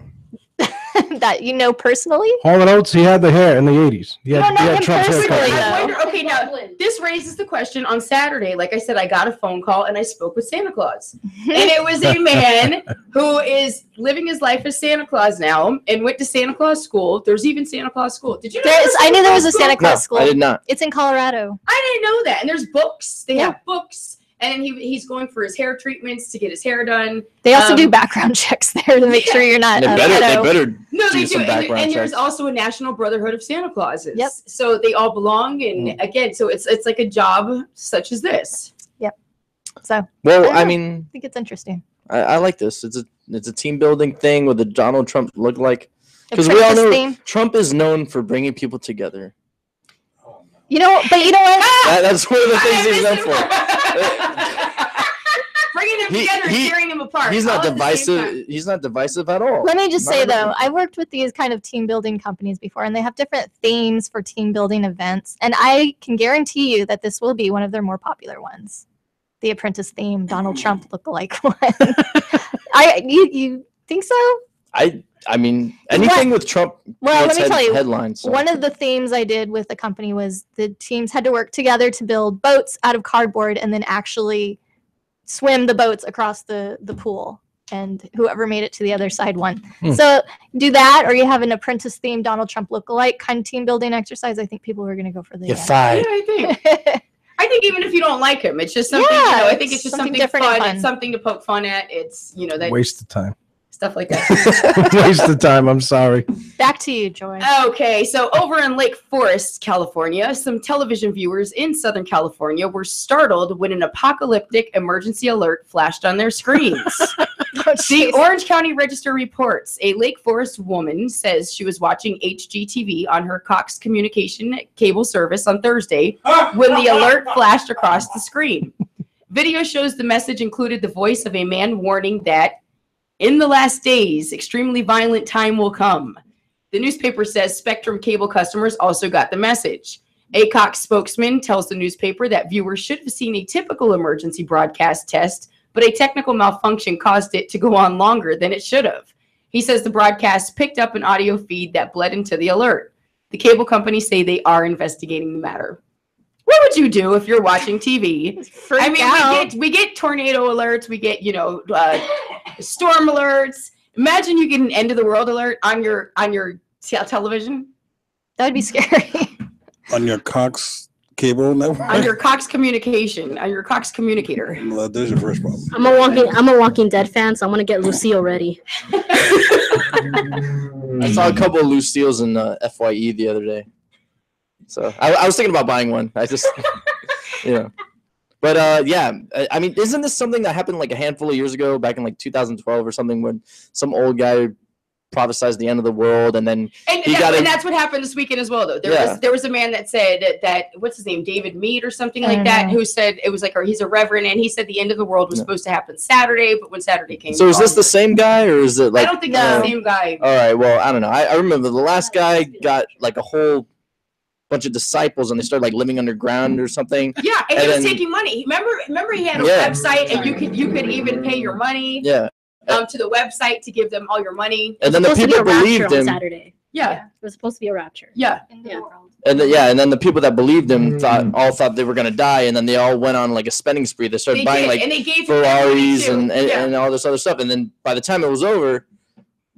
That you know personally? Hall and Oates, he had the hair in the 80s. He You had, don't know he had him Trump's personally, haircut. I wonder, okay, now this raises the question. On Saturday, like I said, I got a phone call and I spoke with Santa Claus. And it was a man who is living his life as Santa Claus now and went to Santa Claus school. There's even Santa Claus school. Did you know I knew there was a Santa Claus school. I did not. It's in Colorado. I didn't know that. And there's books. They have books. And he's going for his hair treatments to get his hair done. They also do background checks there to make sure you're not. They better No, they do do. some And background there's checks. also a National Brotherhood of Santa Clauses. Yep. So they all belong. And again, so it's like a job such as this. Yep. So. Well, I I don't know. mean, I think it's interesting. I like this. It's a team building thing with a Donald Trump look-alike. Because we all know Trump is known for bringing people together. You know, but you know what? That's one of the things he's known for. Bringing them together and tearing them apart. He's not all at the same divisive. time. He's not divisive at all. Let me just Not say at all. though, I've worked with these kind of team building companies before, and they have different themes for team building events. And I can guarantee you that this will be one of their more popular ones. The Apprentice theme, Donald Trump lookalike one. You think so? I mean, anything with Trump. Well, let me tell you, headlines. So. one of the themes I did with the company was the teams had to work together to build boats out of cardboard and then actually swim the boats across the pool. And whoever made it to the other side won. So do that, or you have an apprentice themed Donald Trump lookalike kind of team building exercise. I think people are going to go for the. You're fired. Yeah, I think even if you don't like him, it's just something. Yeah, you know, I think it's just something something different and fun. fun. It's something to poke fun at. It's that Waste of time. stuff like that. Waste of time. I'm sorry. Back to you, Joy. Okay, so over in Lake Forest, California, some television viewers in Southern California were startled when an apocalyptic emergency alert flashed on their screens. The Orange County Register reports a Lake Forest woman says she was watching HGTV on her Cox Communication cable service on Thursday when the alert flashed across the screen. Video shows the message included the voice of a man warning that in the last days, extremely violent time will come. The newspaper says Spectrum cable customers also got the message. A Cox spokesman tells the newspaper that viewers should have seen a typical emergency broadcast test, but a technical malfunction caused it to go on longer than it should have. He says the broadcast picked up an audio feed that bled into the alert. The cable companies say they are investigating the matter. What would you do if you're watching TV? I mean, we get tornado alerts, we get, storm alerts. Imagine you get an end of the world alert on your television. That would be scary. On your Cox cable network? On your Cox communication, on your Cox communicator. Well, there's your first problem. I'm a Walking Dead fan, so I'm gonna get Lucille ready. I saw a couple of Lucille's in FYE the other day. So I was thinking about buying one. I just, But I mean, isn't this something that happened like a handful of years ago, back in like 2012 or something, when some old guy prophesized the end of the world, and then and that's what happened this weekend as well, though. There was a man that said that what's his name, David Mead or something like that, who said it was like, or he's a reverend, and he said the end of the world was supposed to happen Saturday, but when Saturday came, so is this the same guy, or is it like? I don't think it's the same guy. All right, well, I don't know. I remember the last guy got like a whole bunch of disciples, and they started like living underground or something. Yeah, and he was taking money. Remember he had a website, and you could even pay your money. Yeah. To the website to give them all your money. And then the people believed him. Saturday. Yeah. It was supposed to be a rapture. Yeah. And then the people that believed him thought they were gonna die, and then they all went on like a spending spree. They started buying like Ferraris and all this other stuff. And then by the time it was over,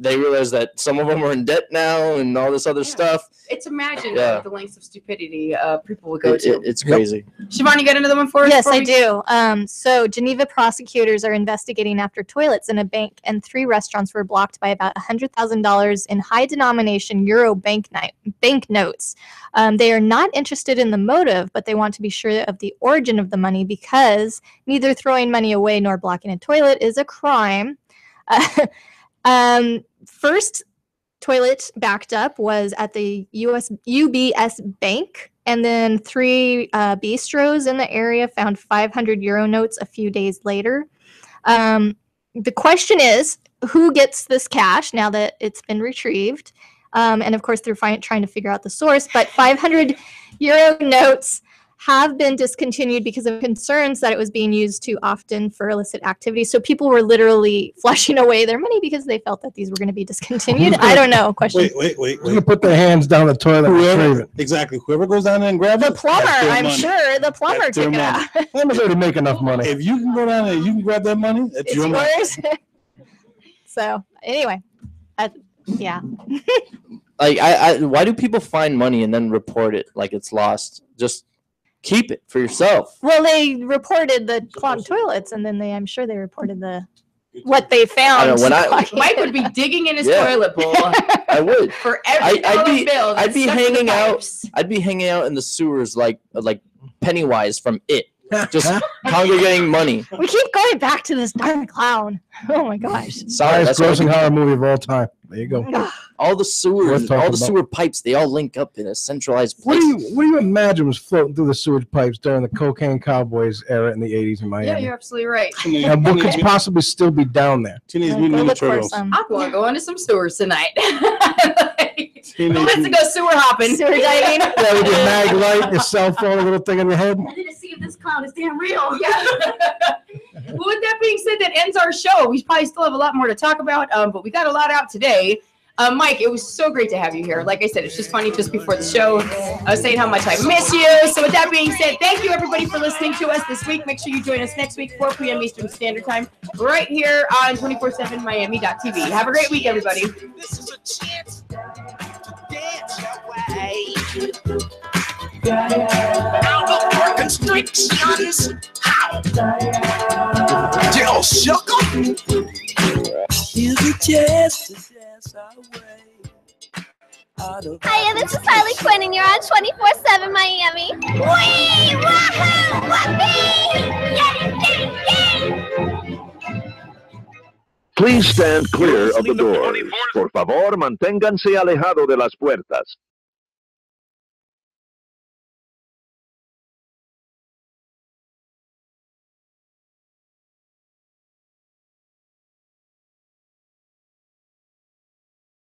they realized that some of them were in debt now and all this other stuff. It's the lengths of stupidity people would go to. It's crazy. Siobhan, you got another one for us? Yes, I do. So Geneva prosecutors are investigating after toilets in a bank and 3 restaurants were blocked by about $100,000 in high-denomination euro banknotes. They are not interested in the motive, but they want to be sure of the origin of the money because neither throwing money away nor blocking a toilet is a crime. First toilet backed up was at the UBS Bank, and then 3 bistros in the area found 500 euro notes a few days later. The question is, who gets this cash now that it's been retrieved? And of course, they're trying to figure out the source, but 500 euro notes have been discontinued because of concerns that it was being used too often for illicit activities. So people were literally flushing away their money because they felt that these were going to be discontinued. I don't know. Question. Wait. You put their hands down the toilet. Exactly. Whoever goes down there and grabs the plumber, I'm sure the plumber took it out. Plumber's already make enough money. If you can go down there, you can grab that money. It's your money. So anyway, yeah. Like why do people find money and then report it like it's lost? Just keep it for yourself. Well, they reported the clogged toilets, and then I'm sure they reported what they found. Mike would be digging in his toilet bowl. I would. For every dollar bill. I'd be hanging out. I'd be hanging out in the sewers like Pennywise from It, just congregating money. We keep going back to this dark clown. Oh my gosh! Sorry, that's grossing horror movie of all time. There you go. All the sewers, sewer pipes, they all link up in a centralized place. What do you imagine was floating through the sewage pipes during the cocaine cowboys era in the 80s in Miami? Yeah, you're absolutely right. And what could possibly still be down there? Teenage Mutant Ninja Turtles. I'm going to go into some sewers tonight. Let's go sewer hopping. Sewer diving. Yeah, with your mag light, your cell phone, a little thing on your head. I need to see if this clown is damn real. Yeah. Well, with that being said, that ends our show. We probably still have a lot more to talk about, but we got a lot out today. Mike, it was so great to have you here. Like I said, it's just funny just before the show. I was saying how much I miss you. So with that being said, thank you everybody for listening to us this week. Make sure you join us next week, 4 p.m. Eastern Standard Time, right here on 247miami.tv. Have a great week, everybody. This is a chance to dance away. Out of your constrictions. How? Jill shook 'em. Here's a chance to dance away. Hiya, this is Harley Quinn, and you're on 24/7 Miami. Wee! Wahoo! Whoopee! Yay! Yay! Yay! Please stand clear of the doors. Por favor, manténganse alejado de las puertas.